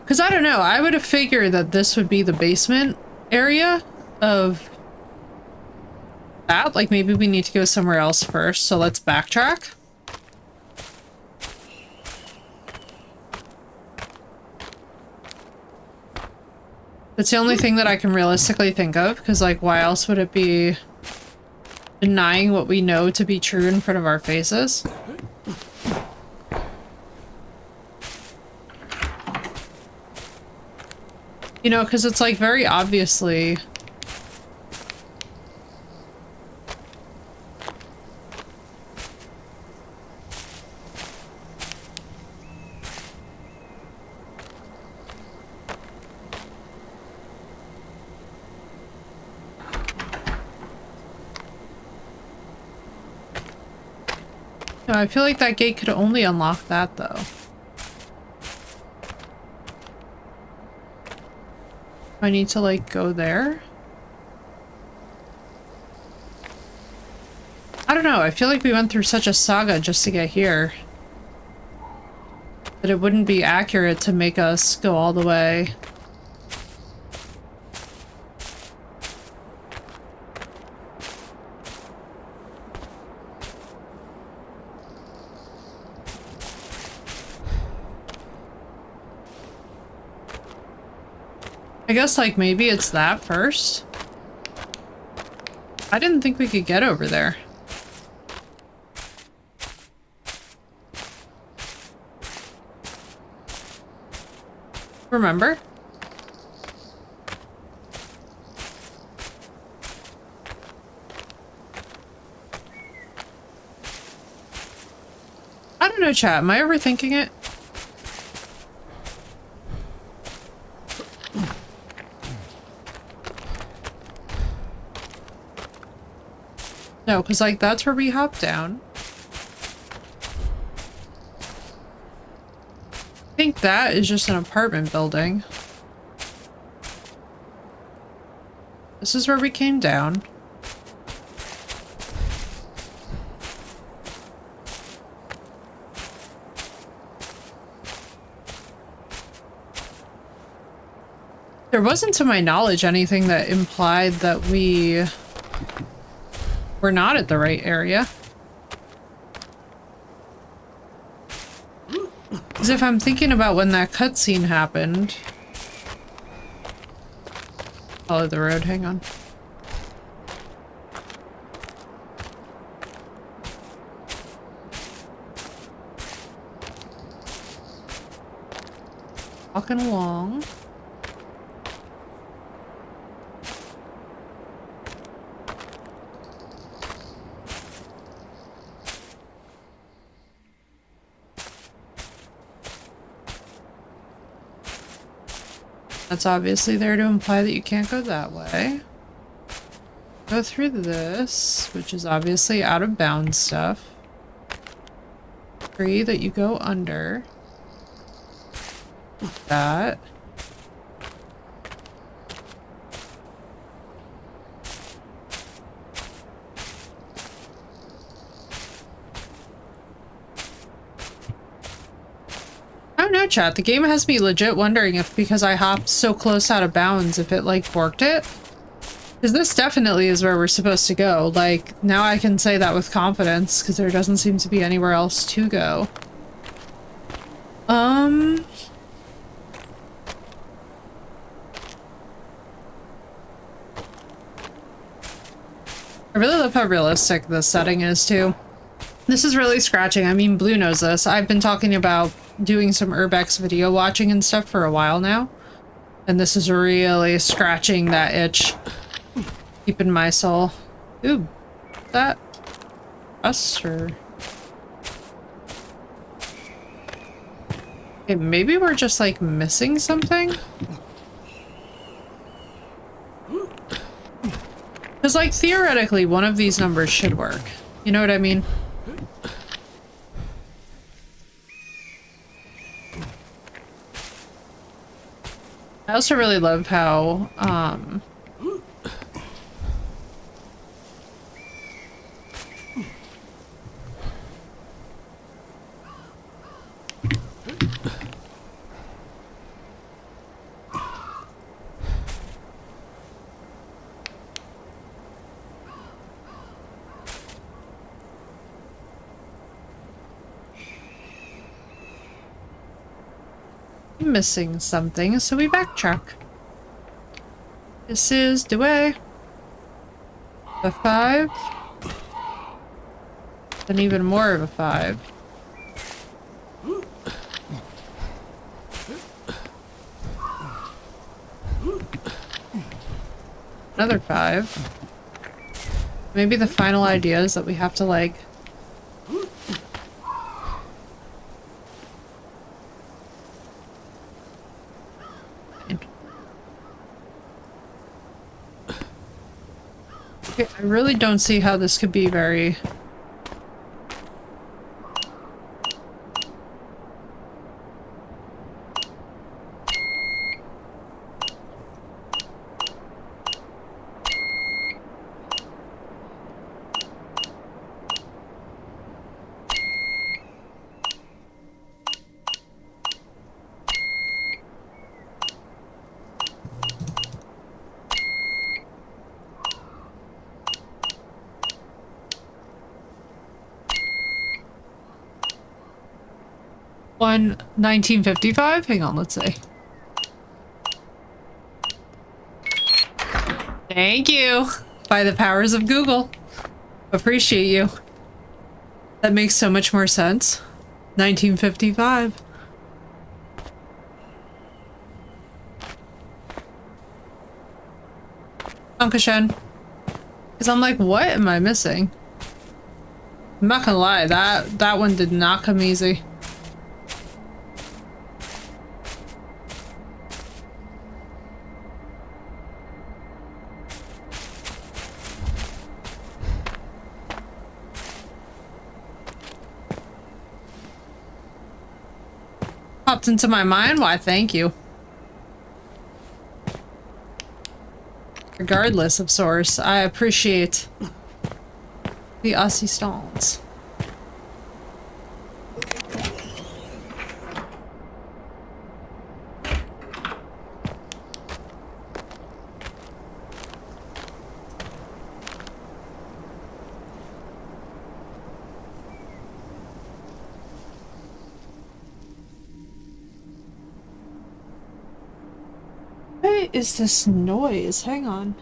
Because I don't know, I would have figured that this would be the basement area of that. Like, maybe we need to go somewhere else first, so let's backtrack. That's the only thing that I can realistically think of, because, like, why else would it be denying what we know to be true in front of our faces? You know, because it's, like, very obviously... No, I feel like that gate could only unlock that, though. I need to, like, go there? I don't know, I feel like we went through such a saga just to get here. That it wouldn't be accurate to make us go all the way. I guess, like, maybe it's that first? I didn't think we could get over there. Remember? I don't know, chat. Am I overthinking it? No, because, like, that's where we hop down. I think that is just an apartment building. This is where we came down. There wasn't, to my knowledge, anything that implied that we were not at the right area. As if I'm thinking about when that cutscene happened. Follow the road, hang on. Walking along. That's obviously there to imply that you can't go that way. Go through this, which is obviously out of bounds stuff. Agree that you go under. That. I don't know, chat. The game has me legit wondering if, because I hopped so close out of bounds, if it, like, borked it. Because this definitely is where we're supposed to go. Like, now I can say that with confidence, because there doesn't seem to be anywhere else to go. I really love how realistic this setting is, too. This is really scratching. I mean, Blue knows this. I've been talking about doing some Urbex video watching and stuff for a while now. And this is really scratching that itch. Deep in my soul. Ooh. That us or... Okay, maybe we're just, like, missing something? Because, like, theoretically, one of these numbers should work. You know what I mean? I also really love how, missing something, so we backtrack. This is the way. A 5. Then even more of a 5. Another 5. Maybe the final idea is that we have to, like... Okay, I really don't see how this could be very... One 1955? Hang on, let's see. Thank you! By the powers of Google. Appreciate you. That makes so much more sense. 1955. Dankeschön. Because I'm like, what am I missing? I'm not gonna lie, that one did not come easy. Popped into my mind? Why, thank you. Regardless of source, I appreciate the assistance. What is this noise? Hang on.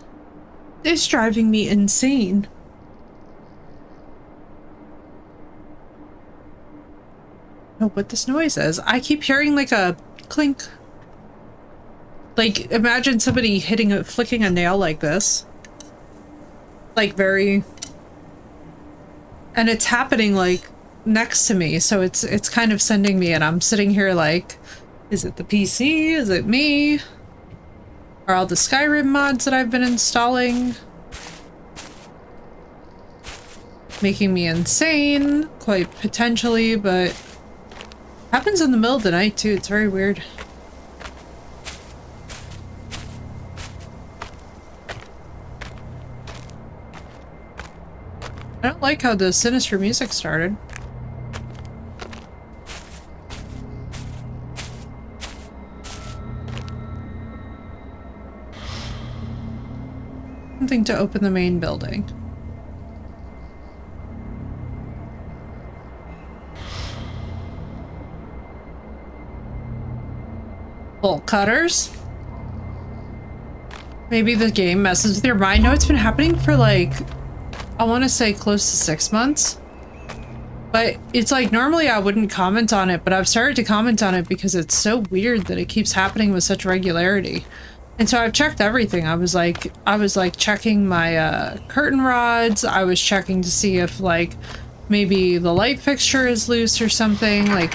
It's driving me insane. I don't know what this noise is. I keep hearing like a clink. Like, imagine somebody flicking a nail like this. Like very... And it's happening like next to me, so it's kind of sending me, and I'm sitting here like, is it the PC? Is it me? Are all the Skyrim mods that I've been installing making me insane? Quite potentially, but happens in the middle of the night too. It's very weird. I don't like how the sinister music started. Something to open the main building. Bolt cutters? Maybe the game messes with your mind. No, it's been happening for like, I want to say close to 6 months. But it's like, normally I wouldn't comment on it, but I've started to comment on it because it's so weird that it keeps happening with such regularity. And so I've checked everything. I was like checking my curtain rods. I was checking to see if like maybe the light fixture is loose or something. Like,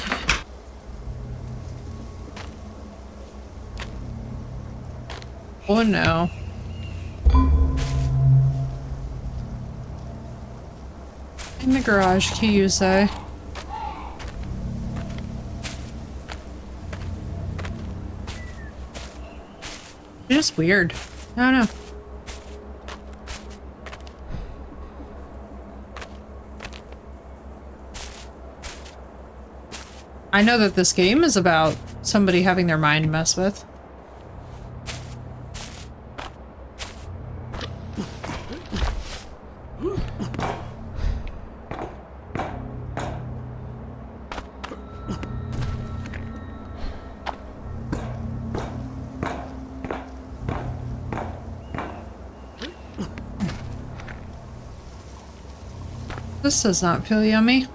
oh no. In the garage key, you say? It's just weird. I don't know. I know that this game is about somebody having their mind messed with. This does not feel yummy.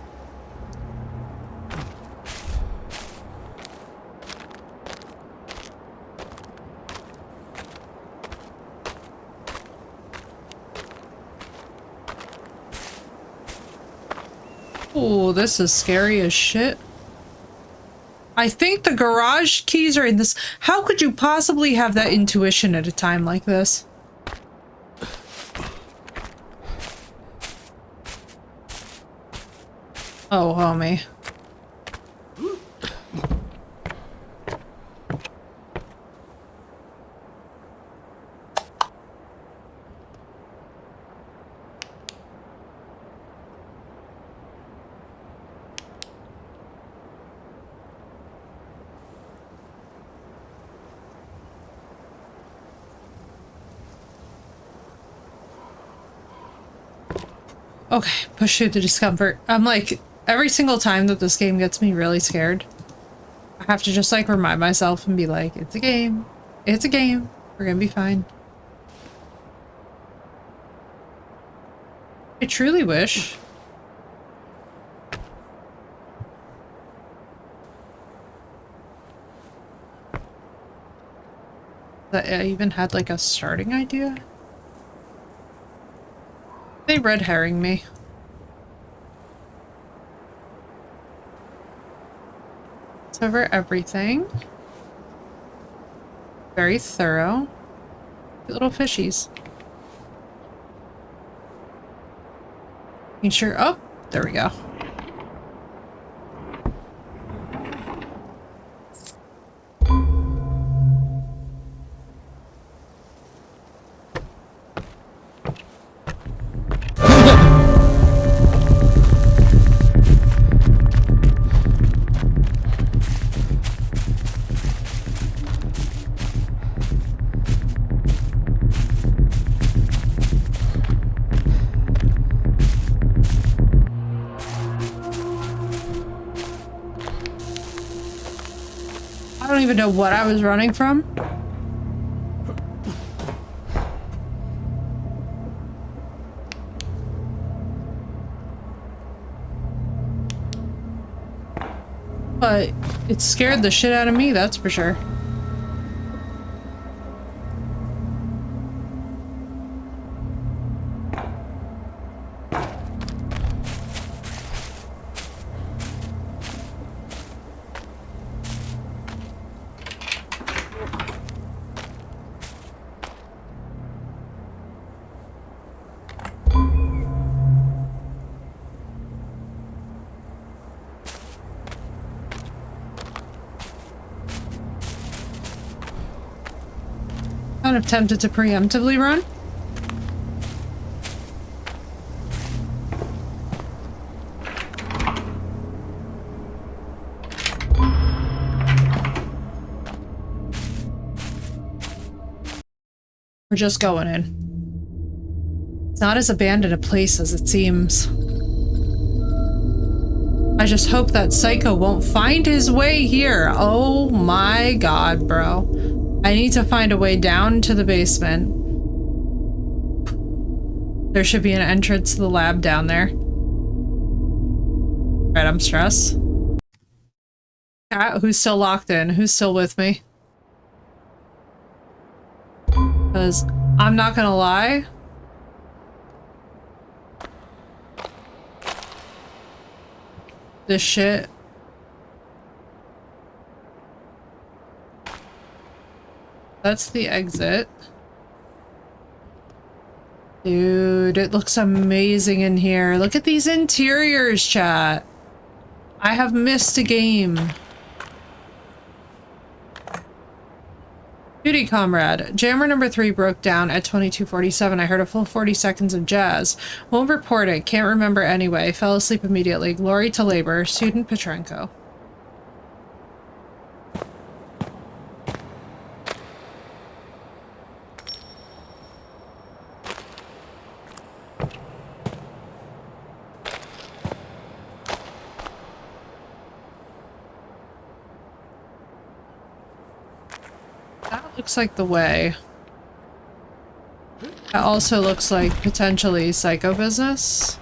Oh, this is scary as shit. I think the garage keys are in this. How could you possibly have that intuition at a time like this? Oh, homie. Okay, push through the discomfort. I'm like, every single time that this game gets me really scared, I have to just like remind myself and be like, it's a game. It's a game. We're gonna be fine. I truly wish that I even had like a starting idea. They red herring me. It's over everything. Very thorough. Cute little fishies. Making sure. Oh, there we go. I don't even know what I was running from. But it scared the shit out of me, that's for sure. Kind of tempted to preemptively run. We're just going in. It's not as abandoned a place as it seems. I just hope that psycho won't find his way here. Oh my god, bro. I need to find a way down to the basement. There should be an entrance to the lab down there. Right, I'm stressed. Cat, who's still locked in? Who's still with me? Because I'm not gonna lie. This shit. That's the exit. Dude, it looks amazing in here. Look at these interiors, chat. I have missed a game. Duty comrade. Jammer number 3 broke down at 22:47. I heard a full 40 seconds of jazz. Won't report it. Can't remember anyway. Fell asleep immediately. Glory to labor. Student Petrenko. Looks like the way. That also looks like potentially psycho business.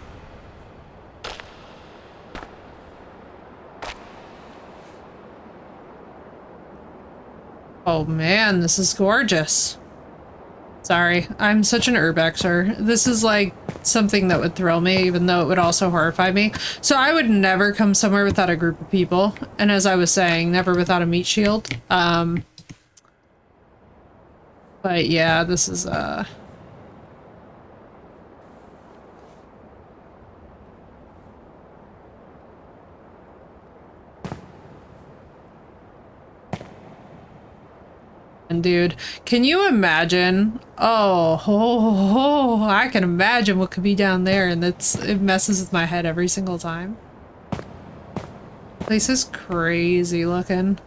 Oh man, this is gorgeous. Sorry, I'm such an urbexer. This is like something that would thrill me, even though it would also horrify me. So I would never come somewhere without a group of people. And as I was saying, never without a meat shield. But yeah, this is, and dude, can you imagine? Oh, I can imagine what could be down there, and it messes with my head every single time. Place is crazy looking.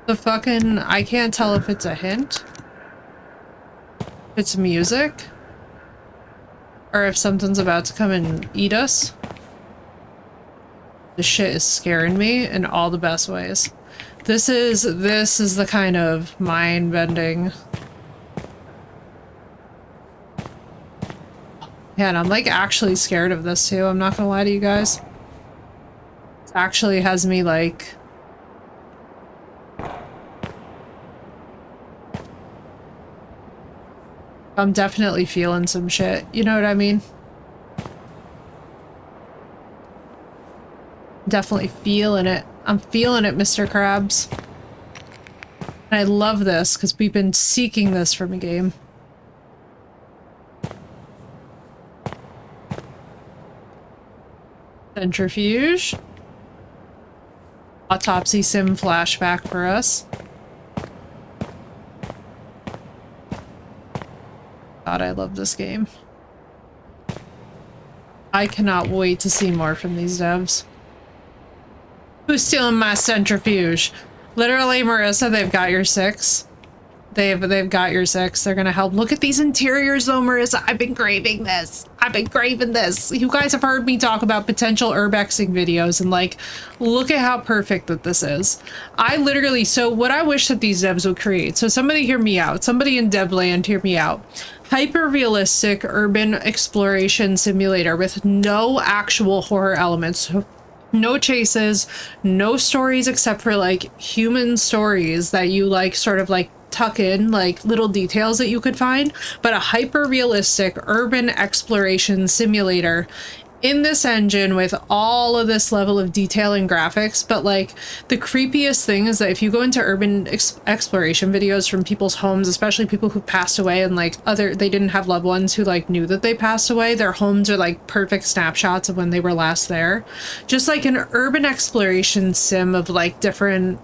The fucking, I can't tell if it's a hint, if it's music, or if something's about to come and eat us. This shit is scaring me in all the best ways. This is the kind of mind-bending. Man, I'm like actually scared of this too, I'm not gonna lie to you guys. It actually has me like... I'm definitely feeling some shit, you know what I mean? Definitely feeling it. I'm feeling it, Mr. Krabs. And I love this, because we've been seeking this from a game. Centrifuge. Autopsy sim flashback for us. God, I love this game. I cannot wait to see more from these devs. Who's stealing my centrifuge? Literally, Marissa, they've got your 6. They've got your 6. They're gonna help. Look at these interiors though, Marissa. I've been craving this. I've been craving this. You guys have heard me talk about potential urbexing videos, and like, look at how perfect that this is. I literally, so what I wish that these devs would create, so somebody hear me out. Somebody in devland hear me out. Hyper-realistic urban exploration simulator with no actual horror elements. No chases, no stories except for like human stories that you like sort of like tuck in, like little details that you could find, but a hyper-realistic urban exploration simulator in this engine with all of this level of detail and graphics. But like the creepiest thing is that if you go into urban exploration videos from people's homes, especially people who passed away and like they didn't have loved ones who like knew that they passed away, their homes are like perfect snapshots of when they were last there. Just like an urban exploration sim of like different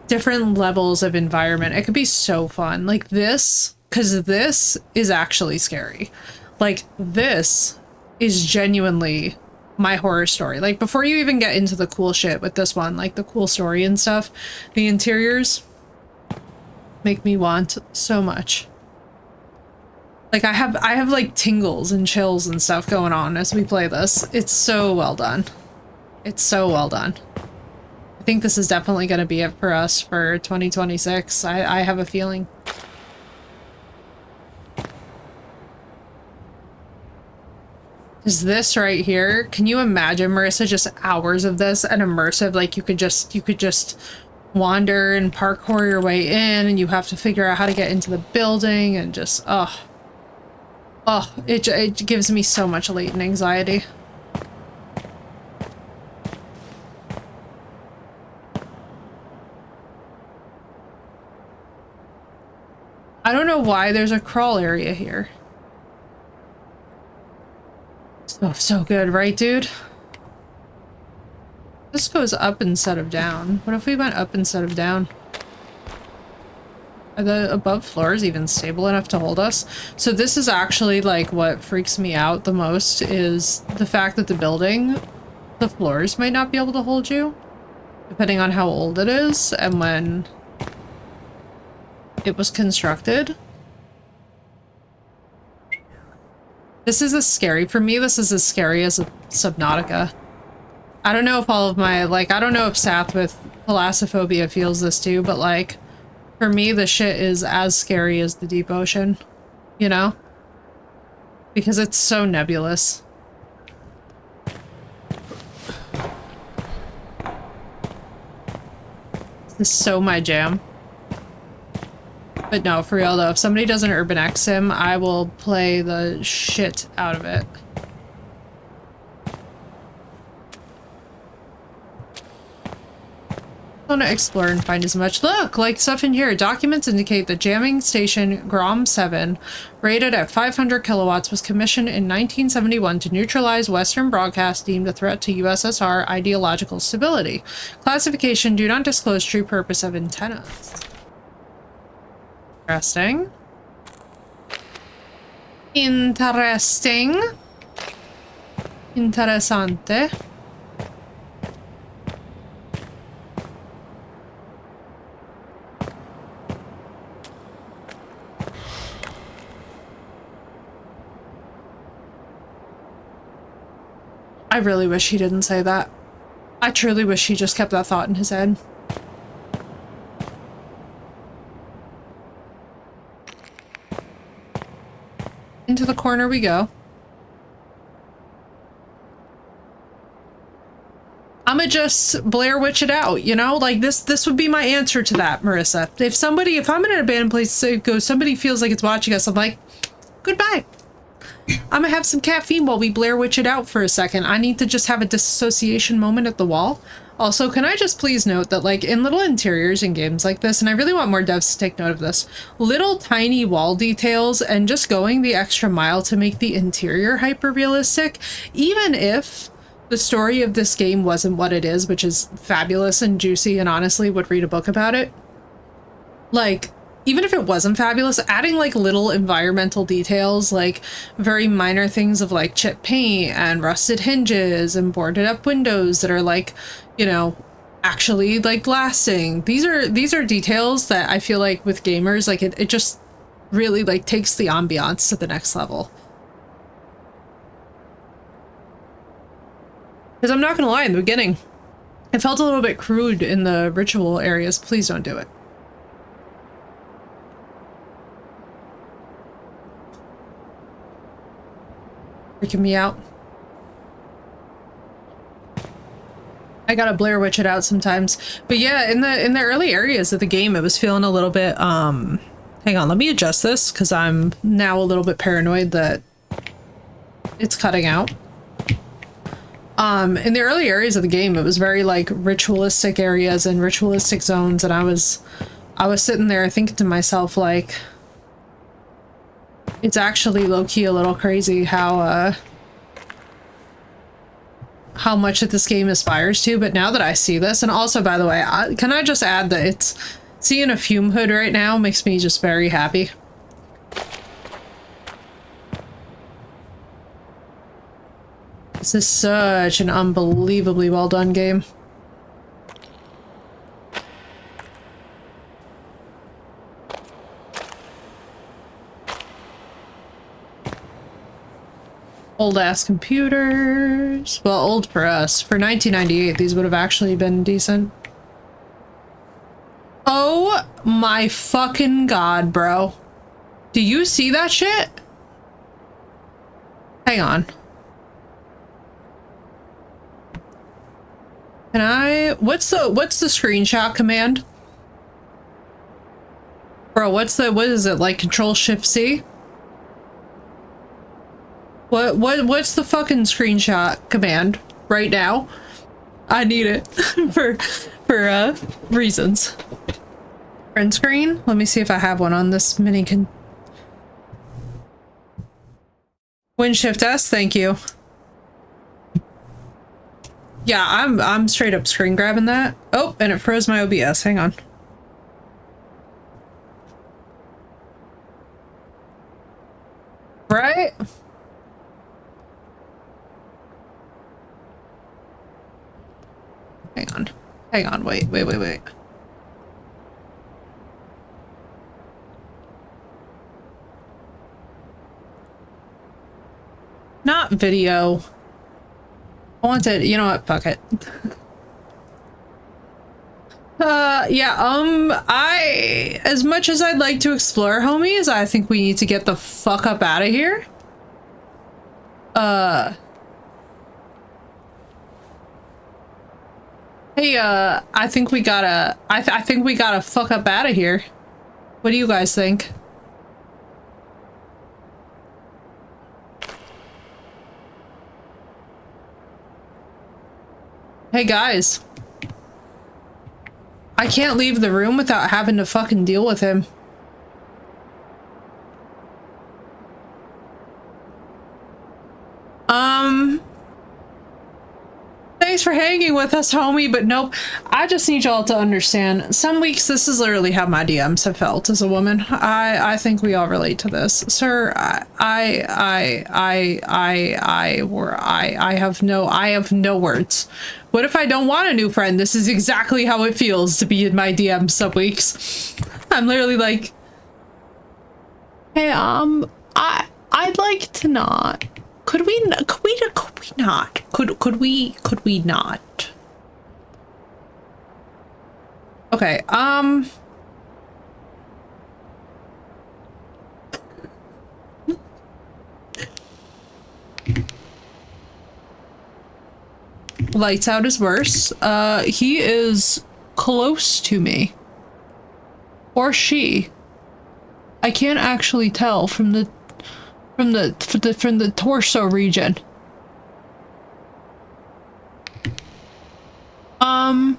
levels of environment. It could be so fun. Like this, because this is actually scary. Like this is genuinely my horror story. Like before you even get into the cool shit with this one, like the cool story and stuff, the interiors make me want so much. Like I have like tingles and chills and stuff going on as we play this. It's so well done. It's so well done. I think this is definitely going to be it for us for 2026. I have a feeling. Is this right here? Can you imagine, Marissa, just hours of this and immersive? Like you could just wander and parkour your way in, and you have to figure out how to get into the building, and just it gives me so much latent anxiety. I don't know why there's a crawl area here. So good, right, dude? This goes up instead of down. What if we went up instead of down? Are the above floors even stable enough to hold us? So this is actually like what freaks me out the most, is the fact that the floors might not be able to hold you, depending on how old it is and when it was constructed. This is as scary, for me, this is as scary as Subnautica. I don't know if all of my, like, I don't know if Sath with Thalassophobia feels this too, but like, For me, the shit is as scary as the deep ocean, you know? Because it's so nebulous. This is so my jam. But no, for real though, if somebody does an Urban X sim, I will play the shit out of it. I want to explore and find as much. Look, like stuff in here. Documents indicate that jamming station Grom 7, rated at 500 kilowatts, was commissioned in 1971 to neutralize Western broadcast deemed a threat to USSR ideological stability. Classification: do not disclose true purpose of antennas. Interesting. Interesting. Interessante. I really wish he didn't say that. I truly wish he just kept that thought in his head. Into the corner we go. I'ma just Blair Witch it out, you know? Like this would be my answer to that, Marissa. If I'm in an abandoned place to go, somebody feels like it's watching us, I'm like, goodbye. I'm gonna have some caffeine while we Blair Witch it out for a second. I need to just have a disassociation moment at the wall. Also, can I just please note that, like, in little interiors in games like this, and I really want more devs to take note of this, little tiny wall details and just going the extra mile to make the interior hyper-realistic, even if the story of this game wasn't what it is, which is fabulous and juicy and honestly would read a book about it. Like, even if it wasn't fabulous, adding like little environmental details, like very minor things of like chipped paint and rusted hinges and boarded up windows that are like, you know, actually like lasting. These are details that I feel like with gamers, like it just really like takes the ambiance to the next level. Because I'm not gonna lie, in the beginning, it felt a little bit crude in the ritual areas. Please don't do it. Freaking me out. I gotta Blair Witch it out sometimes. But yeah, in the early areas of the game, it was feeling a little bit, hang on, let me adjust this, because I'm now a little bit paranoid that it's cutting out. In the early areas of the game, it was very like ritualistic areas and ritualistic zones, and I was sitting there thinking to myself, like, it's actually low-key a little crazy how much that this game aspires to. But now that I see this, and also, by the way, can I just add that it's seeing a fume hood right now makes me just very happy. This is such an unbelievably well done game. Old-ass computers. Well, old for us. For 1998, these would have actually been decent. Oh my fucking god, bro. Do you see that shit? Hang on. Can I... What's the screenshot command? Bro, what is it, like Control-Shift-C? What's the fucking screenshot command right now? I need it for reasons. Print screen? Let me see if I have one on this mini Win Shift S, thank you. Yeah, I'm straight up screen grabbing that. Oh, and it froze my OBS. Hang on. Right? Hang on. Hang on, wait. Not video. I want it, you know what, fuck it. Yeah, as much as I'd like to explore, homies, I think we need to get the fuck up out of here. Hey, I think we gotta, I think we gotta fuck up out of here. What do you guys think? Hey guys. I can't leave the room without having to fucking deal with him. Thanks for hanging with us, homie, but nope. I just need y'all to understand. Some weeks this is literally how my DMs have felt as a woman. I think we all relate to this. Sir, I have no words. What if I don't want a new friend? This is exactly how it feels to be in my DMs some weeks. I'm literally like, hey, I'd like to not. Could we not? Could we not? Okay, Lights out is worse. He is close to me. Or she. I can't actually tell from the torso region. I'm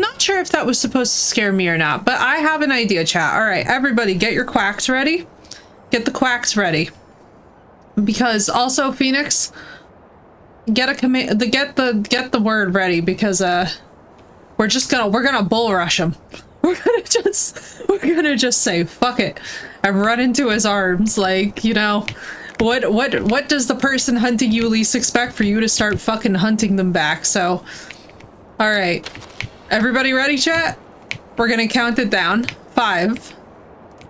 not sure if that was supposed to scare me or not, but I have an idea, chat. All right, everybody get your quacks ready. Get the quacks ready. Because also Phoenix, get a command, get the word ready, because we're gonna bull rush him. We're gonna just say fuck it and run into his arms, like, you know, what does the person hunting you least expect for you to start fucking hunting them back? So, all right, everybody ready, chat? We're gonna count it down. 5,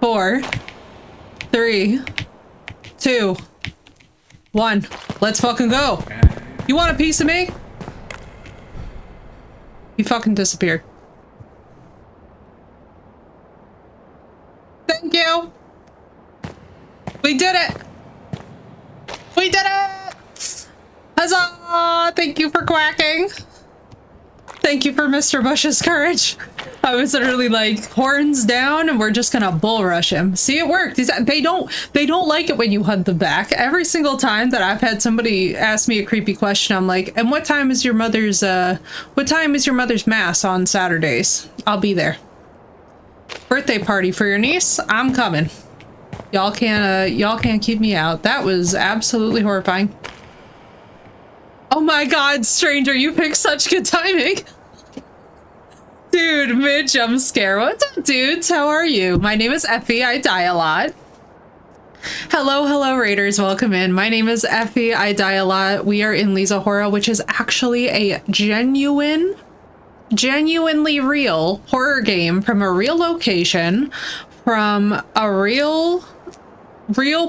4, 3, 2, 1. Let's fucking go. You want a piece of me? He fucking disappeared. Thank you. We did it. We did it. Huzzah! Thank you for quacking. Thank you for Mr. Bush's courage. I was literally like, horns down, and we're just gonna bull rush him. See, it worked. They don't like it when you hunt them back. Every single time that I've had somebody ask me a creepy question, I'm like, and what time is your mother's mass on Saturdays? I'll be there. Birthday party for your niece? I'm coming. Y'all can't keep me out. That was absolutely horrifying. Oh my god, stranger, you picked such good timing. Dude, mid jump scare. What's up, dudes? How are you? My name is Effie. I die a lot. Hello, raiders. Welcome in. My name is Effie. I die a lot. We are in LYSA HORA, which is actually a genuinely real horror game from a real location, from a real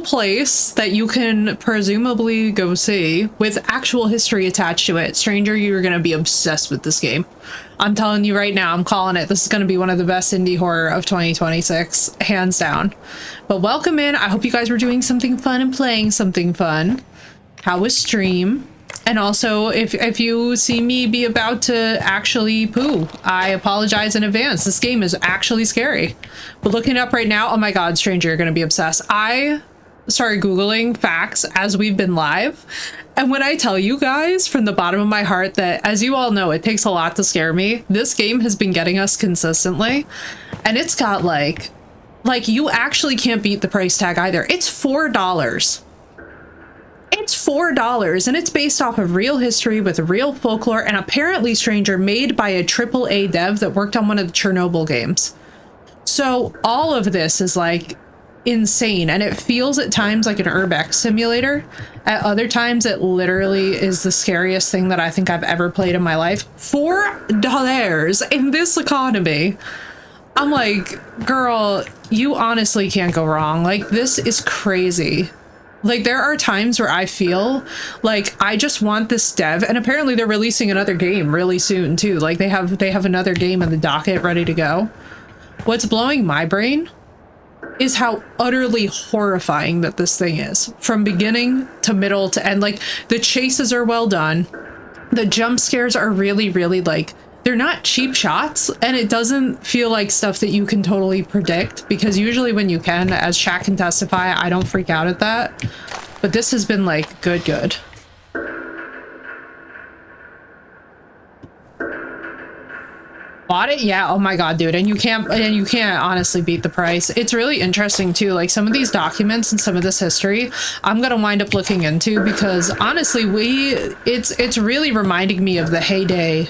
place that you can presumably go see, with actual history attached to it. Stranger, you're gonna be obsessed with this game. I'm telling you right now, I'm calling it. This is gonna be one of the best indie horror of 2026, hands down. But welcome in. I hope you guys were doing something fun and playing something fun. How was stream? And also, if you see me be about to actually poo, I apologize in advance. This game is actually scary. But looking up right now, oh my god, stranger, you're gonna be obsessed. I started Googling facts as we've been live. And when I tell you guys from the bottom of my heart that, as you all know, it takes a lot to scare me, this game has been getting us consistently. And it's got like you actually can't beat the price tag either. It's $4. It's $4, and it's based off of real history with real folklore, and apparently, stranger, made by a AAA dev that worked on one of the Chernobyl games. So all of this is like insane, and it feels at times like an urbex simulator. At other times, it literally is the scariest thing that I think I've ever played in my life. $4 in this economy. I'm like, girl, you honestly can't go wrong. Like, this is crazy. Like, there are times where I feel like I just want this dev, and apparently they're releasing another game really soon too. Like, they have another game in the docket ready to go. What's blowing my brain is how utterly horrifying that this thing is, from beginning to middle to end. Like, the chases are well done. The jump scares are really, really, like, they're not cheap shots, and it doesn't feel like stuff that you can totally predict, because usually when you can, as Shaq can testify, I don't freak out at that. But this has been, like, good. Bought it? Yeah. Oh my god, dude. And you can't honestly beat the price. It's really interesting too. Like, some of these documents and some of this history, I'm gonna wind up looking into, because honestly, it's really reminding me of the heyday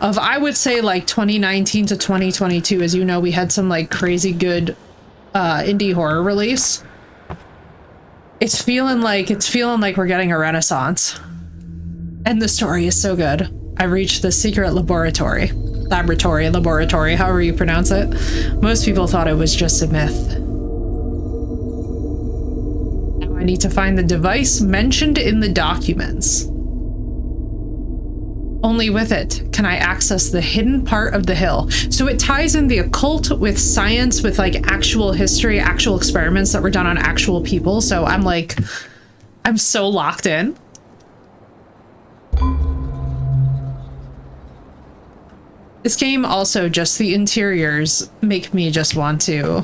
of, I would say, like 2019 to 2022. As you know, we had some like crazy good indie horror release. It's feeling like we're getting a renaissance. And the story is so good. I reached the secret laboratory, however you pronounce it. Most people thought it was just a myth. Now I need to find the device mentioned in the documents. Only with it can I access the hidden part of the hill. So it ties in the occult with science, with like actual history, actual experiments that were done on actual people. So I'm so locked in. This game also, just the interiors make me just want to,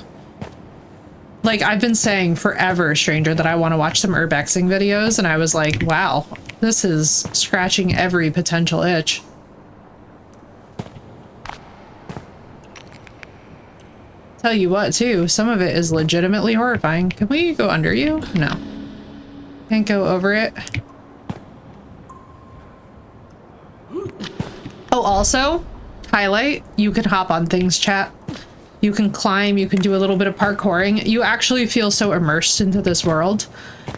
like, I've been saying forever, Stranger, that I want to watch some urbexing videos, and I was like, wow, this is scratching every potential itch. Tell you what, too, some of it is legitimately horrifying. Can we go under you? No. Can't go over it. Oh, also, highlight, you can hop on things, chat. You can climb, you can do a little bit of parkouring. You actually feel so immersed into this world.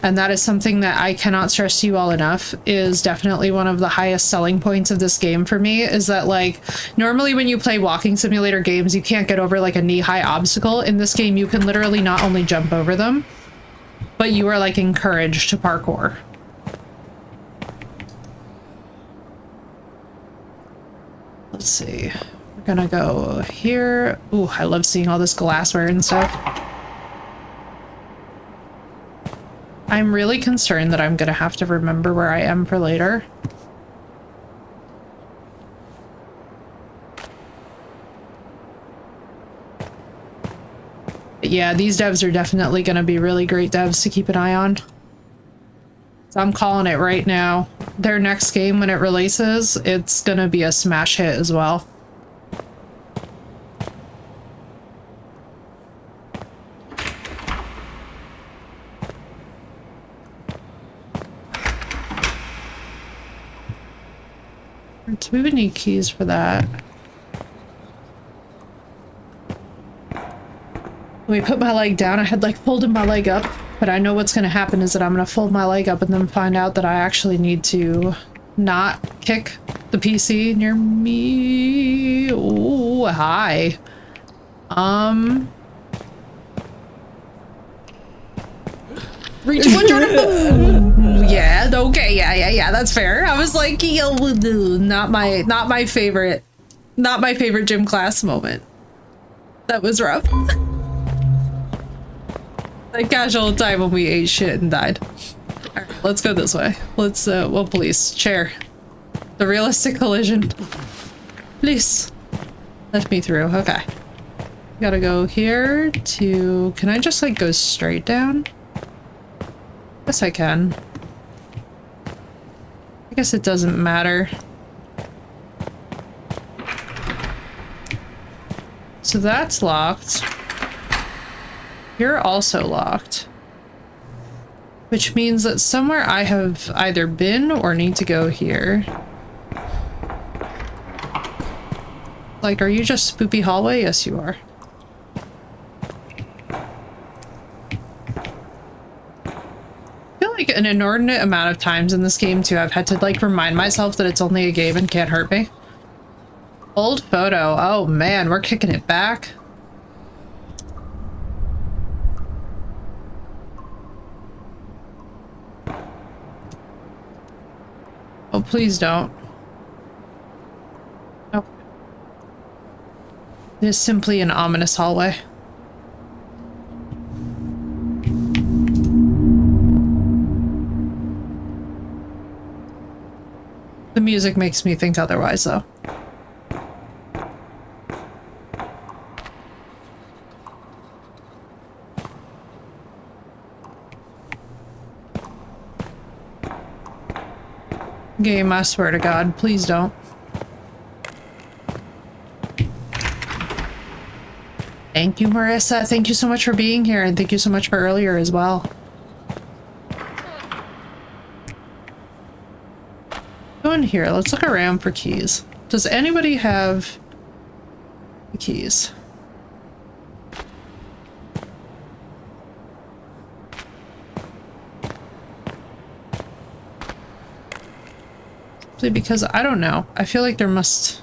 And that is something that I cannot stress to you all enough, is definitely one of the highest selling points of this game for me, is that, like, normally when you play walking simulator games, you can't get over like a knee-high obstacle. In this game, you can literally not only jump over them, but you are like encouraged to parkour. Let's see. We're gonna go here. Ooh, I love seeing all this glassware and stuff. I'm really concerned that I'm gonna have to remember where I am for later. But yeah, these devs are definitely gonna be really great devs to keep an eye on. So I'm calling it right now. Their next game, when it releases, it's gonna be a smash hit as well. So we would need keys for that. When we put my leg down, I had like folded my leg up, but I know what's gonna happen is that I'm gonna fold my leg up and then find out that I actually need to not kick the PC near me. Oh, hi. Reach yeah, okay, yeah, that's fair. I was like, yo, not my favorite gym class moment. That was rough. Like casual time when we ate shit and died. Alright, let's go this way. Let's, well, police. Chair. The realistic collision. Please. Let me through. Okay. Gotta go here to... Can I just, like, go straight down? Yes, I can. I guess it doesn't matter. So that's locked. You're also locked. Which means that somewhere I have either been or need to go here. Like, are you just spoopy hallway? Yes, you are. I feel like an inordinate amount of times in this game, too, I've had to, like, remind myself that it's only a game and can't hurt me. Old photo. Oh, man, we're kicking it back. please don't. Oh. It is simply an ominous hallway. The music makes me think otherwise, though. Game, I swear to God, please don't. Thank you, Marissa. Thank you so much for being here, and thank you so much for earlier as well. Go in here. Let's look around for keys. Does anybody have the keys? Simply because I don't know. I feel like there must...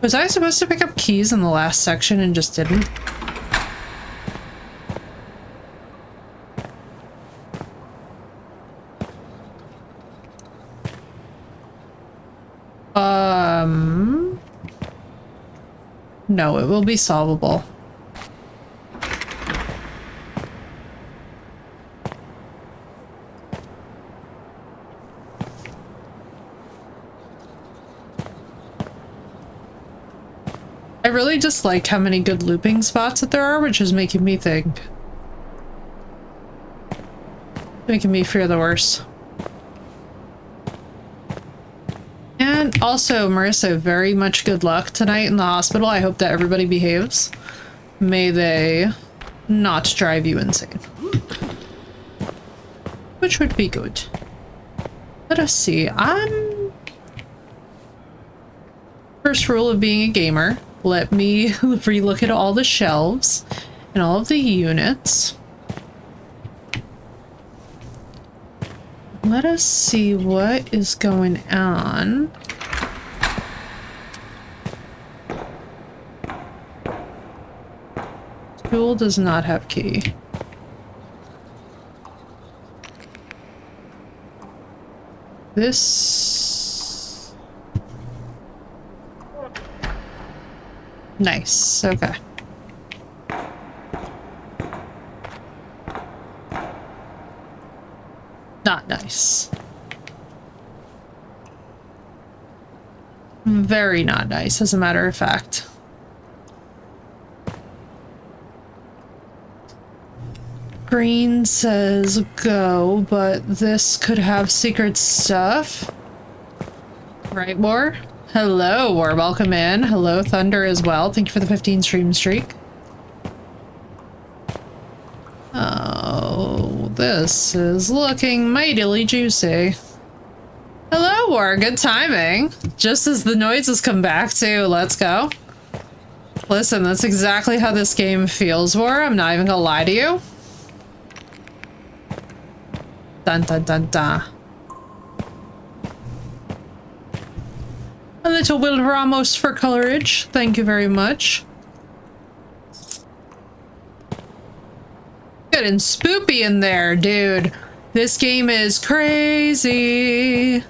Was I supposed to pick up keys in the last section and just didn't? No, it will be solvable. I really dislike how many good looping spots that there are, which is making me think. Making me fear the worst. And also, Marissa, very much good luck tonight in the hospital. I hope that everybody behaves. May they not drive you insane. Which would be good. Let us see. First rule of being a gamer. Let me relook at all the shelves and all of the units. Let us see what is going on. School does not have key. This... Nice, okay. Not nice. Very not nice, as a matter of fact. Green says go, but this could have secret stuff. Right, War? Hello, War. Welcome in. Hello, Thunder, as well. Thank you for the 15 stream streak. Oh, this is looking mightily juicy. Hello, War. Good timing. Just as the noises come back, too. Let's go. Listen, that's exactly how this game feels, War. I'm not even gonna lie to you. Dun dun dun dun. A little Will Ramos for colorage. Thank you very much. Good and spoopy in there, dude. This game is crazy.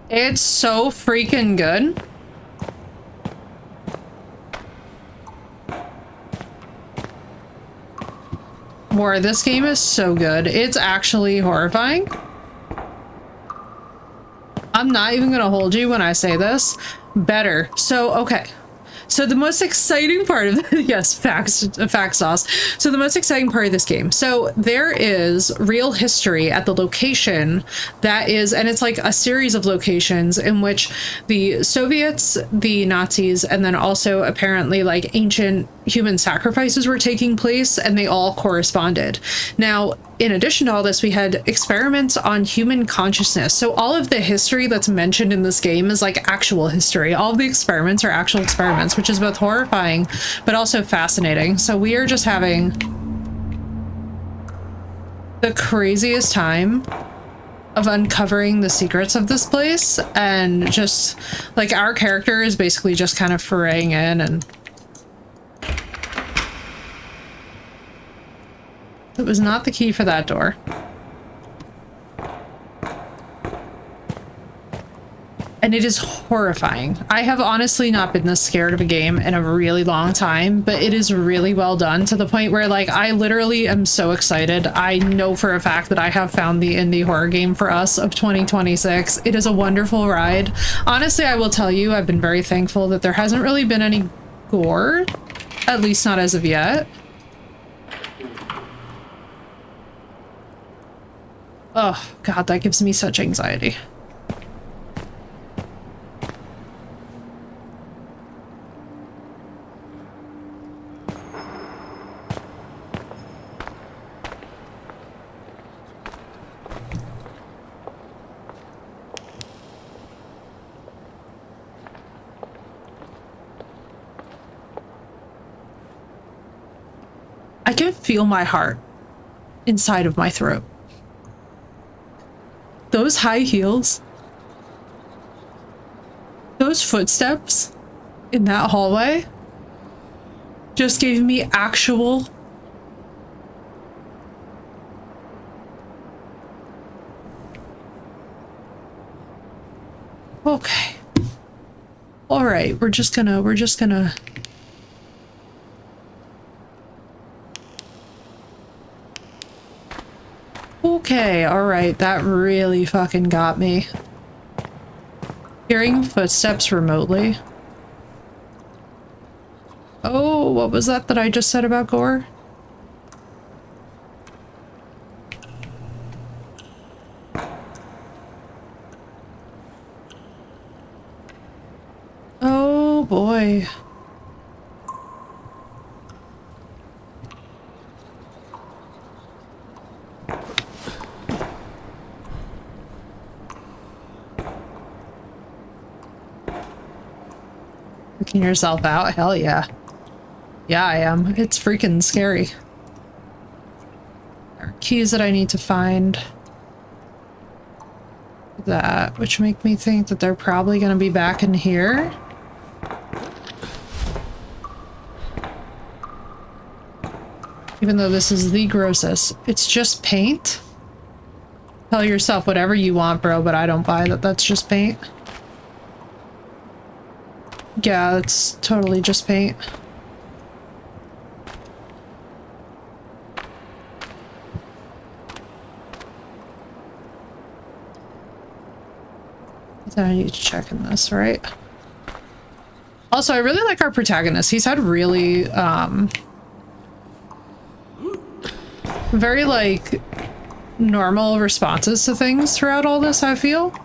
It's so freaking good. War, this game is so good. It's actually horrifying. I'm not even gonna hold you when I say this. Better. So, okay. So the most exciting part of yes, fact sauce. So the most exciting part of this game. So there is real history at the location that is, and it's like a series of locations in which the Soviets, the Nazis, and then also apparently like ancient human sacrifices were taking place, and they all corresponded. Now, in addition to all this, we had experiments on human consciousness. So all of the history that's mentioned in this game is like actual history. All of the experiments are actual experiments, which is both horrifying, but also fascinating. So we are just having the craziest time of uncovering the secrets of this place. And just like our character is basically just kind of foraying in and it was not the key for that door. And it is horrifying. I have honestly not been this scared of a game in a really long time, but it is really well done to the point where, like, I literally am so excited. I know for a fact that I have found the indie horror game for us of 2026. It is a wonderful ride. Honestly, I will tell you, I've been very thankful that there hasn't really been any gore, at least not as of yet. Oh, God, that gives me such anxiety. I can feel my heart inside of my throat. Those high heels, those footsteps in that hallway just gave me actual okay. All right, we're just gonna okay, all right, that really fucking got me. Hearing footsteps remotely. Oh, what was that I just said about gore? Oh boy. Freaking yourself out? Hell yeah. Yeah, I am. It's freaking scary. There are keys that I need to find. That, which make me think that they're probably gonna be back in here. Even though this is the grossest. It's just paint? Tell yourself whatever you want, bro, but I don't buy that that's just paint. Yeah, it's totally just paint. I need to check in this, right? Also, I really like our protagonist. He's had really, very, like, normal responses to things throughout all this, I feel.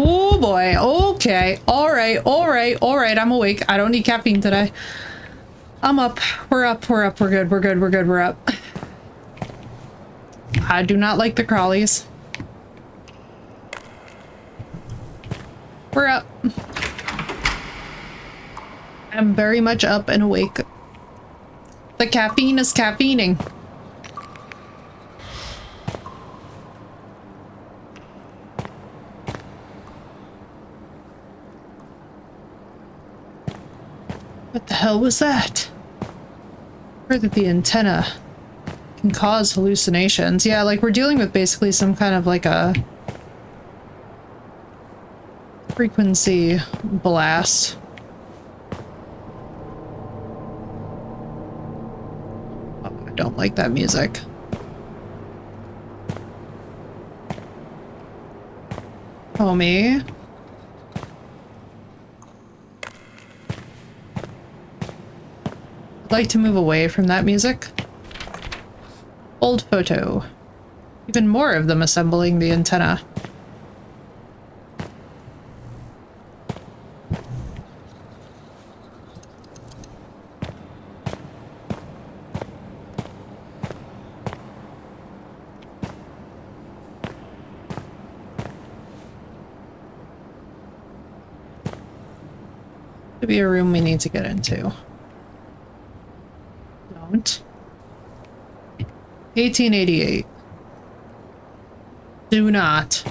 Oh boy, okay, alright, I'm awake. I don't need caffeine today. I'm up, we're good, we're up. I do not like the crawlies. We're up. I'm very much up and awake. The caffeine is caffeining. What the hell was that? I heard that the antenna can cause hallucinations. Yeah, like we're dealing with basically some kind of like a frequency blast. Oh, I don't like that music. Homie. I'd like to move away from that music. Old photo. Even more of them assembling the antenna. Could be a room we need to get into. Don't. 1888. Do not.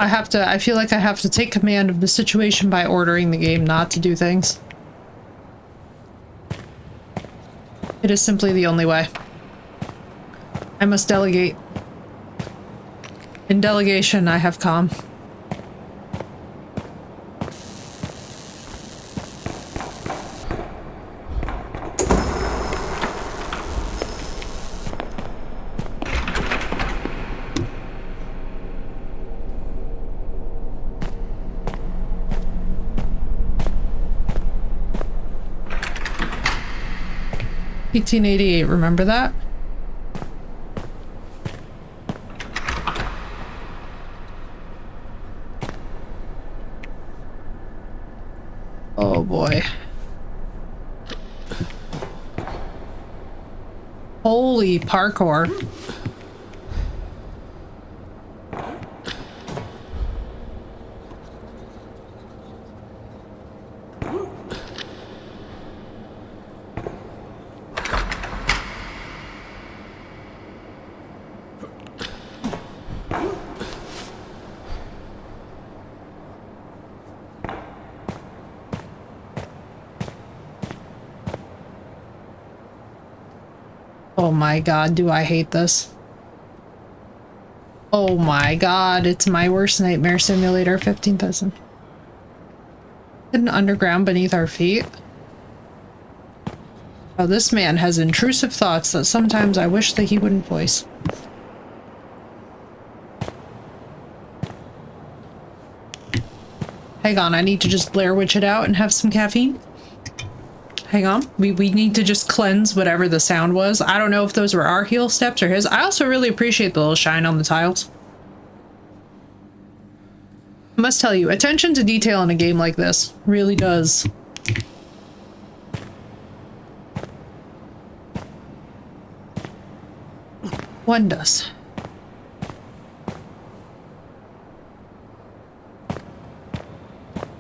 I feel like I have to take command of the situation by ordering the game not to do things. It is simply the only way. I must delegate. In delegation, I have calm. $18.88, remember that? Oh boy. Holy parkour. Oh my god, do I hate this. Oh my god, it's my worst nightmare simulator, 15,000. Hidden underground beneath our feet. Oh, this man has intrusive thoughts that sometimes I wish that he wouldn't voice. Hang on, I need to just Blair Witch it out and have some caffeine. Hang on, we need to just cleanse whatever the sound was. I don't know if those were our heel steps or his. I also really appreciate the little shine on the tiles. I must tell you, attention to detail in a game like this really does. One does.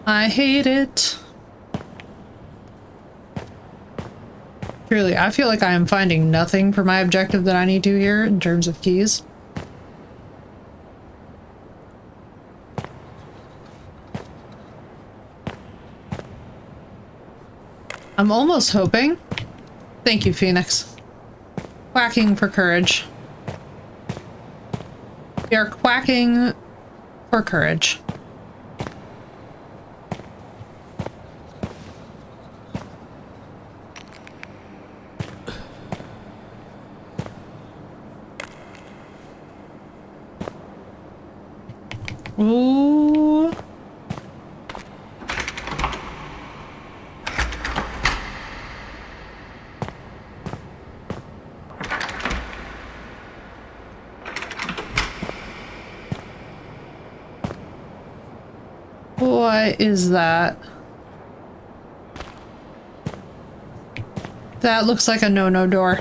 I hate it. Truly, I feel like I am finding nothing for my objective that I need to here in terms of keys. I'm almost hoping. Thank you, Phoenix. Quacking for courage. We are quacking for courage. Ooh. What is that? That looks like a no-no door.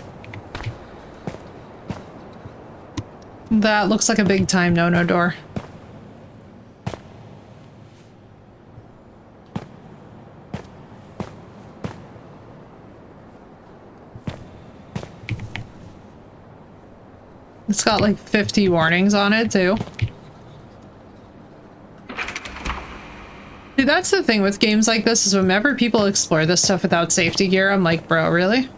That looks like a big time no-no door. It's got like 50 warnings on it too. Dude, that's the thing with games like this is whenever people explore this stuff without safety gear, I'm like, bro, really?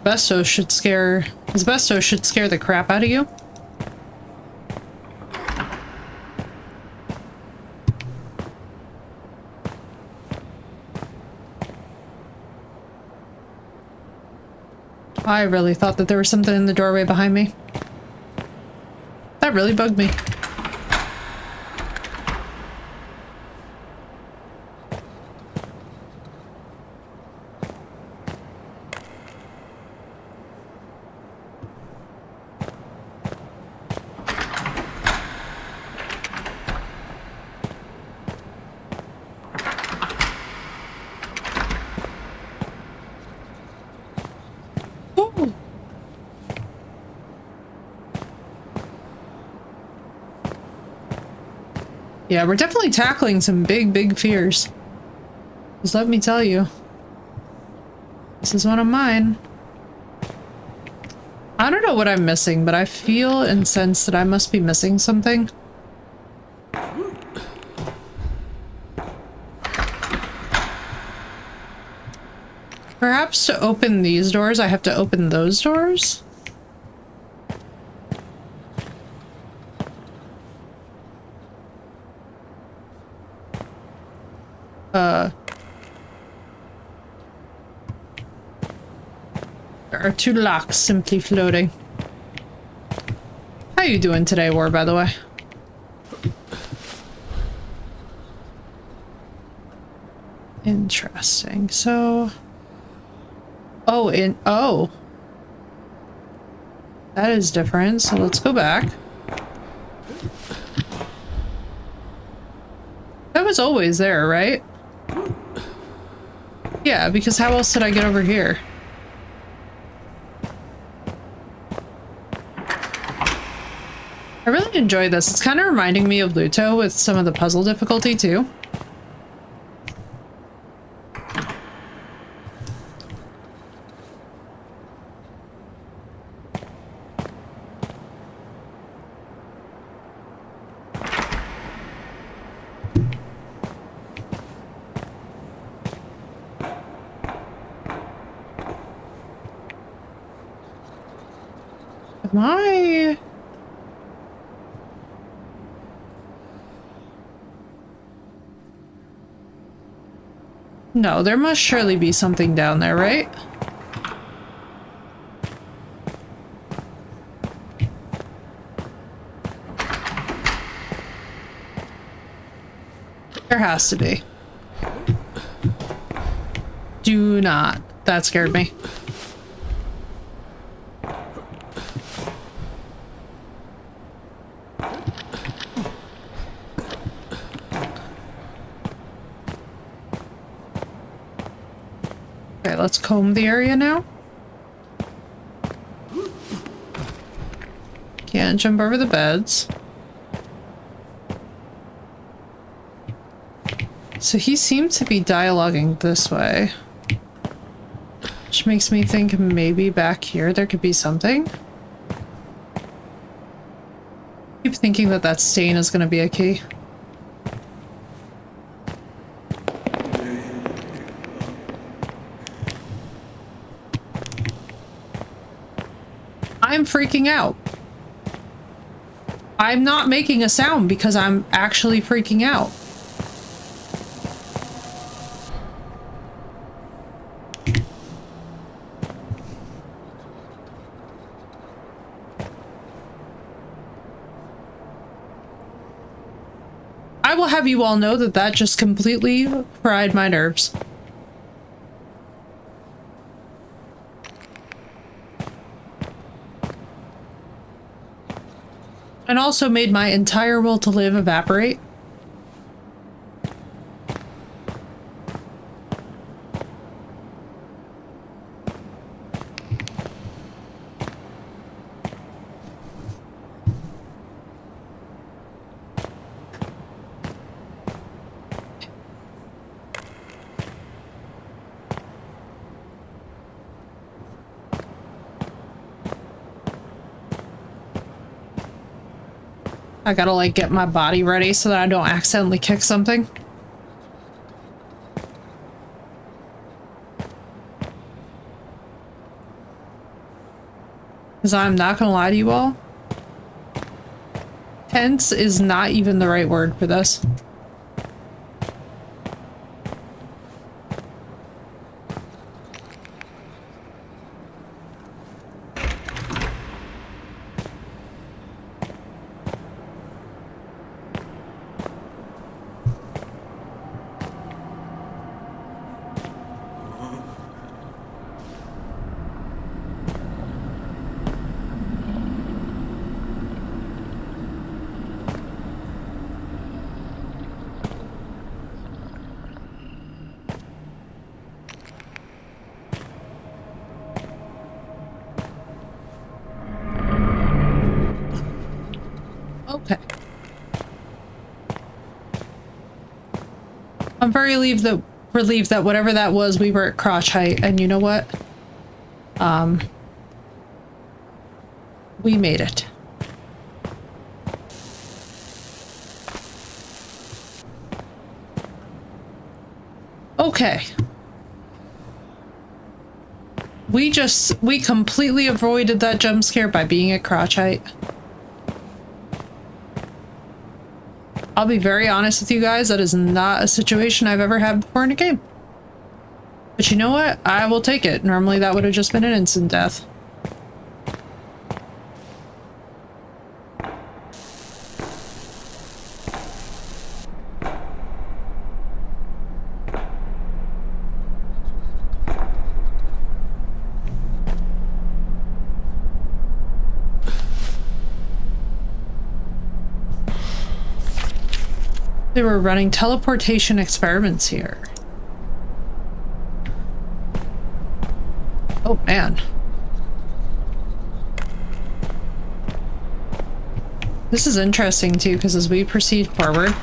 Asbestos should scare the crap out of you. I really thought that there was something in the doorway behind me. That really bugged me. Yeah, we're definitely tackling some big fears. Just let me tell you. This is one of mine. I don't know what I'm missing, but I feel and sense that I must be missing something. Perhaps to open these doors, I have to open those doors? There are 2 locks simply floating. How you doing today, War, by the way? Interesting. So... Oh. That is different, so let's go back. That was always there, right? Yeah, because how else did I get over here? I really enjoy this. It's kind of reminding me of Luto with some of the puzzle difficulty, too. Am I... No, there must surely be something down there, right? There has to be. Do not. That scared me. Okay, let's comb the area now. Can't jump over the beds. So he seemed to be dialoguing this way. Which makes me think maybe back here there could be something. I keep thinking that that stain is going to be a key. I'm freaking out. I'm not making a sound because I'm actually freaking out. I will have you all know that that just completely fried my nerves. And also made my entire will to live evaporate. I gotta like get my body ready so that I don't accidentally kick something. Because I'm not gonna lie to you all. Tense is not even the right word for this. Okay. I'm very relieved that whatever that was, we were at crotch height, and you know what? We made it. Okay. We completely avoided that jump scare by being at crotch height. I'll be very honest with you guys, that is not a situation I've ever had before in a game. But you know what? I will take it. Normally that would have just been an instant death. They were running teleportation experiments here. Oh man. This is interesting too, because as we proceed forward,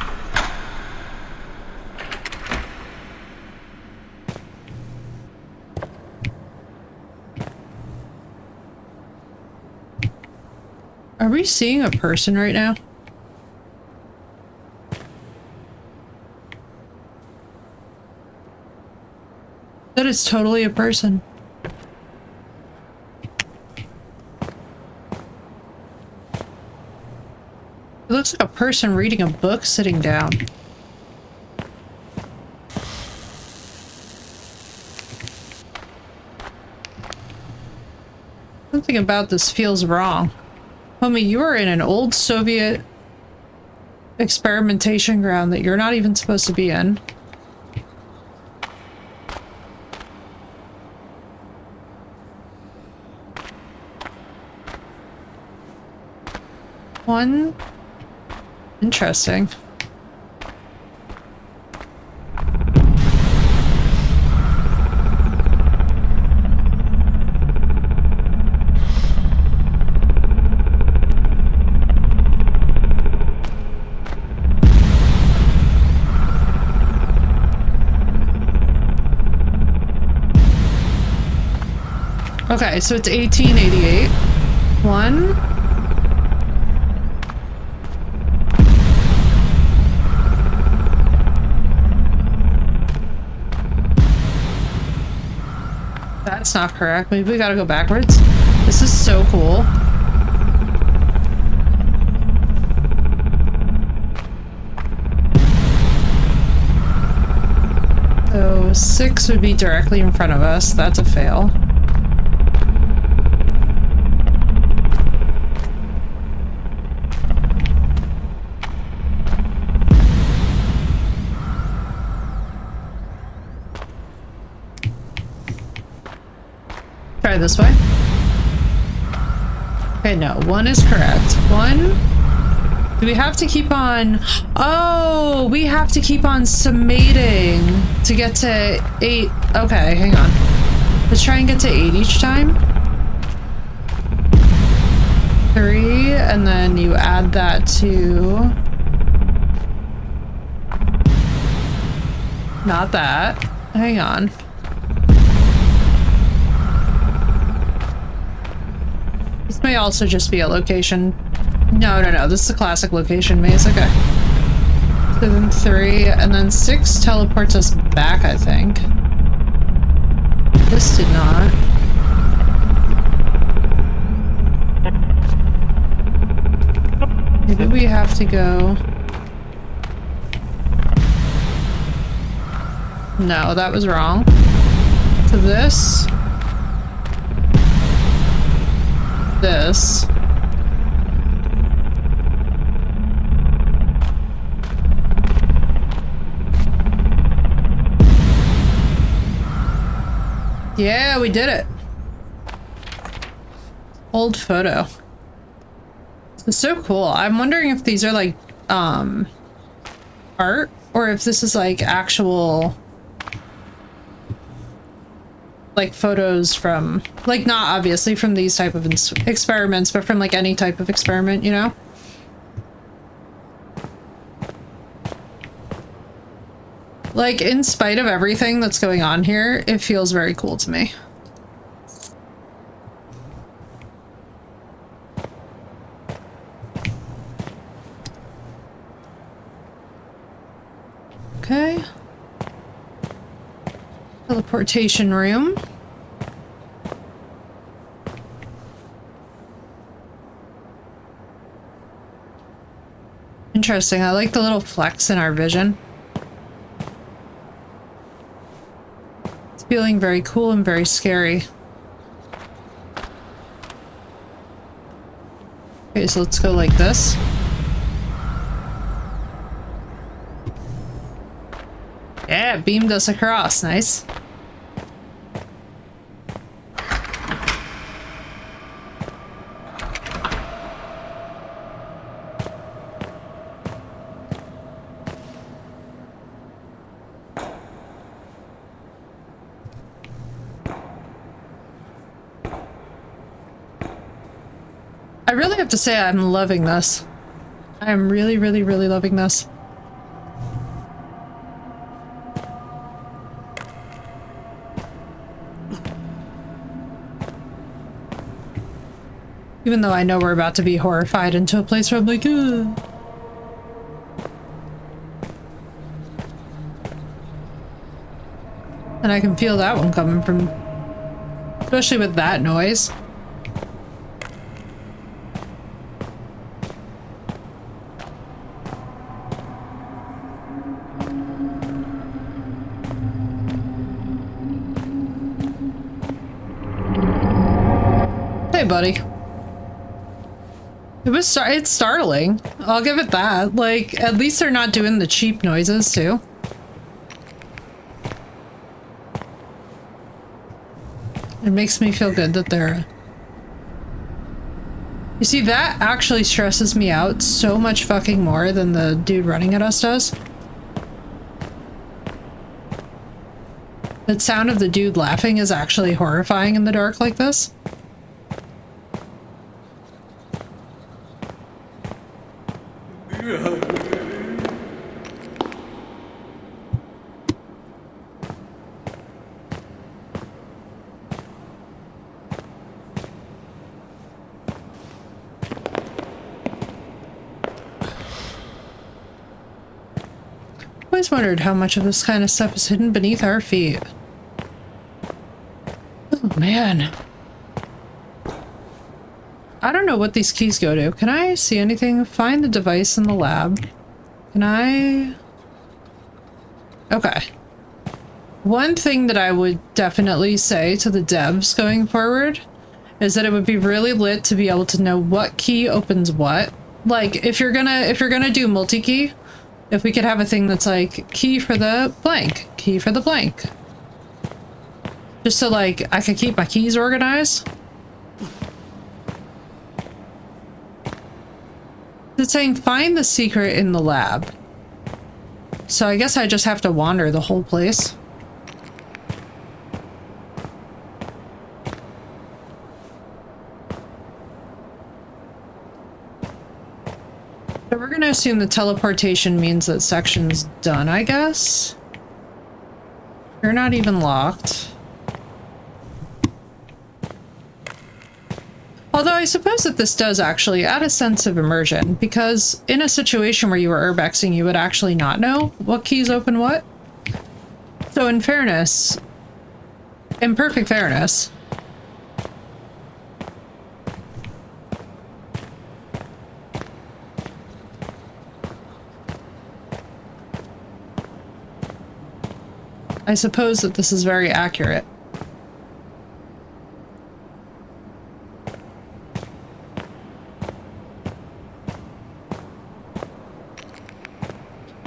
are we seeing a person right now? That is totally a person. It looks like a person reading a book sitting down. Something about this feels wrong. Homie, you are in an old Soviet experimentation ground that you're not even supposed to be in. One. Interesting. Okay, so it's 1888. One. That's not correct. Maybe we gotta go backwards. This is so cool. So 6 would be directly in front of us. That's a fail. Try this way. Okay, no. 1 is correct. 1. Do we have to keep on... Oh, we have to keep on summating to get to 8. Okay, hang on. Let's try and get to 8 each time. 3, and then you add that to... Not that. Hang on. This may also just be a location. No, this is a classic location maze. Okay. So then 3, and then 6 teleports us back, I think. This did not. Maybe we have to go... No, that was wrong. To this. This. Yeah, we did it. Old photo. It's so cool. I'm wondering if these are like art or if this is like actual like photos from like not obviously from these type of experiments, but from like any type of experiment, you know? Like, in spite of everything that's going on here, it feels very cool to me. Okay. Teleportation room. interesting. I like the little flecks in our vision. It's feeling very cool and very scary. Okay, so let's go like this. Yeah, beamed us across. Nice. I really have to say I'm loving this. I am really, really, really loving this. Even though I know we're about to be horrified into a place where I'm like, ugh. And I can feel that one coming from, especially with that noise. Hey, buddy. It's startling. I'll give it that. Like, at least they're not doing the cheap noises, too. It makes me feel good that they're... You see, that actually stresses me out so much fucking more than the dude running at us does. The sound of the dude laughing is actually horrifying in the dark like this. I always wondered how much of this kind of stuff is hidden beneath our feet. Oh man. I don't know what these keys go to. Can I see anything? Find the device in the lab. Can I... Okay. One thing that I would definitely say to the devs going forward is that it would be really lit to be able to know what key opens what. Like, if you're gonna do multi-key, if we could have a thing that's like, key for the blank, key for the blank. Just so, like, I could keep my keys organized. It's saying, find the secret in the lab. So I guess I just have to wander the whole place. So we're gonna assume the teleportation means that section's done, I guess. You're not even locked. Although I suppose that this does actually add a sense of immersion, because in a situation where you were urbexing, you would actually not know what keys open what. So in fairness, in perfect fairness, I suppose that this is very accurate.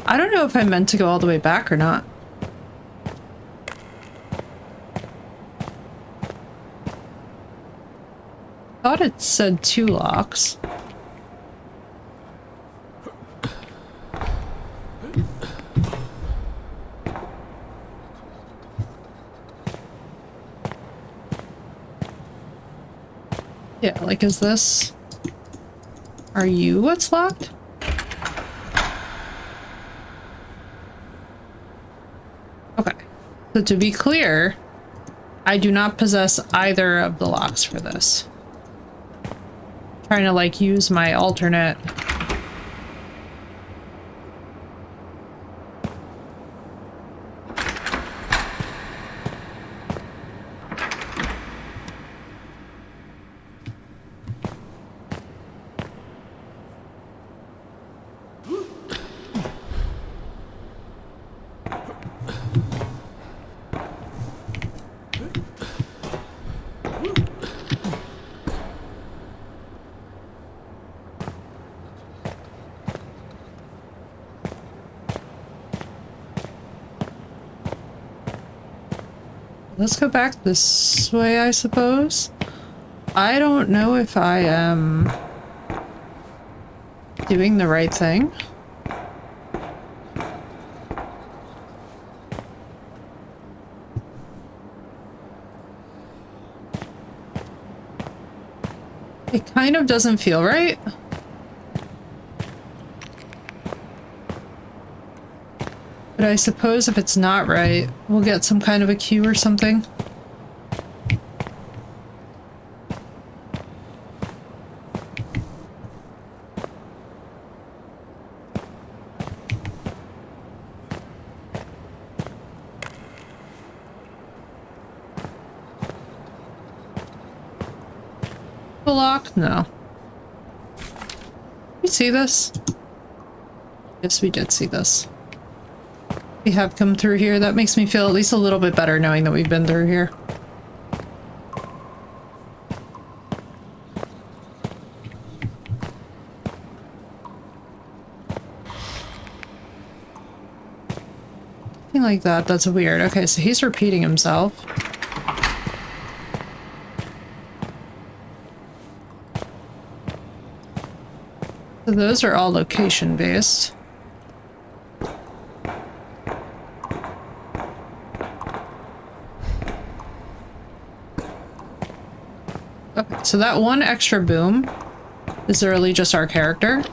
I don't know if I meant to go all the way back or not. Thought it said 2 locks. Yeah, like, is this... Are you what's locked? Okay. So to be clear, I do not possess either of the locks for this. Trying to, like, use my alternate... let's go back this way, I suppose. I don't know if I am doing the right thing. It kind of doesn't feel right. But I suppose if it's not right, we'll get some kind of a cue or something. Lock? No. We see this? Yes, we did see this. We have come through here. That makes me feel at least a little bit better knowing that we've been through here. Something like that. That's weird. Okay, so he's repeating himself. So those are all location based. Okay, so that one extra boom is literally just our character.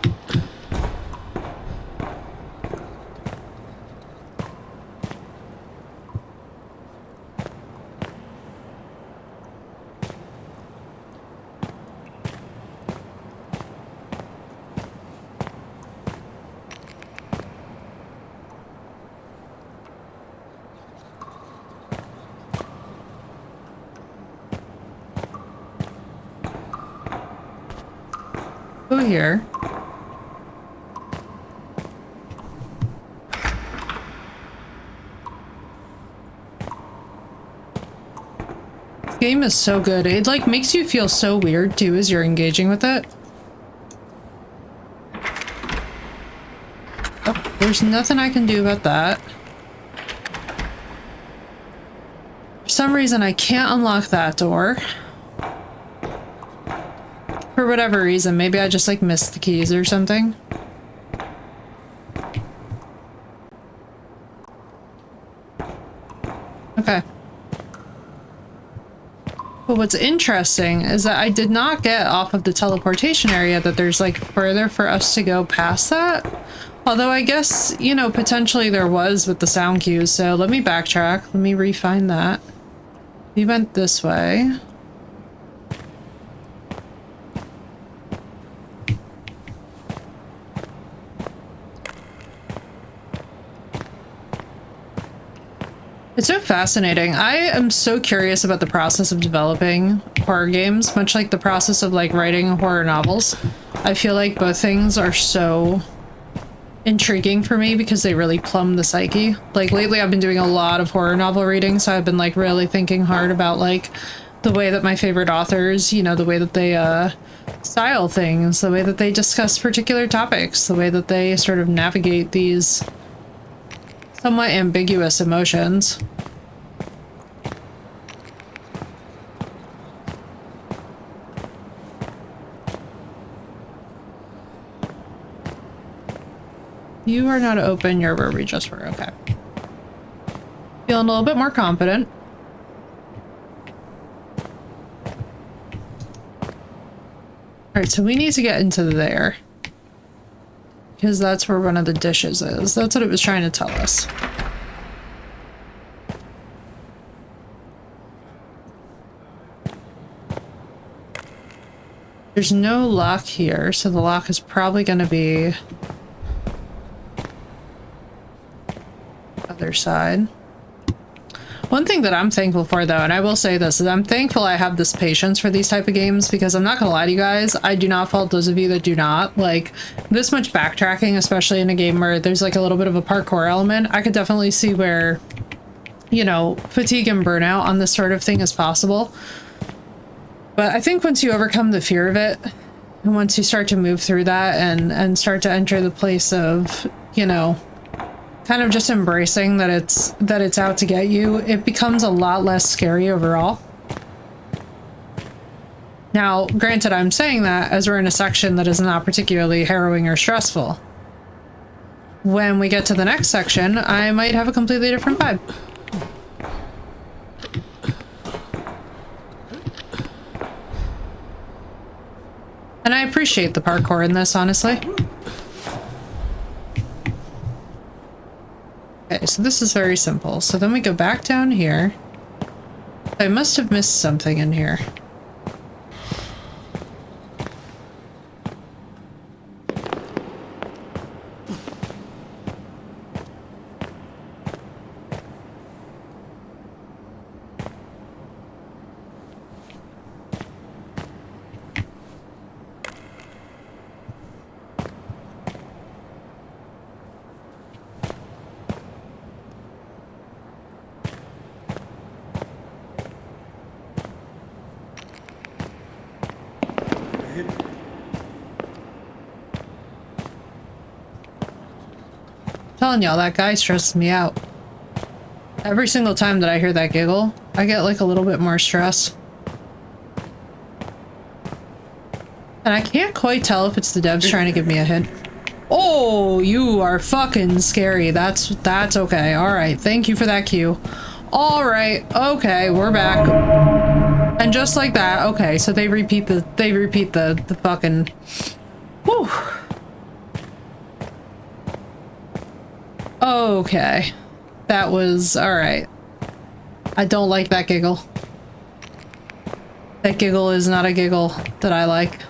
Go here. This game is so good. It like makes you feel so weird too as you're engaging with it. Oh, there's nothing I can do about that. For some reason I can't unlock that door. For whatever reason, maybe I just like missed the keys or something. Okay. But what's interesting is that I did not get off of the teleportation area, that there's like further for us to go past that. Although I guess, you know, potentially there was with the sound cues. So let me backtrack. Let me refine that. We went this way. It's so fascinating. I am so curious about the process of developing horror games, much like the process of like writing horror novels. I feel like both things are so intriguing for me because they really plumb the psyche. Like lately I've been doing a lot of horror novel reading, so I've been like really thinking hard about like the way that my favorite authors, you know, the way that they style things, the way that they discuss particular topics, the way that they sort of navigate these somewhat ambiguous emotions. You are not open, you're where we just were, okay. Feeling a little bit more confident. Alright, so we need to get into there. Because that's where one of the dishes is. That's what it was trying to tell us. There's no lock here, so the lock is probably going to be other side. One thing that I'm thankful for, though, and I will say this, is I'm thankful I have this patience for these type of games, because I'm not gonna lie to you guys, I do not fault those of you that do not. Like, this much backtracking, especially in a game where there's like a little bit of a parkour element, I could definitely see where, you know, fatigue and burnout on this sort of thing is possible. But I think once you overcome the fear of it, and once you start to move through that and start to enter the place of, you know, kind of just embracing that it's out to get you, it becomes a lot less scary overall. Now, granted, I'm saying that as we're in a section that is not particularly harrowing or stressful. When we get to the next section, I might have a completely different vibe. And I appreciate the parkour in this, honestly. Okay, so this is very simple. So then we go back down here. I must have missed something in here. Telling y'all, that guy stresses me out. Every single time that I hear that giggle, I get like a little bit more stress. And I can't quite tell if it's the devs trying to give me a hint. Oh, you are fucking scary. That's okay. All right. Thank you for that cue. All right. Okay, we're back. And just like that. Okay, so they repeat the fucking. Whew. Okay. That was all right. I don't like that giggle. That giggle is not a giggle that I like.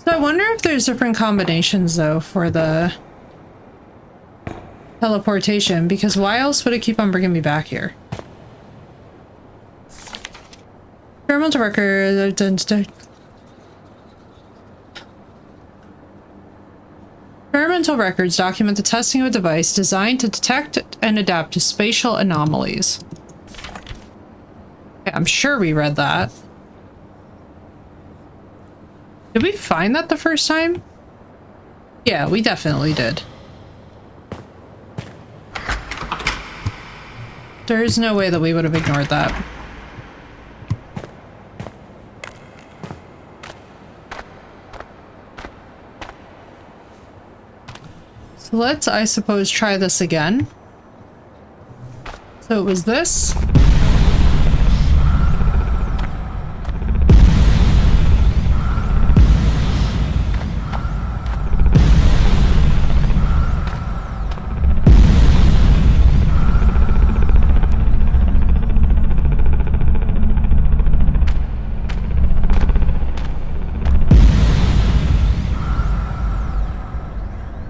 So I wonder if there's different combinations though for the teleportation, because why else would it keep on bringing me back here? Experimental record. Experimental records document the testing of a device designed to detect and adapt to spatial anomalies. Okay, I'm sure we read that. Did we find that the first time? Yeah, we definitely did. There is no way that we would have ignored that. So let's, I suppose, try this again. So it was this.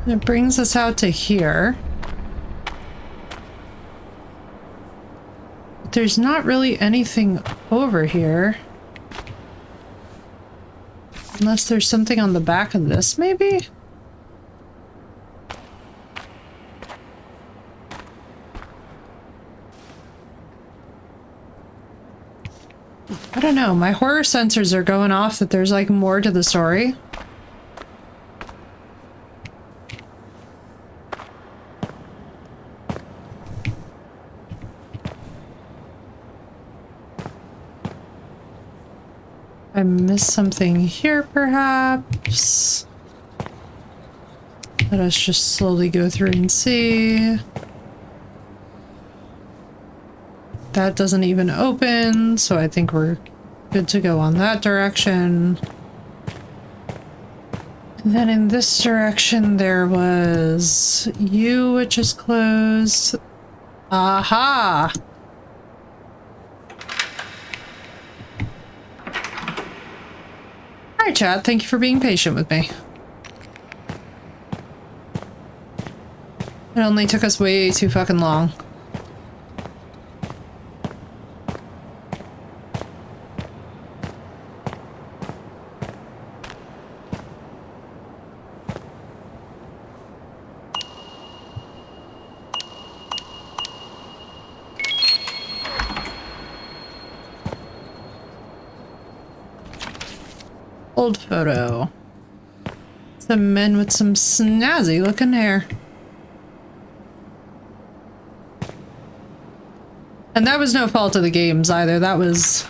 It brings us out to here. But there's not really anything over here. Unless there's something on the back of this, maybe? I don't know. My horror sensors are going off that there's like more to the story. I missed something here, perhaps. Let us just slowly go through and see. That doesn't even open, so I think we're good to go on that direction. And then in this direction, there was you, which is closed. Aha! Hi, chat. Thank you for being patient with me. It only took us way too fucking long. Old photo. Some men with some snazzy looking hair. And that was no fault of the games either. That was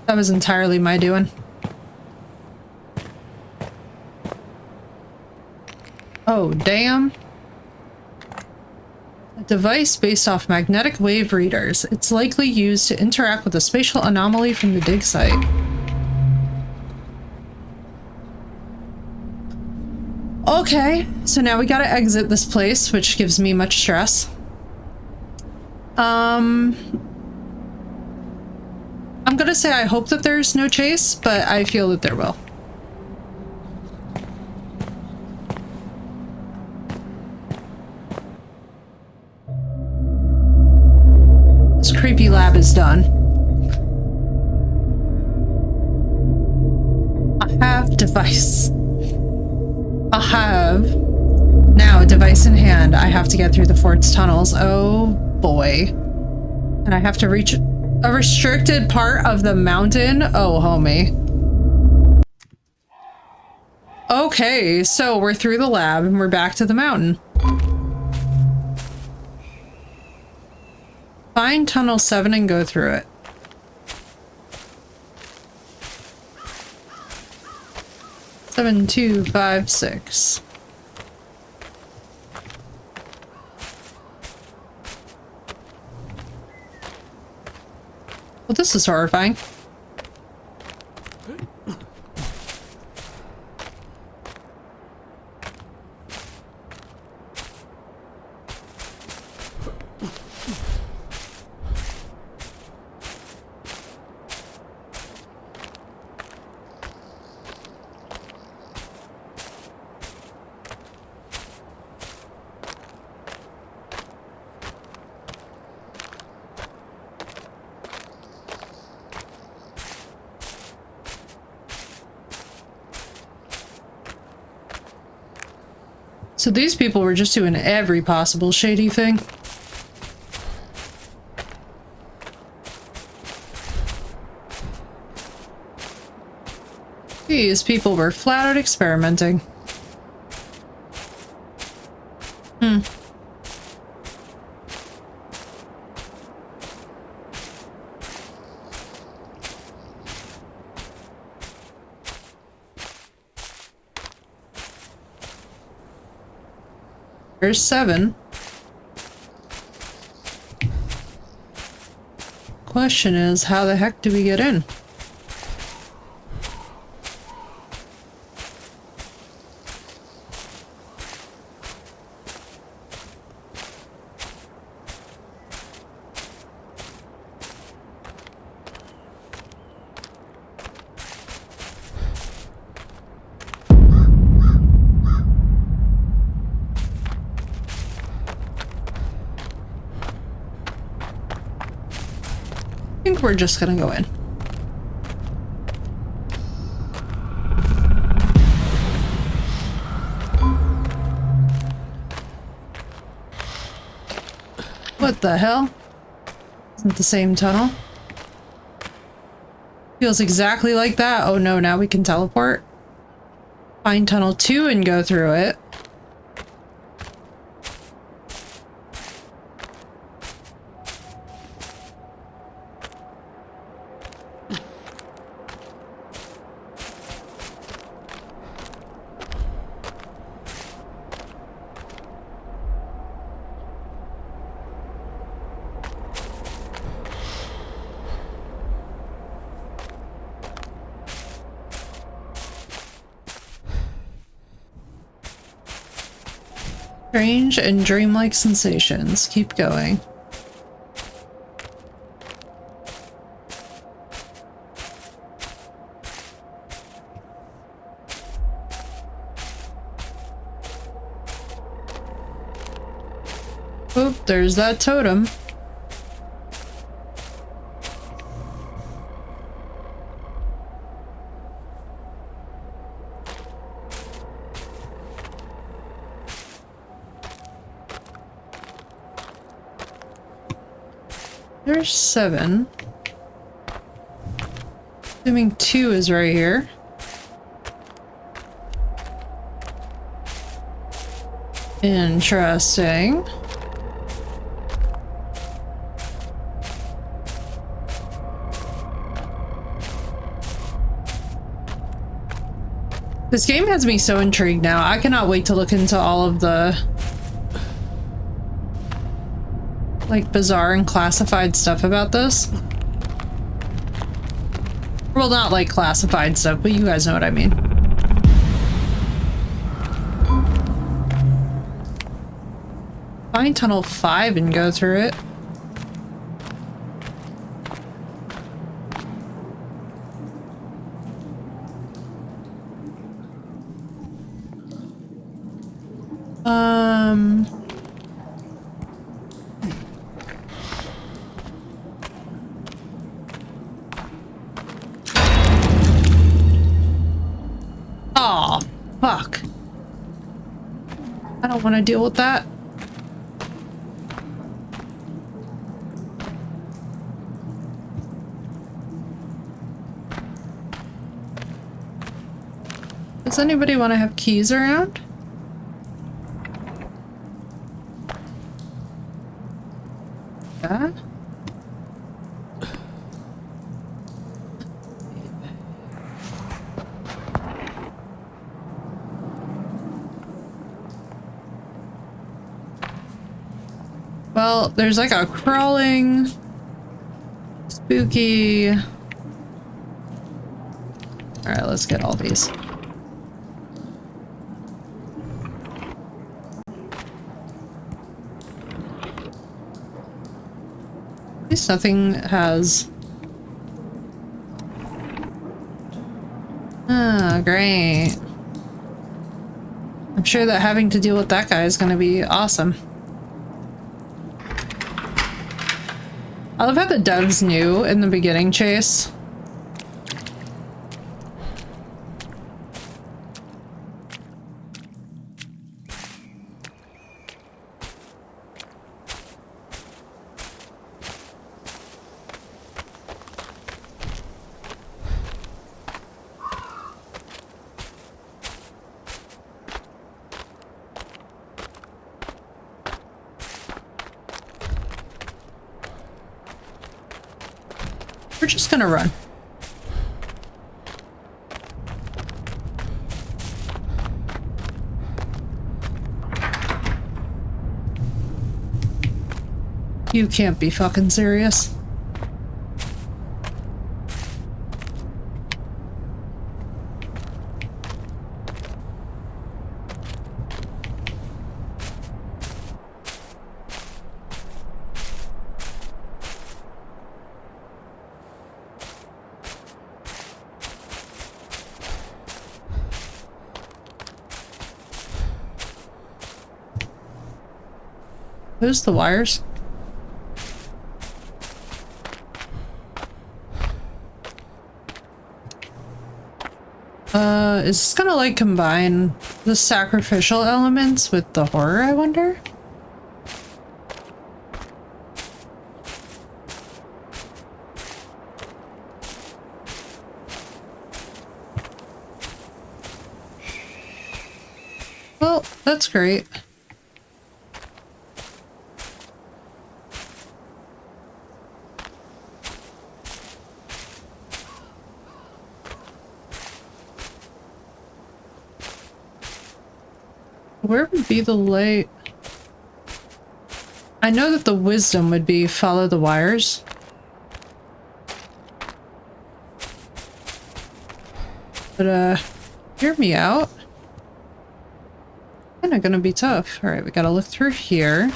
entirely my doing. Oh, damn. A device based off magnetic wave readers. It's likely used to interact with a spatial anomaly from the dig site. Okay, so now we gotta exit this place, which gives me much stress. I'm gonna say I hope that there's no chase, but I feel that there will. This creepy lab is done. I have device. I have now a device in hand. I have to get through the fort's tunnels. Oh boy. And I have to reach a restricted part of the mountain. Oh, homie. Okay, so we're through the lab and we're back to the mountain. Find tunnel 7 and go through it. Seven, 2, 5, 6. Well, this is horrifying. So these people were just doing every possible shady thing. These people were flat out experimenting. There's 7. Question is, how the heck do we get in? I think we're just gonna go in. What the hell? Isn't the same tunnel? Feels exactly like that. Oh no, now we can teleport. Find tunnel 2 and go through it. Strange and dreamlike sensations. Keep going. Oh, there's that totem. There's 7. Assuming 2 is right here. Interesting. This game has me so intrigued now. I cannot wait to look into all of the like bizarre and classified stuff about this. Well, not like classified stuff, but you guys know what I mean. Find tunnel 5 and go through it. Oh, fuck. I don't want to deal with that. Does anybody want to have keys around? Yeah. Well, there's like a crawling, spooky. All right, let's get all these. At least nothing has. Ah, great. I'm sure that having to deal with that guy is going to be awesome. I love how the devs knew in the beginning chase. We're just gonna run. You can't be fucking serious. Who's the wires? Is this gonna like combine the sacrificial elements with the horror, I wonder? Well, that's great. Where would be the light? I know that the wisdom would be follow the wires. But, hear me out. Kinda gonna be tough. Alright, we gotta look through here.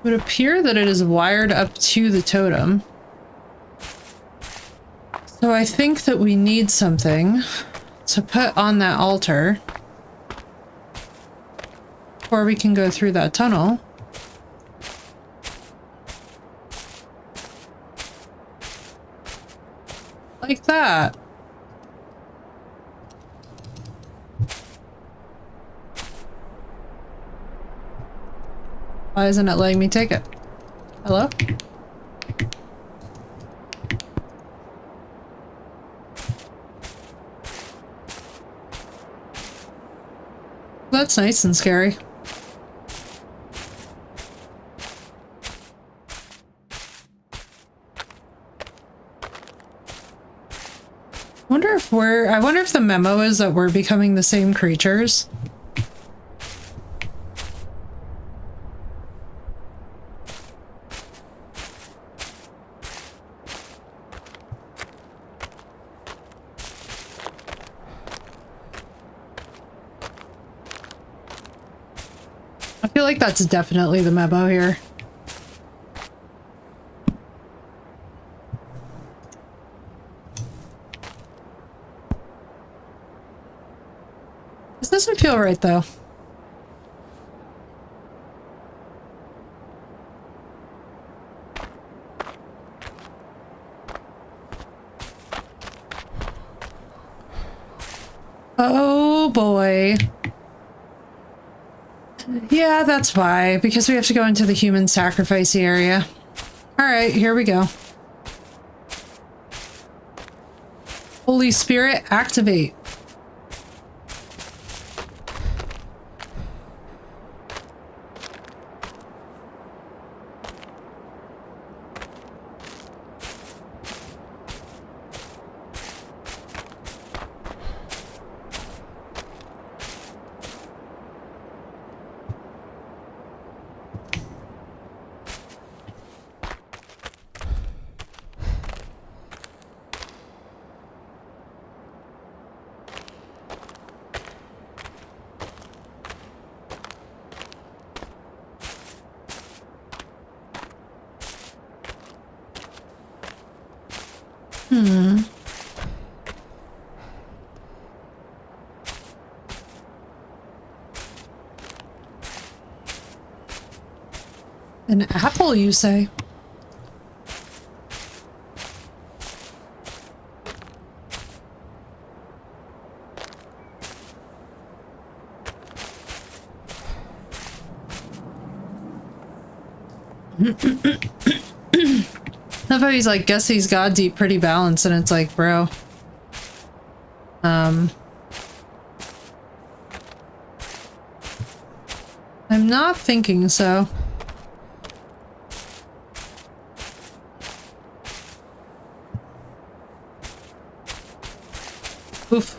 It would appear that it is wired up to the totem. So I think that we need something to put on that altar before we can go through that tunnel. Like that. Why isn't it letting me take it? Hello? That's nice and scary. I wonder if the memo is that we're becoming the same creatures. I feel like that's definitely the memo here. This doesn't feel right, though. Oh, boy. Yeah, that's why. Because we have to go into the human sacrifice area. Alright, here we go. Holy Spirit, activate. An apple, you say? I thought he's like, guess these gods eat pretty balanced, and it's like, bro. I'm not thinking so. Oof.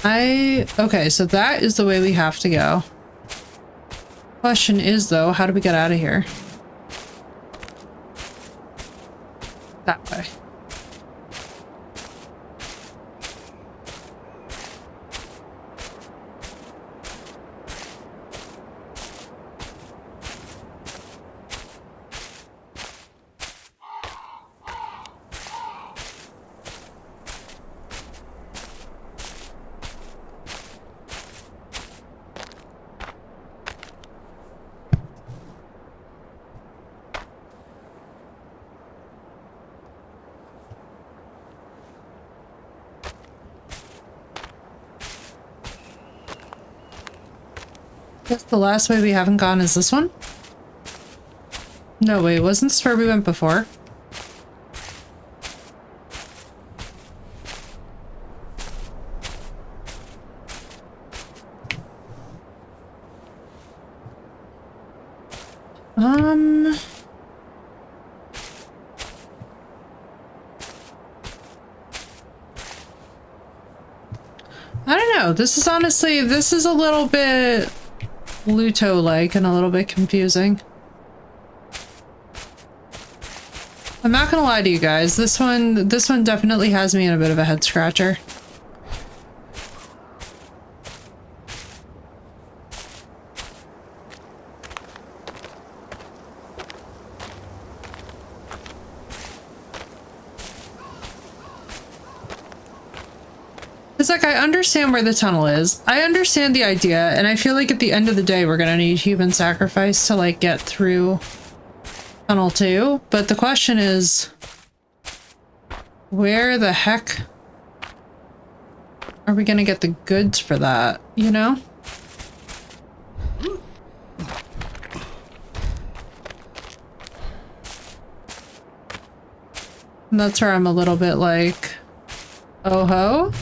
Okay, so that is the way we have to go. Question is, though, how do we get out of here? That way. Guess the last way we haven't gone is this one? No, wait, wasn't this where we went before? I don't know. This is honestly, this is a little bit Luto-like and a little bit confusing. I'm not gonna lie to you guys. This one definitely has me in a bit of a head scratcher. It's like, I understand where the tunnel is. I understand the idea, and I feel like at the end of the day, we're gonna need human sacrifice to, like, get through tunnel 2. But the question is, where the heck are we gonna get the goods for that, you know? And that's where I'm a little bit like, oh ho?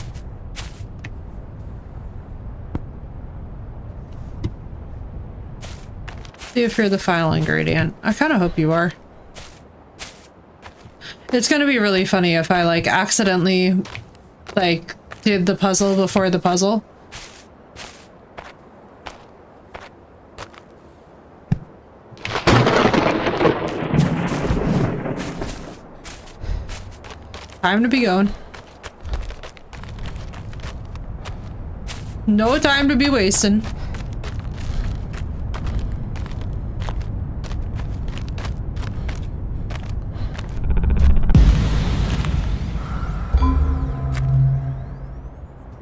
See if you're the final ingredient. I kind of hope you are. It's gonna be really funny if I like accidentally like did the puzzle before the puzzle. Time to be going. No time to be wasting.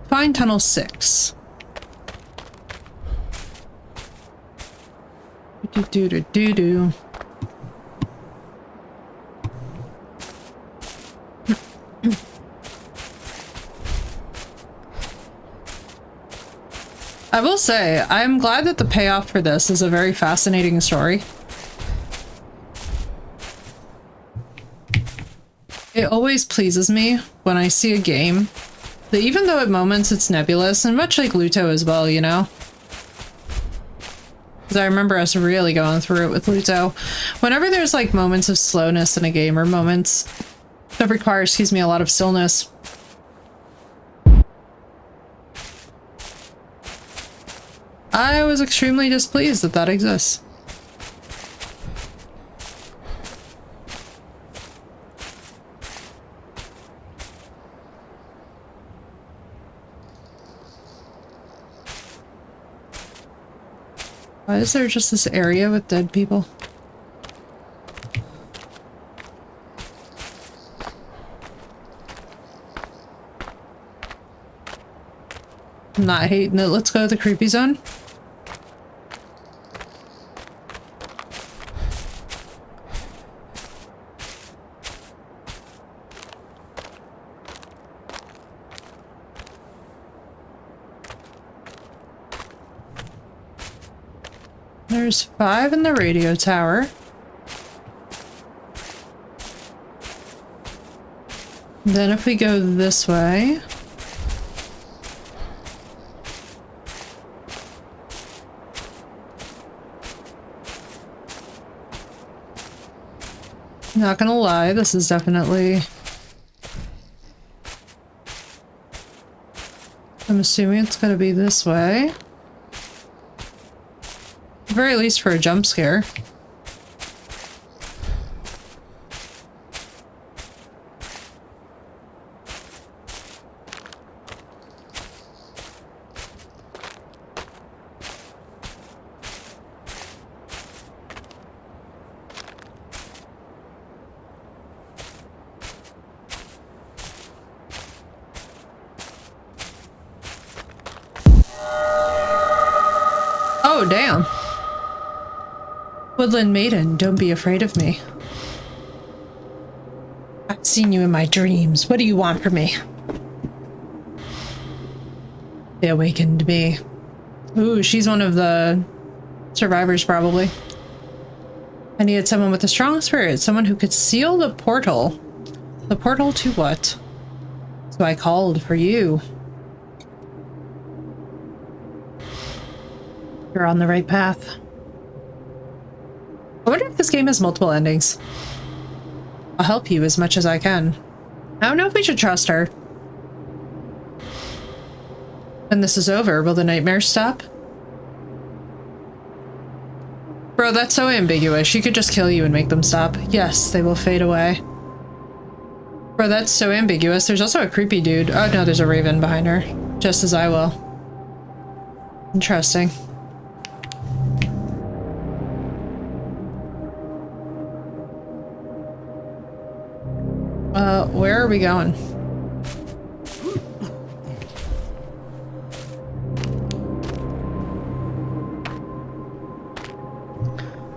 Find tunnel 6. Do-do-do-do-do. I will say, I'm glad that the payoff for this is a very fascinating story. It always pleases me when I see a game that even though at moments it's nebulous, and much like Luto as well, you know? Because I remember us really going through it with Luto. Whenever there's like moments of slowness in a game or moments that require, excuse me, a lot of stillness, I was extremely displeased that that exists. Why is there just this area with dead people? I'm not hating it. Let's go to the creepy zone. There's 5 in the radio tower. Then if we go this way... Not gonna lie, this is definitely... I'm assuming it's gonna be this way. At the very least for a jump scare. Oh, damn. Woodland Maiden, don't be afraid of me. I've seen you in my dreams. What do you want from me? They awakened me. Ooh, she's one of the survivors, probably. I needed someone with a strong spirit, someone who could seal the portal. The portal to what? So I called for you. You're on the right path. I wonder if this game has multiple endings. I'll help you as much as I can. I don't know if we should trust her. When this is over, will the nightmares stop? Bro, that's so ambiguous. She could just kill you and make them stop. Yes, they will fade away. Bro, that's so ambiguous. There's also a creepy dude. Oh no, there's a raven behind her. Just as I will. Interesting. Where are we going?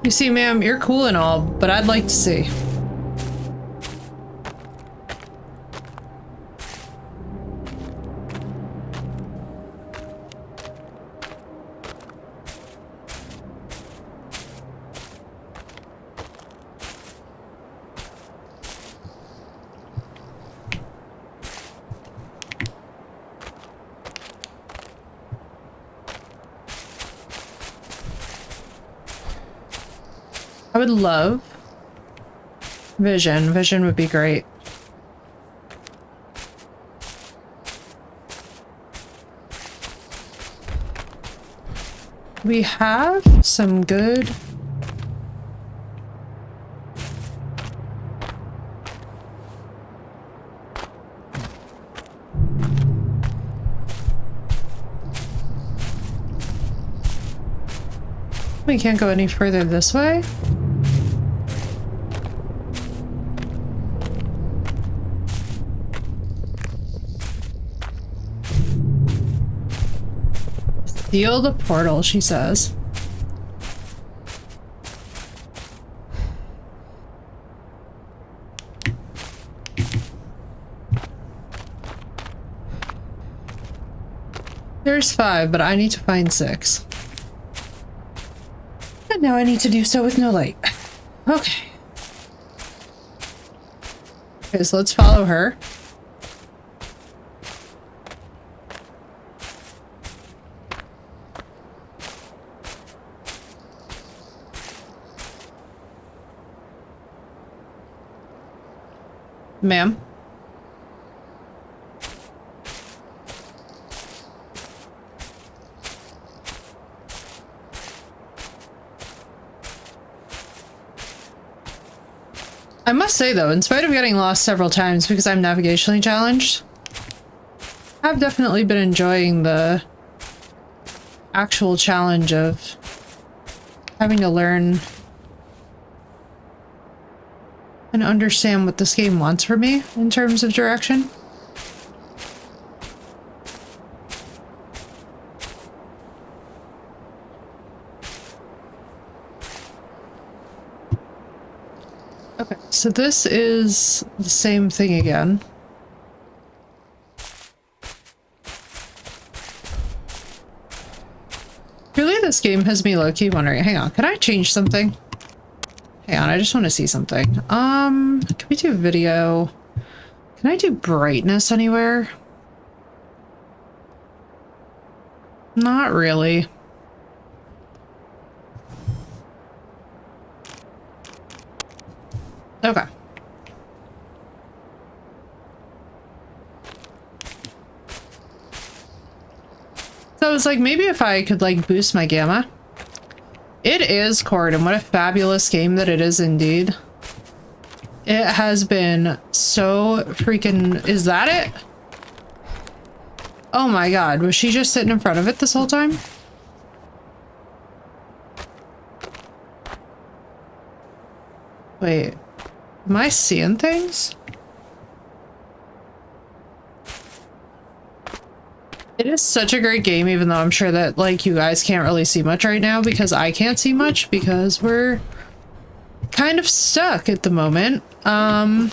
You see, ma'am, you're cool and all, but I'd like to see. I would love vision. Vision would be great. We have some good... We can't go any further this way. Seal the portal, she says. There's 5, but I need to find 6. And now I need to do so with no light. Okay. Okay, so let's follow her. Ma'am. I must say though, in spite of getting lost several times because I'm navigationally challenged, I've definitely been enjoying the actual challenge of having to learn and understand what this game wants from me in terms of direction. Okay, so this is the same thing again. Really, this game has me low-key wondering, hang on, can I change something? Hang on, I just want to see something. Can we do video? Can I do brightness anywhere? Not really. Okay. So I was like, maybe if I could like boost my gamma. It is Cord, and what a fabulous game that it is indeed. It has been so freaking... Is that it? Oh my god, was she just sitting in front of it this whole time? Wait, am I seeing things? It is such a great game, even though I'm sure that, like, you guys can't really see much right now because I can't see much because we're kind of stuck at the moment. I'm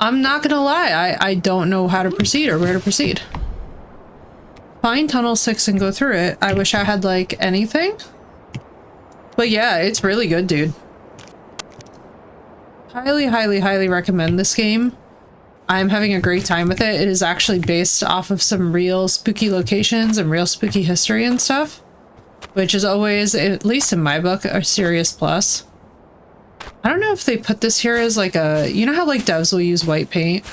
not gonna lie, I don't know how to proceed or where to proceed. Find tunnel 6 and go through it. I wish I had, like, anything. But yeah, it's really good, dude. Highly, highly, highly recommend this game. I'm having a great time with it. It is actually based off of some real spooky locations and real spooky history and stuff, which is always, at least in my book, a serious plus. I don't know if they put this here as like a, you know how like devs will use white paint?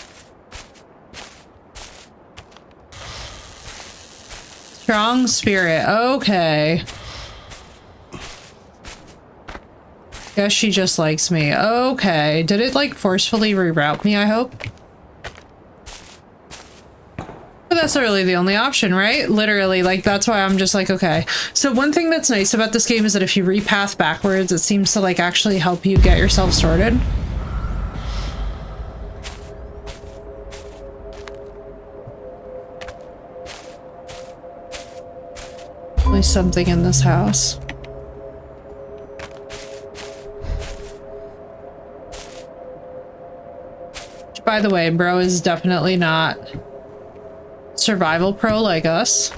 Strong spirit, okay. Guess she just likes me, okay. Did it like forcefully reroute me, I hope? But that's really the only option, right? Literally, like, that's why I'm just like, okay. So one thing that's nice about this game is that if you repath backwards, it seems to, like, actually help you get yourself sorted. At least something in this house. Which, by the way, bro is definitely not survival pro like us.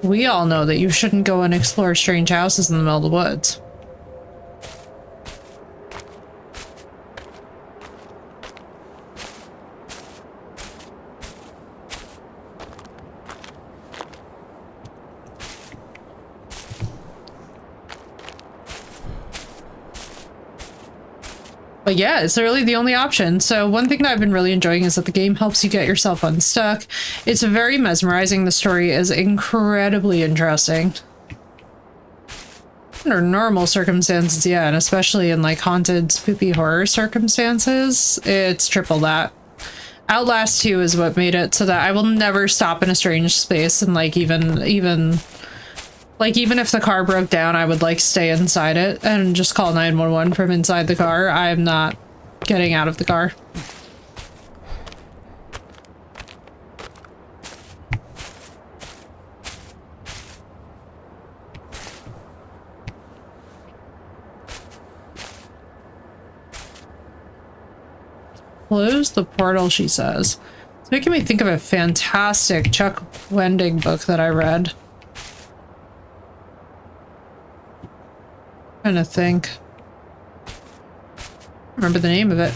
We all know that you shouldn't go and explore strange houses in the middle of the woods. But yeah, it's literally the only option. So one thing that I've been really enjoying is that the game helps you get yourself unstuck. It's very mesmerizing. The story is incredibly interesting. Under normal circumstances, yeah, and especially in like haunted, spooky horror circumstances, it's triple that. Outlast 2 is what made it so that I will never stop in a strange space, and like even if the car broke down, I would like stay inside it and just call 911 from inside the car. I'm not getting out of the car. Close the portal, she says. It's making me think of a fantastic Chuck Wendig book that I read. Trying to think. Remember the name of it.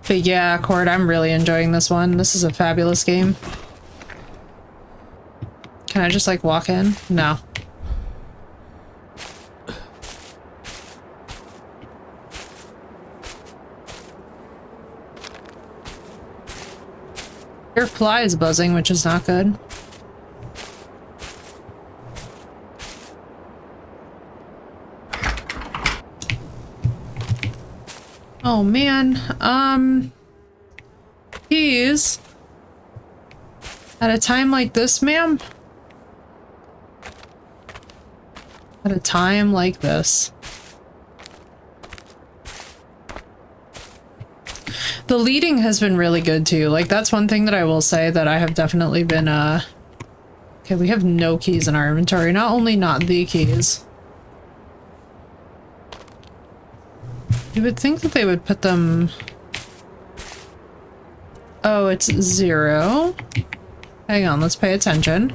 But yeah, Cord, I'm really enjoying this one. This is a fabulous game. Can I just like walk in? No. Your fly is buzzing, which is not good. Oh man, keys. At a time like this, ma'am? At a time like this. The leading has been really good too. Like, that's one thing that I will say that I have definitely been, okay, we have no keys in our inventory. Not only not the keys. You would think that they would put them... Oh, it's 0. Hang on, let's pay attention.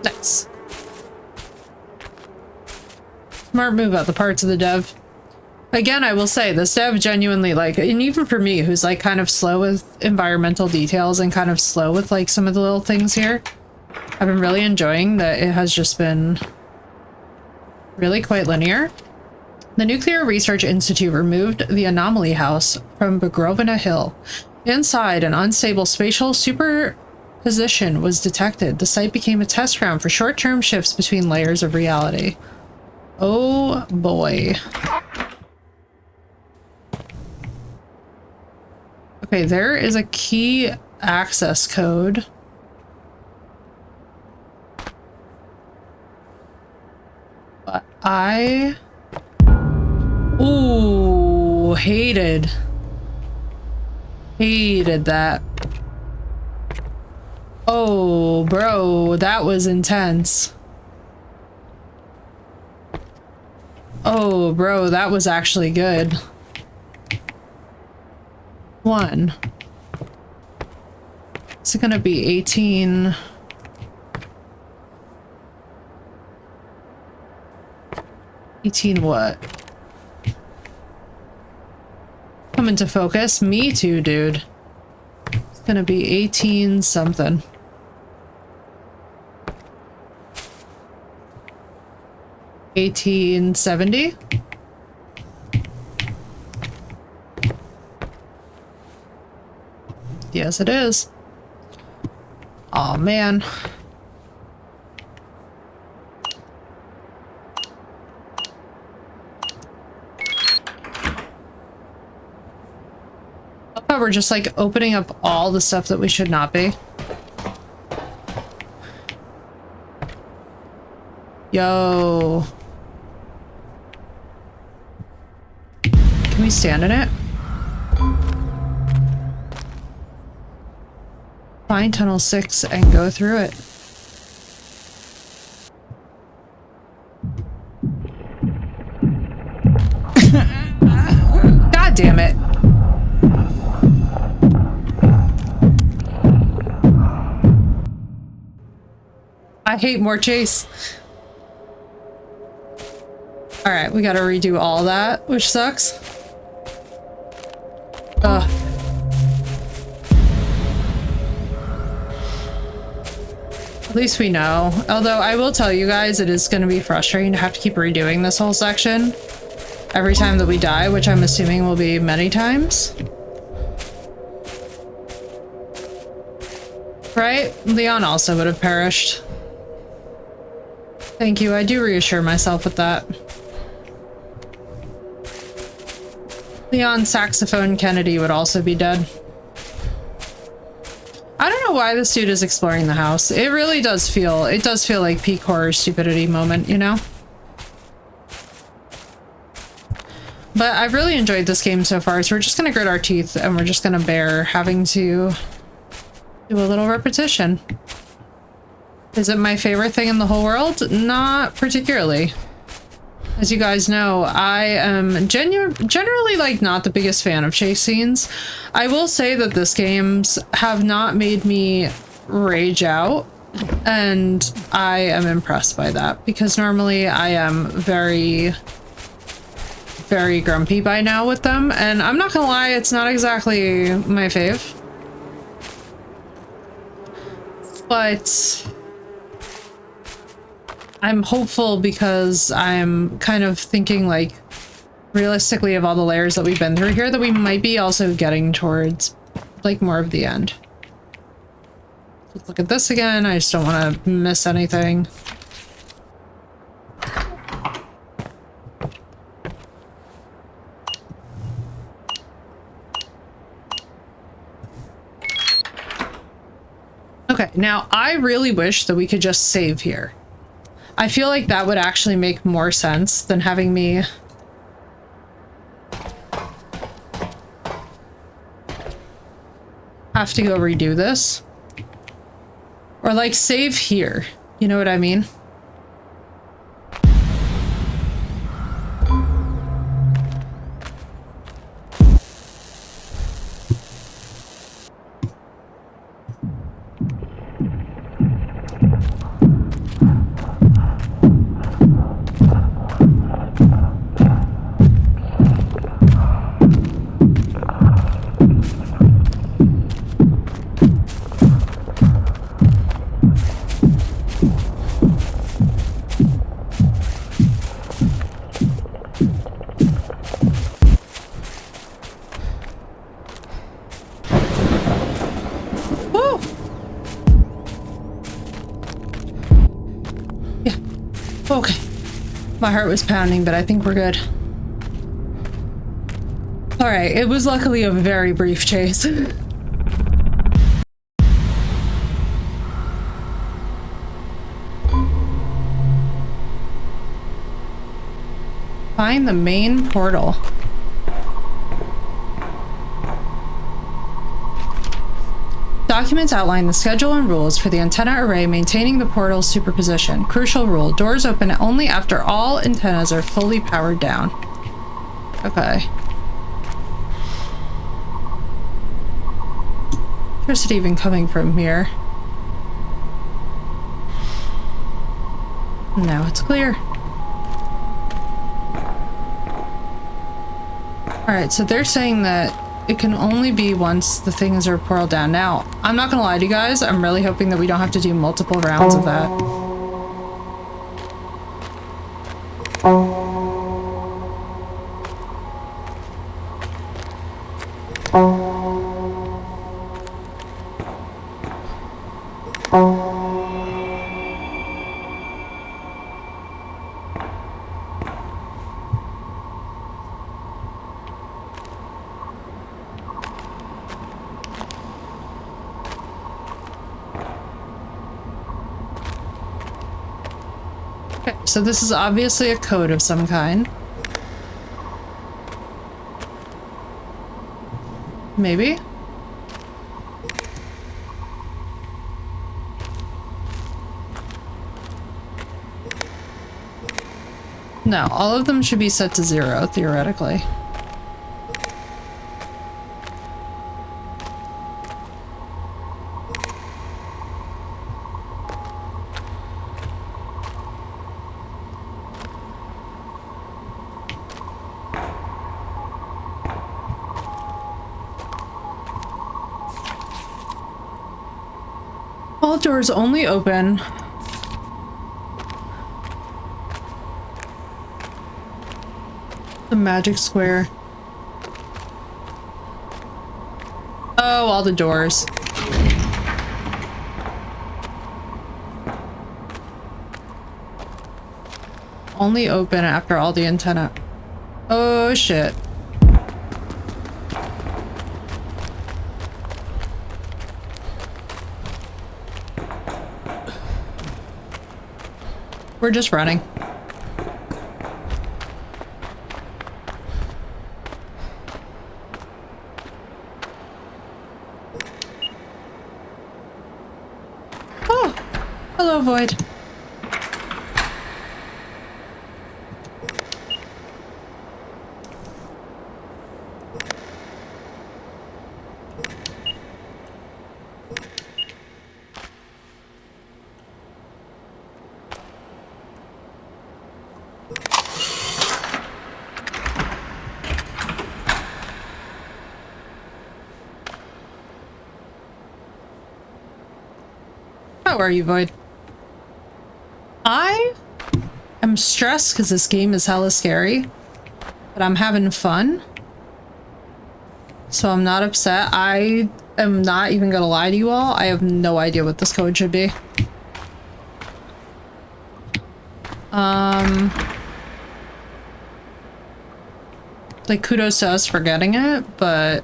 Nice. Smart move out the parts of the dev. Again, I will say, this dev genuinely, like, and even for me, who's, like, kind of slow with environmental details and kind of slow with, like, some of the little things here, I've been really enjoying that it has just been really quite linear. The Nuclear Research Institute removed the Anomaly House from Begrovina Hill. Inside, an unstable spatial superposition was detected. The site became a test ground for short-term shifts between layers of reality. Oh boy. Okay, there is a key access code. But ooh, hated that. Oh, bro, that was intense. Oh, bro, that was actually good. 1. Is it gonna be 18? What? Come into focus? Me too, dude. It's gonna be 18 something. $18.70? Yes, it is. Aw, man. Oh, we're just like opening up all the stuff that we should not be. Yo. Can we stand in it? Find tunnel 6 and go through it. God damn it. I hate more chase. All right, we gotta redo all that, which sucks. Ugh. At least we know. Although I will tell you guys, it is going to be frustrating to have to keep redoing this whole section every time that we die, which I'm assuming will be many times. Right? Leon also would have perished. Thank you. I do reassure myself with that. Leon, Saxophone, Kennedy would also be dead. I don't know why this dude is exploring the house. It really does feel, like peak horror stupidity moment, you know? But I've really enjoyed this game so far, so we're just gonna grit our teeth and we're just gonna bear having to do a little repetition. Is it my favorite thing in the whole world? Not particularly. As you guys know, I am generally like not the biggest fan of chase scenes. I will say that this games have not made me rage out, and I am impressed by that because normally I am very, very grumpy by now with them, and I'm not gonna lie, it's not exactly my fave. But I'm hopeful because I'm kind of thinking like realistically of all the layers that we've been through here that we might be also getting towards like more of the end. Let's look at this again. I just don't want to miss anything. Okay, now I really wish that we could just save here. I feel like that would actually make more sense than having me have to go redo this. Or like save here. You know what I mean? Okay. My heart was pounding, but I think we're good. Alright, it was luckily a very brief chase. Find the main portal. Documents outline the schedule and rules for the antenna array maintaining the portal's superposition. Crucial rule: doors open only after all antennas are fully powered down. Okay. Electricity even coming from here. Now it's clear. Alright, so they're saying that it can only be once the things are portaled down. Now, I'm not gonna lie to you guys, I'm really hoping that we don't have to do multiple rounds of that. So this is obviously a code of some kind. Maybe? No, all of them should be set to 0, theoretically. All doors only open. The magic square. Oh, all the doors. Only open after all the antenna. Oh shit. We're just running. Oh, hello, Void. How are you, Void? I am stressed because this game is hella scary, but I'm having fun. So I'm not upset. I am not even gonna lie to you all. I have no idea what this code should be. Like, kudos to us for getting it, but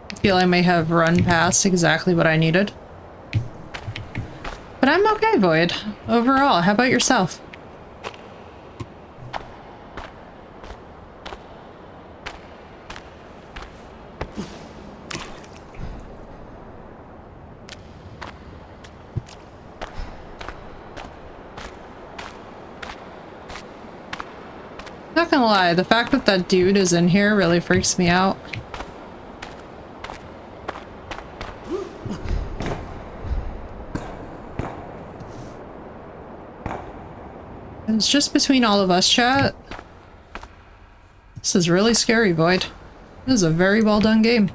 I feel I may have run past exactly what I needed. But I'm okay, Void. Overall, how about yourself? Not gonna lie, the fact that that dude is in here really freaks me out. It's just between all of us, chat. This is really scary, Void. This is a very well done game.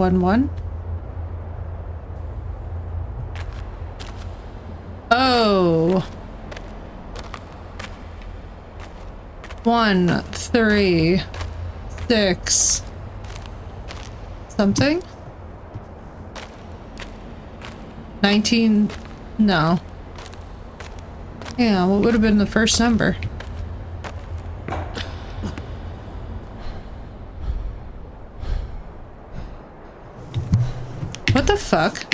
One. Oh. 1, 3, 6. Something? 19. No. Yeah, what would have been the first number? What the fuck?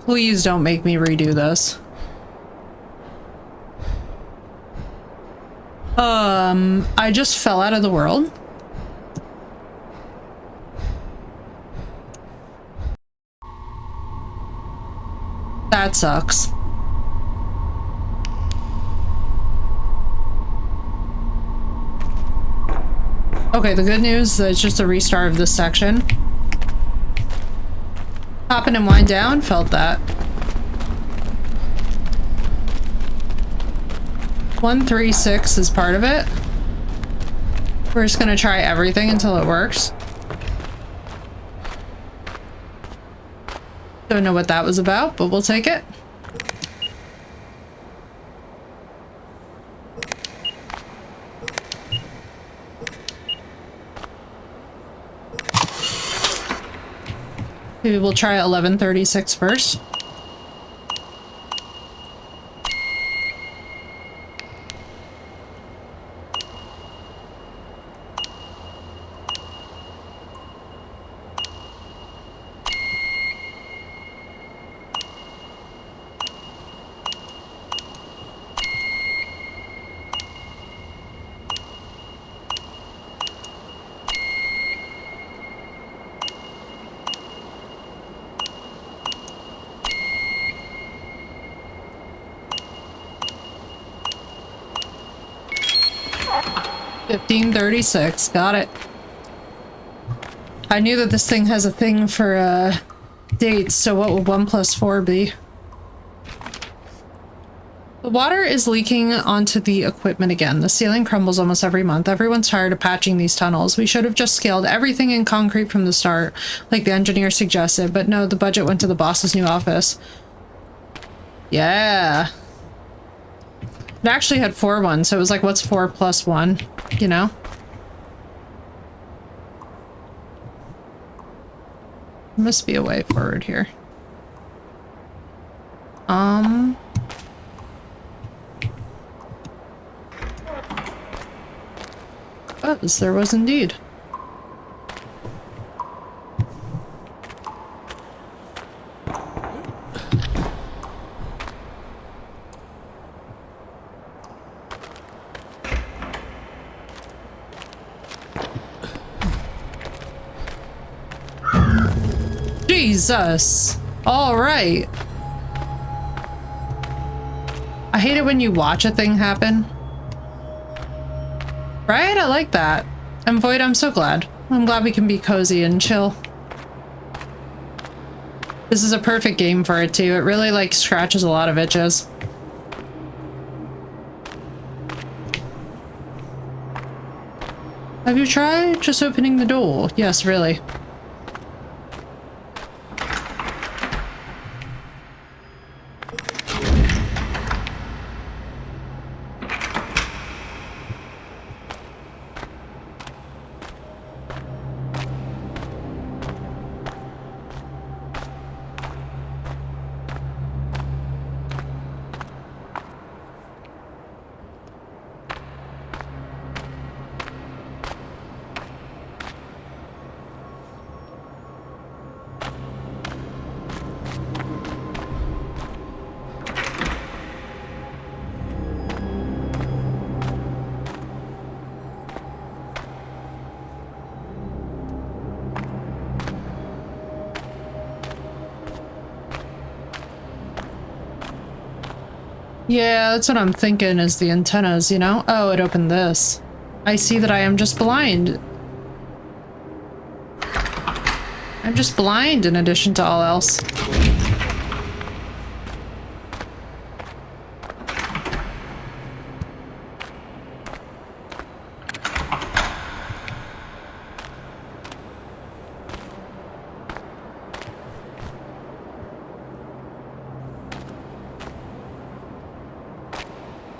Please don't make me redo this. I just fell out of the world. That sucks. Okay, the good news is that it's just a restart of this section. Hop in and wind down, felt that. 136 is part of it. We're just gonna try everything until it works. Don't know what that was about, but we'll take it. Maybe we'll try 1136 first. 1536. Got it. I knew that this thing has a thing for dates, so what would 1 + 4 be? The water is leaking onto the equipment again. The ceiling crumbles almost every month. Everyone's tired of patching these tunnels. We should have just scaled everything in concrete from the start, like the engineer suggested, but no, the budget went to the boss's new office. Yeah. It actually had 4 ones, so it was like, what's 4 + 1? You know? Must be a way forward here. Yes, there was indeed. Jesus. All right. I hate it when you watch a thing happen. Right? I like that. And Void, I'm so glad. I'm glad we can be cozy and chill. This is a perfect game for it too. It really like scratches a lot of itches. Have you tried just opening the door? Yes, really. Yeah, that's what I'm thinking is the antennas, you know? Oh, it opened this. I see that I am just blind. I'm just blind in addition to all else.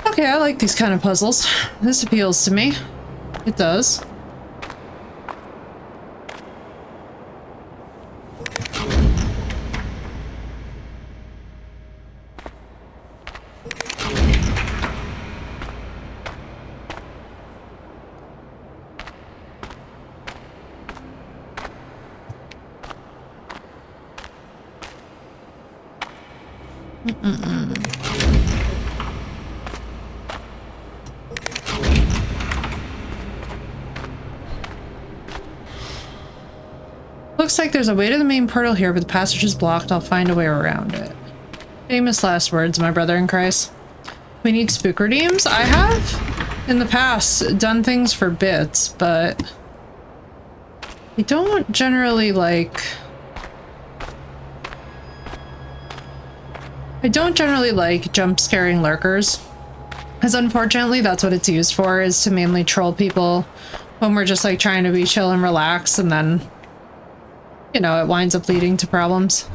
Okay, I like these kind of puzzles. This appeals to me. It does. Looks like there's a way to the main portal here, but the passage is blocked. I'll find a way around it. Famous last words, my brother in Christ. We need spook redeems. I have, in the past, done things for bits, but I don't generally like... jump scaring lurkers. Because unfortunately, that's what it's used for, is to mainly troll people when we're just like trying to be chill and relax, and then, you know, it winds up leading to problems.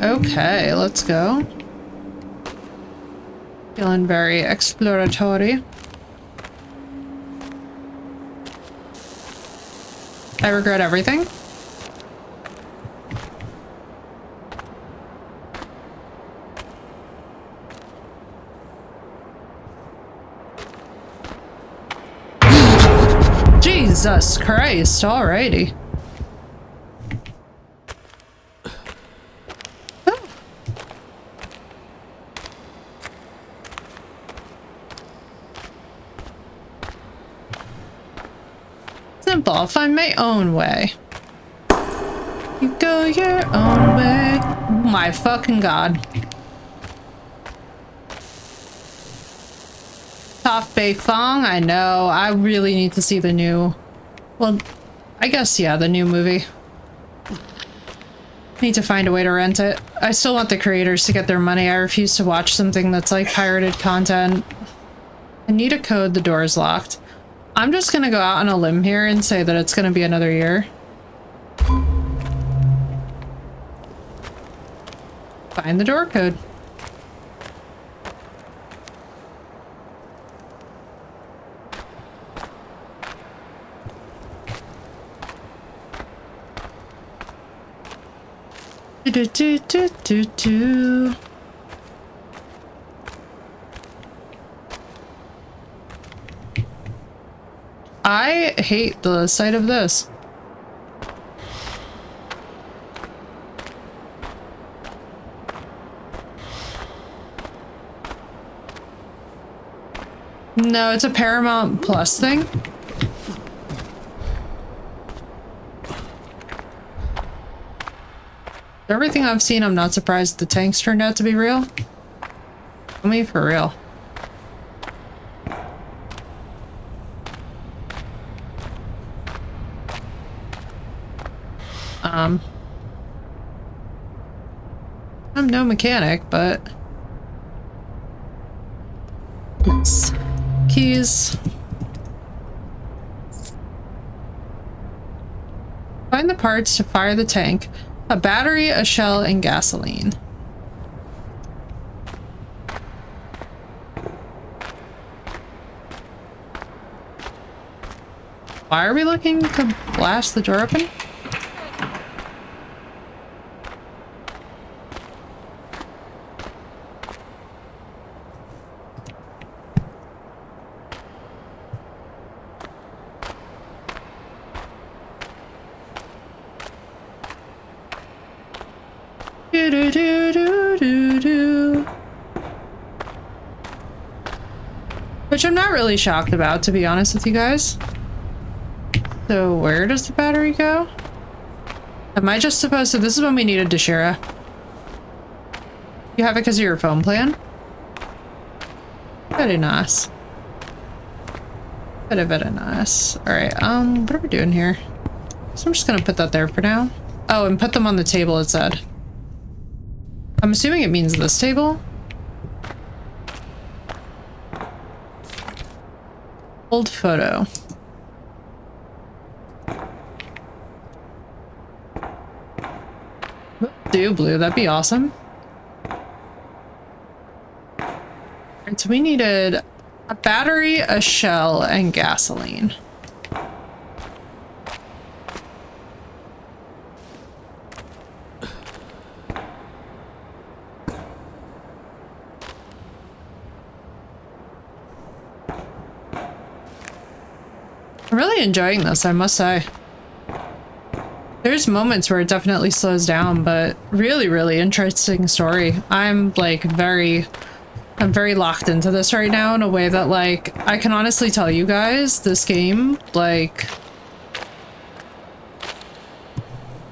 Okay, let's go. Feeling very exploratory. I regret everything. Jesus Christ, alrighty. Oh. Simple, I'll find my own way. You go your own way. Oh my fucking god. Top Bay Fong, I know. I really need to see the new... Well, I guess, yeah, the new movie. Need to find a way to rent it. I still want the creators to get their money. I refuse to watch something that's like pirated content. I need a code, the door is locked. I'm just gonna go out on a limb here and say that it's gonna be another year. Find the door code. Do, do, do, do, do. I hate the sight of this. No, it's a Paramount Plus thing. Everything I've seen, I'm not surprised the tanks turned out to be real. Tell me for real. I'm no mechanic, but... Yes. Keys. Find the parts to fire the tank. A battery, a shell, and gasoline. Why are we looking to blast the door open? Which I'm not really shocked about, to be honest with you guys. So where does the battery go? Am I just supposed to... This is when we needed Dashira. You have it because of your phone plan? Very nice. Very nice. Alright, what are we doing here? So I'm just gonna put that there for now. Oh, and put them on the table, it said. I'm assuming it means this table. Old photo. Do blue, that'd be awesome. Alright, so we needed a battery, a shell, and gasoline. I'm really enjoying this, I must say. There's moments where it definitely slows down, but really, really interesting story. I'm like very locked into this right now in a way that like, I can honestly tell you guys, this game, like,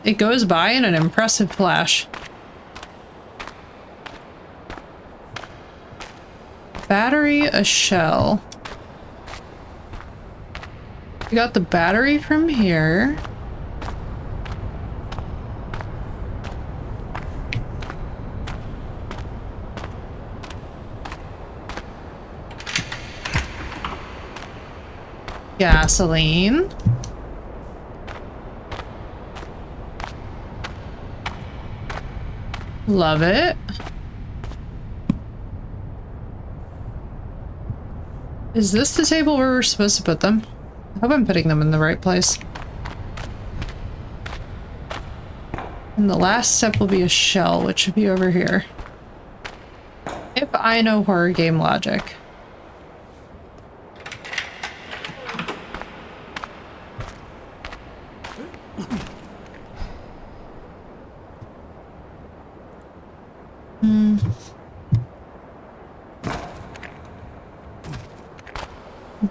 it goes by in an impressive flash. Battery, a shell. We got the battery from here. Gasoline. Love it. Is this the table where we're supposed to put them? I hope I'm putting them in the right place. And the last step will be a shell, which should be over here. If I know horror game logic.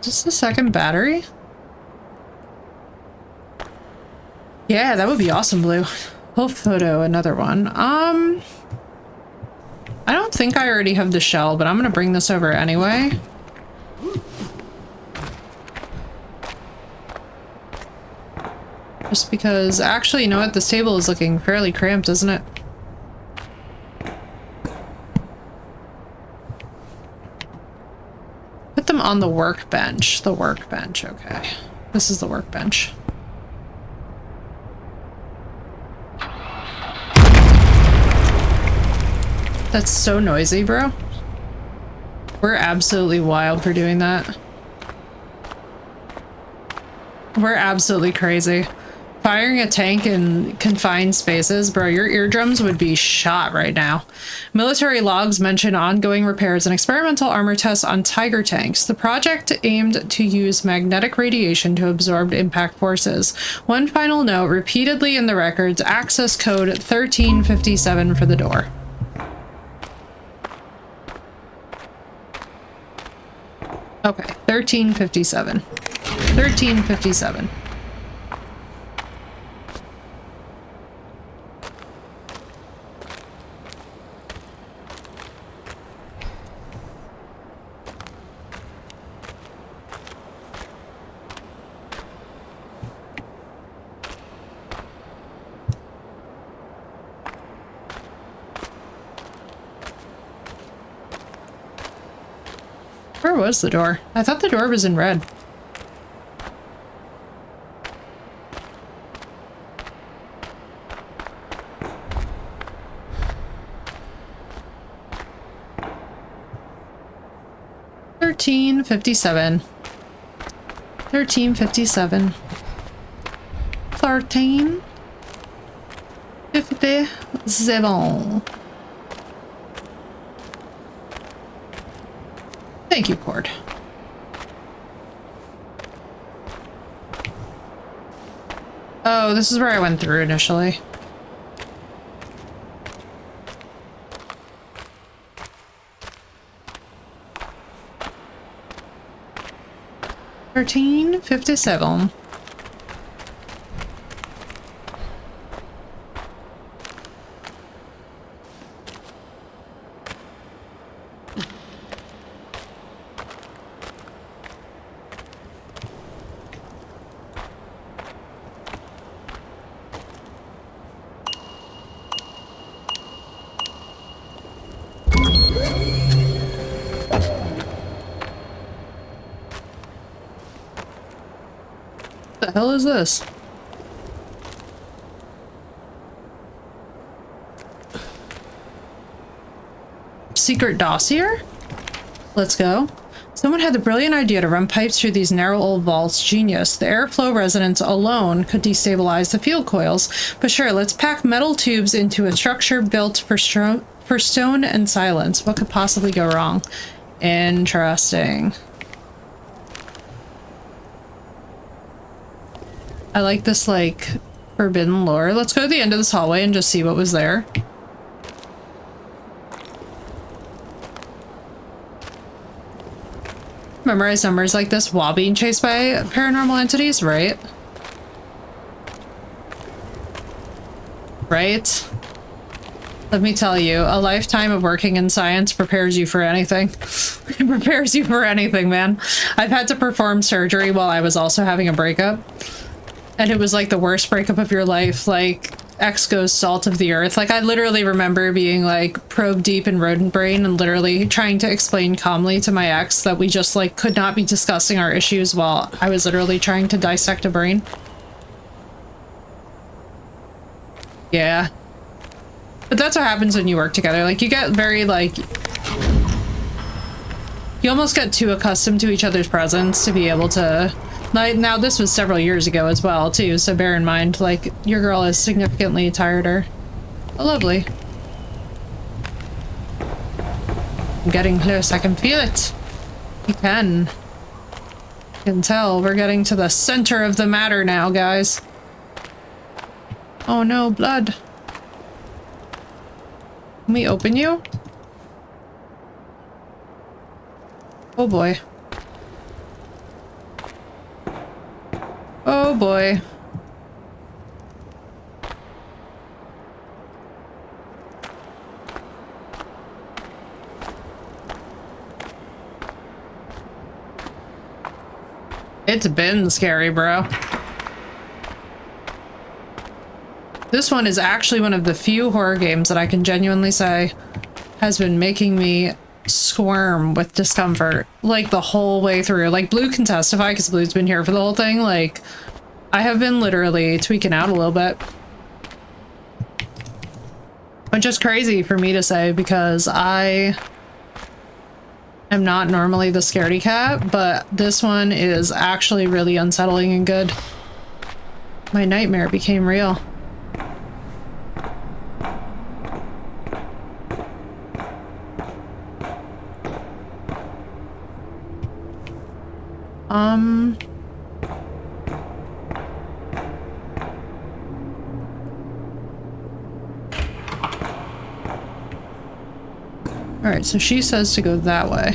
Just a second battery? Yeah, that would be awesome, Blue. Whole photo, another one. I don't think I already have the shell, but I'm gonna bring this over anyway. Just because, actually, you know what? This table is looking fairly cramped, isn't it? Put them on the workbench. The workbench, okay. This is the workbench. That's so noisy, bro. We're absolutely wild for doing that. We're absolutely crazy. Firing a tank in confined spaces, bro, your eardrums would be shot right now. Military logs mention ongoing repairs and experimental armor tests on Tiger tanks. The project aimed to use magnetic radiation to absorb impact forces. One final note, repeatedly in the records, access code 1357 for the door. Okay, 1357. 1357. Where was the door? I thought the door was in red. $13.57. $13.57. $13.57. Thank you, Cord. Oh, this is where I went through initially. $13.57. What the hell is this? Secret dossier? Let's go. Someone had the brilliant idea to run pipes through these narrow old vaults. Genius. The airflow resonance alone could destabilize the field coils. But sure, let's pack metal tubes into a structure built for stone and silence. What could possibly go wrong? Interesting. I like this, like, forbidden lore. Let's go to the end of this hallway and just see what was there. Memorize numbers like this while being chased by paranormal entities, right? Right? Let me tell you, a lifetime of working in science prepares you for anything. It prepares you for anything, man. I've had to perform surgery while I was also having a breakup. And it was like the worst breakup of your life, like X goes salt of the earth. Like I literally remember being like probe deep in rodent brain and literally trying to explain calmly to my ex that we just like could not be discussing our issues while I was literally trying to dissect a brain. Yeah. But that's what happens when you work together. Like you get very like, you almost get too accustomed to each other's presence to be able to. Now, this was several years ago as well, too, so bear in mind, like, your girl is significantly tireder. Oh, lovely. I'm getting close. I can feel it. You can. You can tell. We're getting to the center of the matter now, guys. Oh, no, blood. Can we open you? Oh, boy. Oh boy. It's been scary, bro. This one is actually one of the few horror games that I can genuinely say has been making me squirm with discomfort, like the whole way through. Like, Blue can testify because Blue's been here for the whole thing. Like, I have been literally tweaking out a little bit. Which is crazy for me to say because I am not normally the scaredy cat, but this one is actually really unsettling and good. My nightmare became real. Alright, so she says to go that way.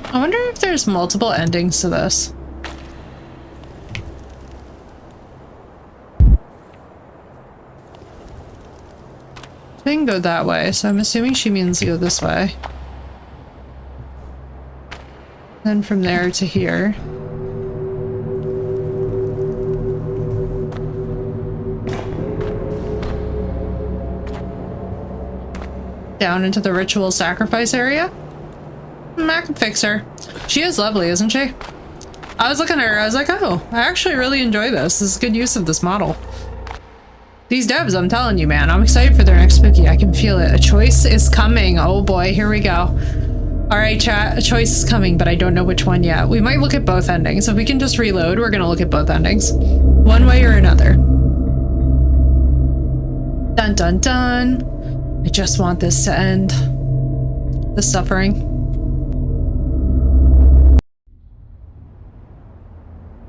I wonder if there's multiple endings to this. She didn't go that way, so I'm assuming she means to go this way. Then from there to here. Down into the ritual sacrifice area. I can fix her. She is lovely, isn't she? I was looking at her, I was like, oh, I actually really enjoy this. This is good use of this model. These devs, I'm telling you, man, I'm excited for their next spooky. I can feel it. A choice is coming. Oh boy, here we go. All right, chat, a choice is coming, but I don't know which one yet. We might look at both endings. If we can just reload, we're gonna look at both endings. One way or another. Dun dun dun. I just want this to end. The suffering.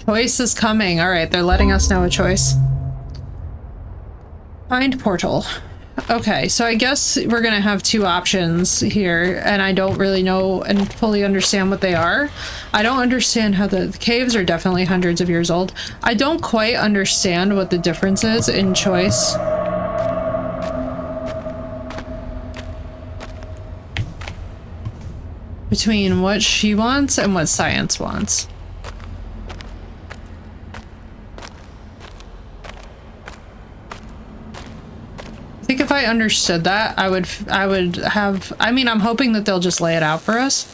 Choice is coming. All right, they're letting us know a choice. Find portal. Okay, so I guess we're gonna have two options here, and I don't really know and fully understand what they are. I don't understand how the caves are definitely hundreds of years old. I don't quite understand what the difference is in choice. Between what she wants and what science wants. I think if I understood that, I would have, I mean, I'm hoping that they'll just lay it out for us.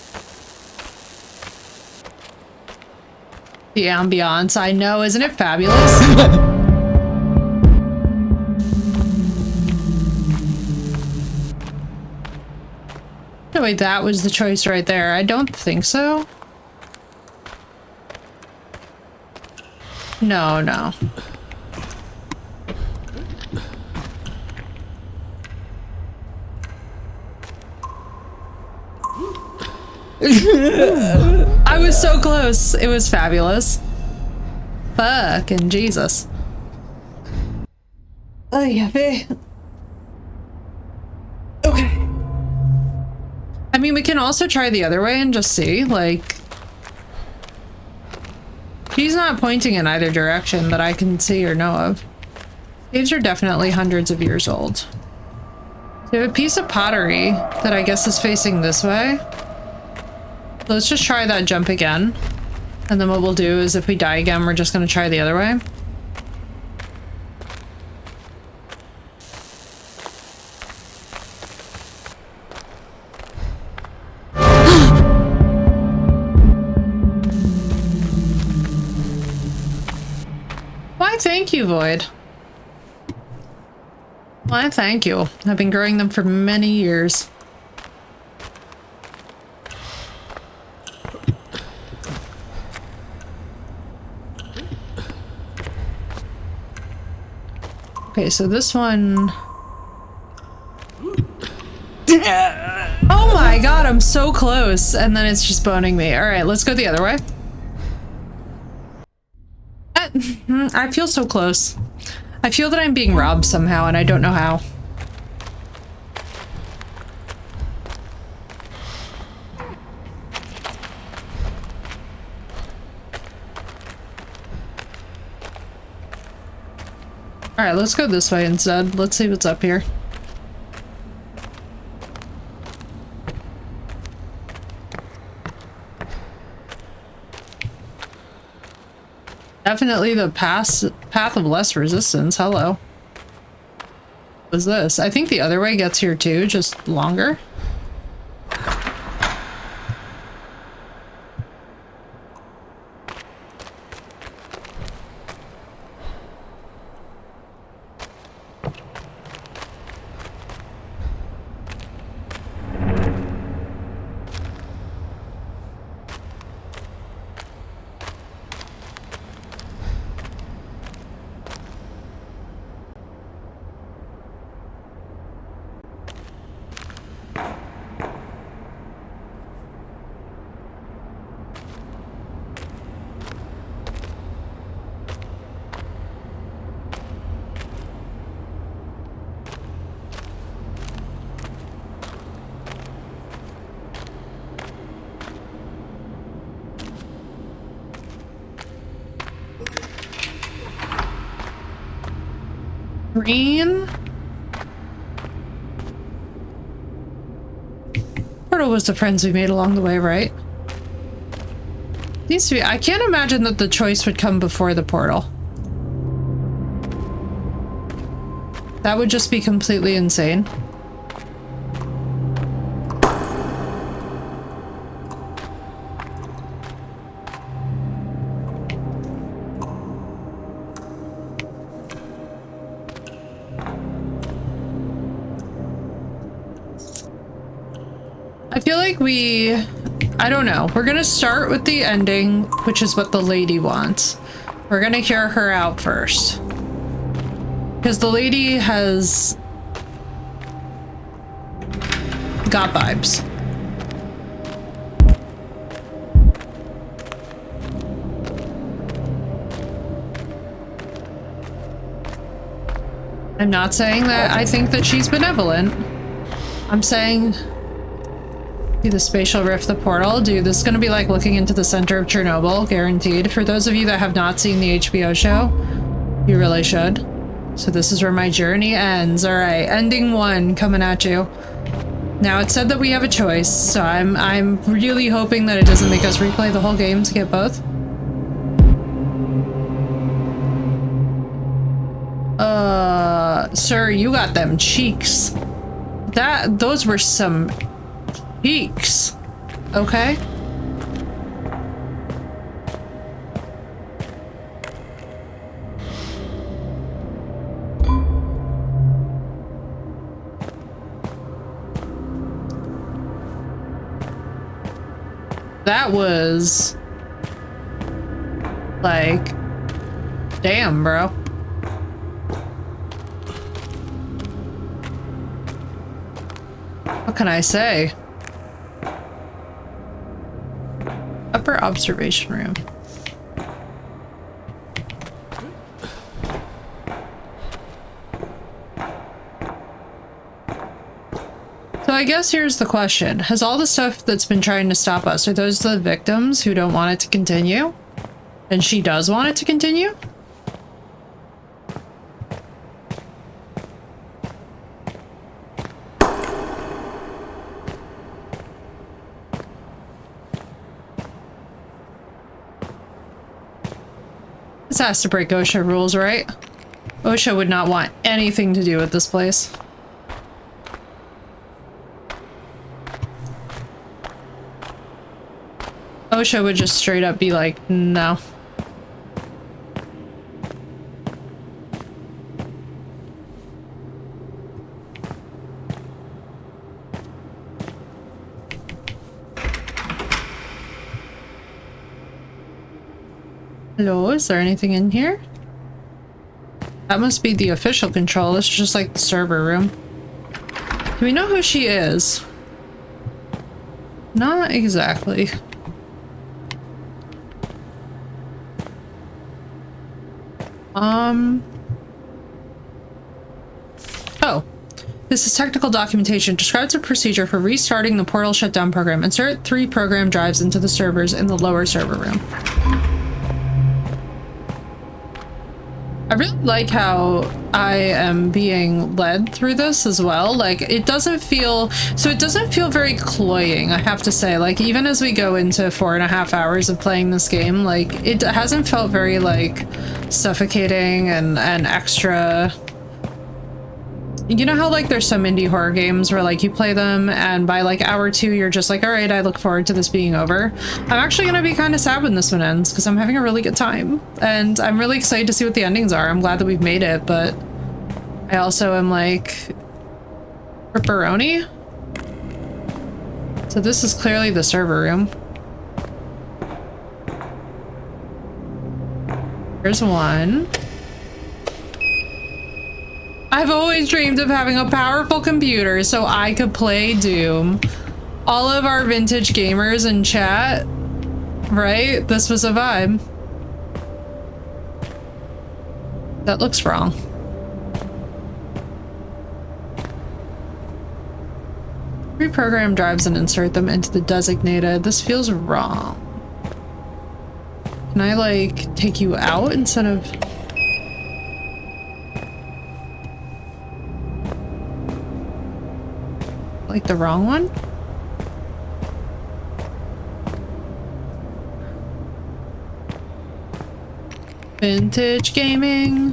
The ambiance, I know, isn't it fabulous? No, wait, that was the choice right there. I don't think so. No, no. I was so close. It was fabulous. Fucking Jesus. Oh, yeah. Okay. I mean, we can also try the other way and just see, like... She's not pointing in either direction that I can see or know of. Caves are definitely hundreds of years old. We have a piece of pottery that I guess is facing this way. Let's just try that jump again. And then what we'll do is if we die again, we're just going to try the other way. Why, thank you, Void. Why, thank you. I've been growing them for many years. Okay, so this one... Oh my god, I'm so close! And then it's just boning me. Alright, let's go the other way. I feel so close. I feel that I'm being robbed somehow, and I don't know how. Alright, let's go this way instead. Let's see what's up here. Definitely the path of less resistance. Hello. What is this? I think the other way gets here too, just longer. Green. Portal was the friends we made along the way, right? Needs to be. I can't imagine that the choice would come before the portal. That would just be completely insane. I feel like I don't know. We're gonna start with the ending, which is what the lady wants. We're gonna hear her out first. Because the lady has got vibes. I'm not saying that I think that she's benevolent. I'm saying the spatial rift, the portal. Dude, this is gonna be like looking into the center of Chernobyl, guaranteed. For those of you that have not seen the HBO show, you really should. So this is where my journey ends. All right, ending 1 coming at you. Now it said that we have a choice, so I'm really hoping that it doesn't make us replay the whole game to get both. Sir, you got them cheeks. Those were some cheeks. Okay. That was like, damn, bro. What can I say? Upper observation room. So I guess here's the question. Has all the stuff that's been trying to stop us, are those the victims who don't want it to continue? And she does want it to continue? This has to break OSHA rules, right? OSHA would not want anything to do with this place. OSHA would just straight up be like, no. Hello, is there anything in here? That must be the official control. This is just like the server room. Do we know who she is? Not exactly. Oh. This is technical documentation. Describes a procedure for restarting the portal shutdown program. Insert 3 program drives into the servers in the lower server room. I really like how I am being led through this as well. Like, it doesn't feel very cloying, I have to say. Like, even as we go into 4.5 hours of playing this game, like, it hasn't felt very, like, suffocating and extra. You know how, like, there's some indie horror games where, like, you play them and by, like, hour 2, you're just like, all right, I look forward to this being over. I'm actually gonna be kind of sad when this one ends because I'm having a really good time. And I'm really excited to see what the endings are. I'm glad that we've made it, but I also am like, pepperoni? So this is clearly the server room. Here's one. I've always dreamed of having a powerful computer so I could play Doom. All of our vintage gamers in chat, right? This was a vibe. That looks wrong. Reprogram drives and insert them into the designated. This feels wrong. Can I, like, take you out instead of... like the wrong one? Vintage gaming.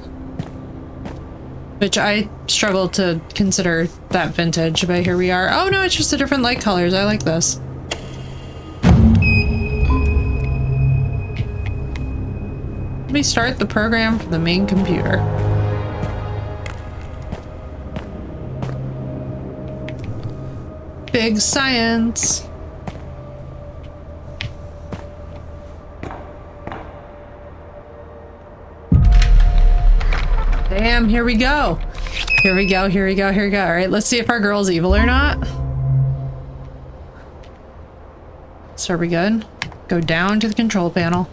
Which I struggle to consider that vintage, but here we are. Oh no, it's just the different light colors. I like this. Let me start the program from the main computer. Big science. Damn, here we go. Here we go, here we go, here we go. All right, let's see if our girl's evil or not. So are we good? Go down to the control panel.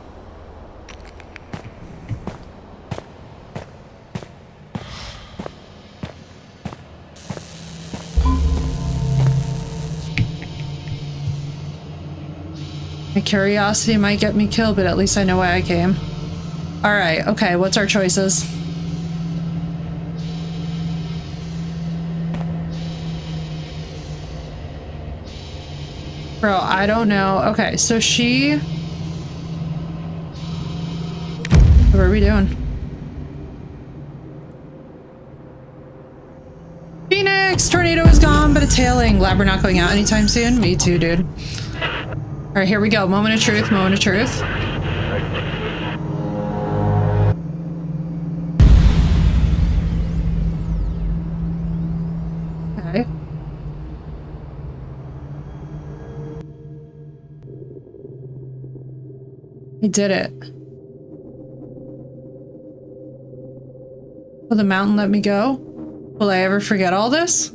My curiosity might get me killed, but at least I know why I came. All right, okay, what's our choices? Bro, I don't know. Okay, so she... What are we doing? Phoenix! Tornado is gone, but it's hailing. Glad we're not going out anytime soon. Me too, dude. All right, here we go. Moment of truth, moment of truth. Okay. I did it. Will the mountain let me go? Will I ever forget all this?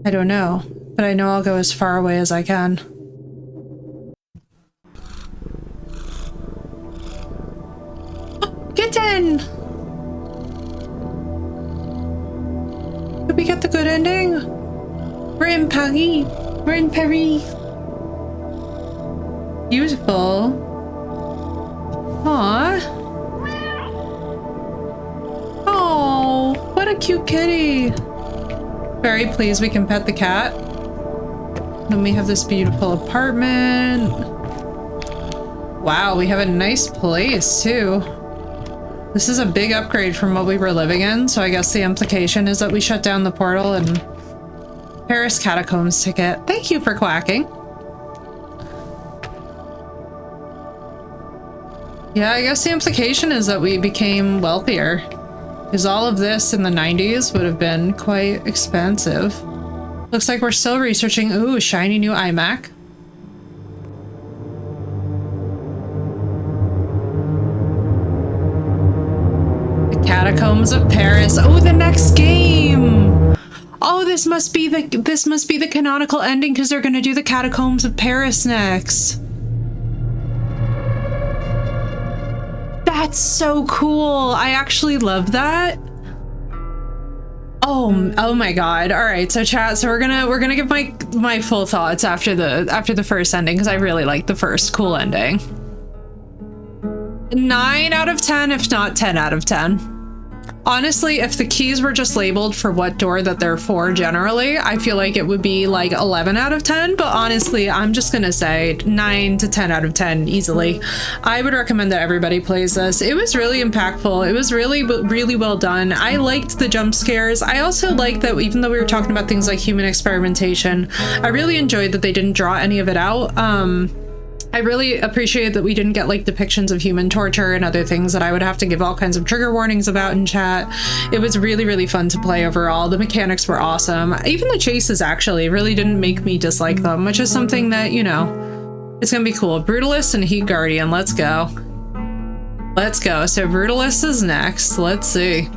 I don't know, but I know I'll go as far away as I can. Kitten! Did we get the good ending? We're in Paris. We're in Paris. Beautiful. Aww. Oh, what a cute kitty. Very pleased we can pet the cat. Then we have this beautiful apartment. Wow, we have a nice place too. This is a big upgrade from what we were living in, so I guess the implication is that we shut down the portal and Paris Catacombs ticket. Thank you for quacking. Yeah, I guess the implication is that we became wealthier. Because all of this in the 90s would have been quite expensive. Looks like we're still researching. Ooh, shiny new iMac. The Catacombs of Paris. Oh, the next game! Oh, this must be the canonical ending because they're gonna do the Catacombs of Paris next. That's so cool. I actually love that. Oh my god. All right, so chat, so we're gonna give my full thoughts after the first ending because I really like the first cool ending. 9 out of 10, if not 10 out of 10. Honestly, if the keys were just labeled for what door that they're for generally, I feel like it would be like 11 out of 10, but honestly, I'm just gonna say 9 to 10 out of 10 easily. I would recommend that everybody plays this. It was really impactful. It was really, really well done. I liked the jump scares. I also liked that even though we were talking about things like human experimentation, I really enjoyed that they didn't draw any of it out. I really appreciate that we didn't get like depictions of human torture and other things that I would have to give all kinds of trigger warnings about in chat. It was really, really fun to play overall. The mechanics were awesome. Even the chases actually really didn't make me dislike them, which is something that, you know, it's gonna be cool. Brutalist and Heat Guardian, let's go. Let's go. So Brutalist is next. Let's see.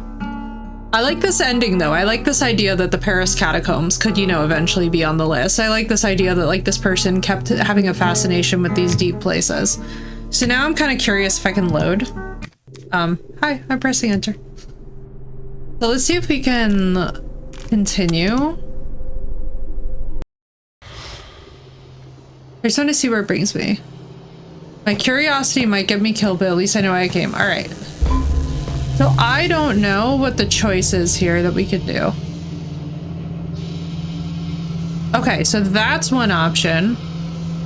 I like this ending though. I like this idea that the Paris catacombs could, you know, eventually be on the list. I like this idea that like this person kept having a fascination with these deep places. So now I'm kind of curious if I can load. Hi, I'm pressing enter. So let's see if we can continue. I just want to see where it brings me. My curiosity might get me killed, but at least I know why I came. All right. So I don't know what the choice is here that we could do. Okay, so that's one option.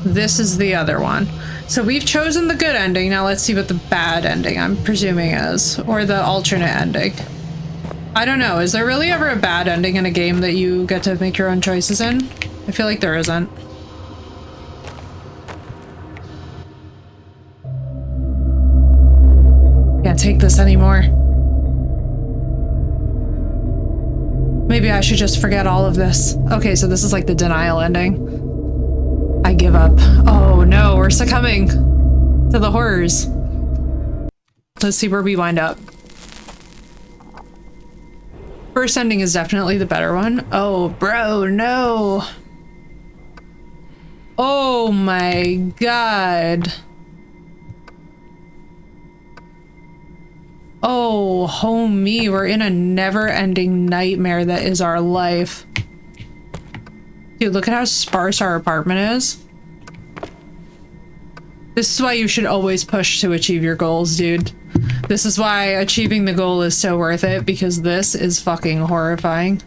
This is the other one. So we've chosen the good ending. Now let's see what the bad ending, I'm presuming, is. Or the alternate ending. I don't know. Is there really ever a bad ending in a game that you get to make your own choices in? I feel like there isn't. Can't take this anymore. Maybe I should just forget all of this. Okay, so this is like the denial ending. I give up. Oh no, we're succumbing to the horrors. Let's see where we wind up. First ending is definitely the better one. Oh, bro, no. Oh my god. Oh, homie, we're in a never-ending nightmare that is our life. Dude, look at how sparse our apartment is. This is why you should always push to achieve your goals, dude. This is why achieving the goal is so worth it, because this is fucking horrifying.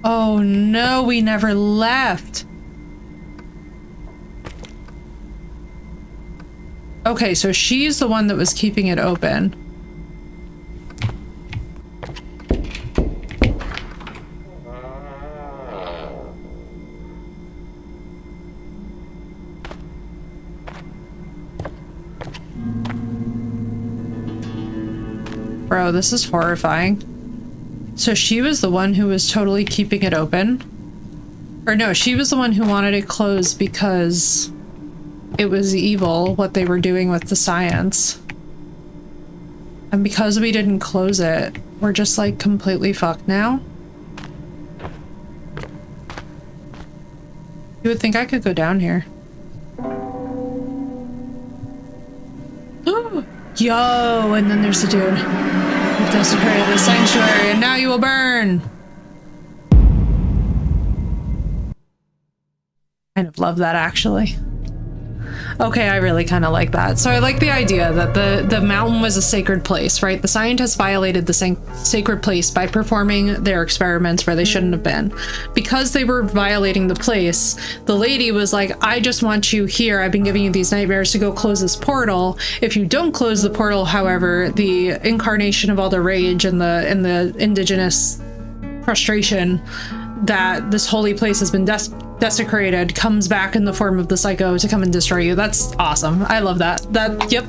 Oh no, we never left. Okay, so she's the one that was keeping it open. Bro, this is horrifying. So she was the one who was totally keeping it open? Or no, she was the one who wanted it closed because it was evil what they were doing with the science. And because we didn't close it, we're just like completely fucked now. You would think I could go down here. Yo, and then there's the dude. You've desecrated the sanctuary, and now you will burn! Kind of love that, actually. Okay, I really kind of like that. So I like the idea that the mountain was a sacred place, right? The scientists violated the sacred place by performing their experiments where they shouldn't have been. Because they were violating the place, the lady was like, I just want you here. I've been giving you these nightmares to go close this portal. If you don't close the portal, however, the incarnation of all the rage and the indigenous frustration that this holy place has been desecrated comes back in the form of the psycho to come and destroy you. That's awesome. I love that. Yep.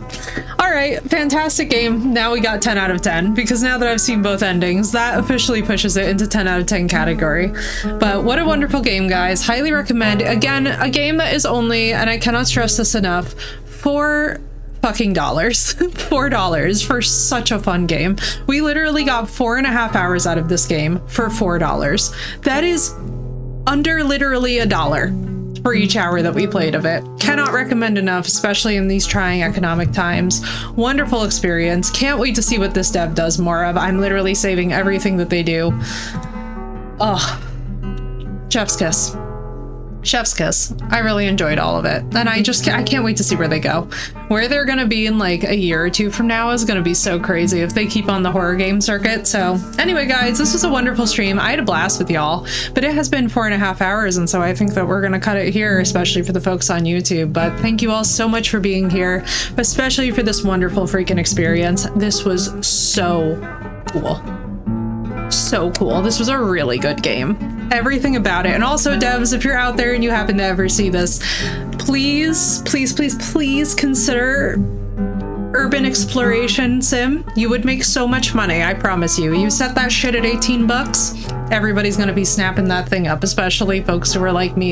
All right, fantastic game. Now we got 10 out of 10 because now that I've seen both endings, that officially pushes it into 10 out of 10 category. But what a wonderful game, guys. Highly recommend. Again, a game that is only, and I cannot stress this enough, $4 $4 for such a fun game. We literally got 4.5 hours out of this game for $4. That is under literally $1 for each hour that we played of it. Cannot recommend enough, especially in these trying economic times. Wonderful experience. Can't wait to see what this dev does more of. I'm literally saving everything that they do. Oh, chef's kiss. Chef's kiss. I really enjoyed all of it. And I can't wait to see where they go. Where they're going to be in like a year or two from now is going to be so crazy if they keep on the horror game circuit. So anyway, guys, this was a wonderful stream. I had a blast with y'all, but it has been 4.5 hours. And so I think that we're going to cut it here, especially for the folks on YouTube. But thank you all so much for being here, especially for this wonderful freaking experience. This was so cool. So cool. This was a really good game. Everything about it. And also, devs, if you're out there and you happen to ever see this, please, please, please, please consider urban exploration sim. You would make so much money, I promise you. You set that shit at 18 bucks, everybody's gonna be snapping that thing up, especially folks who are like me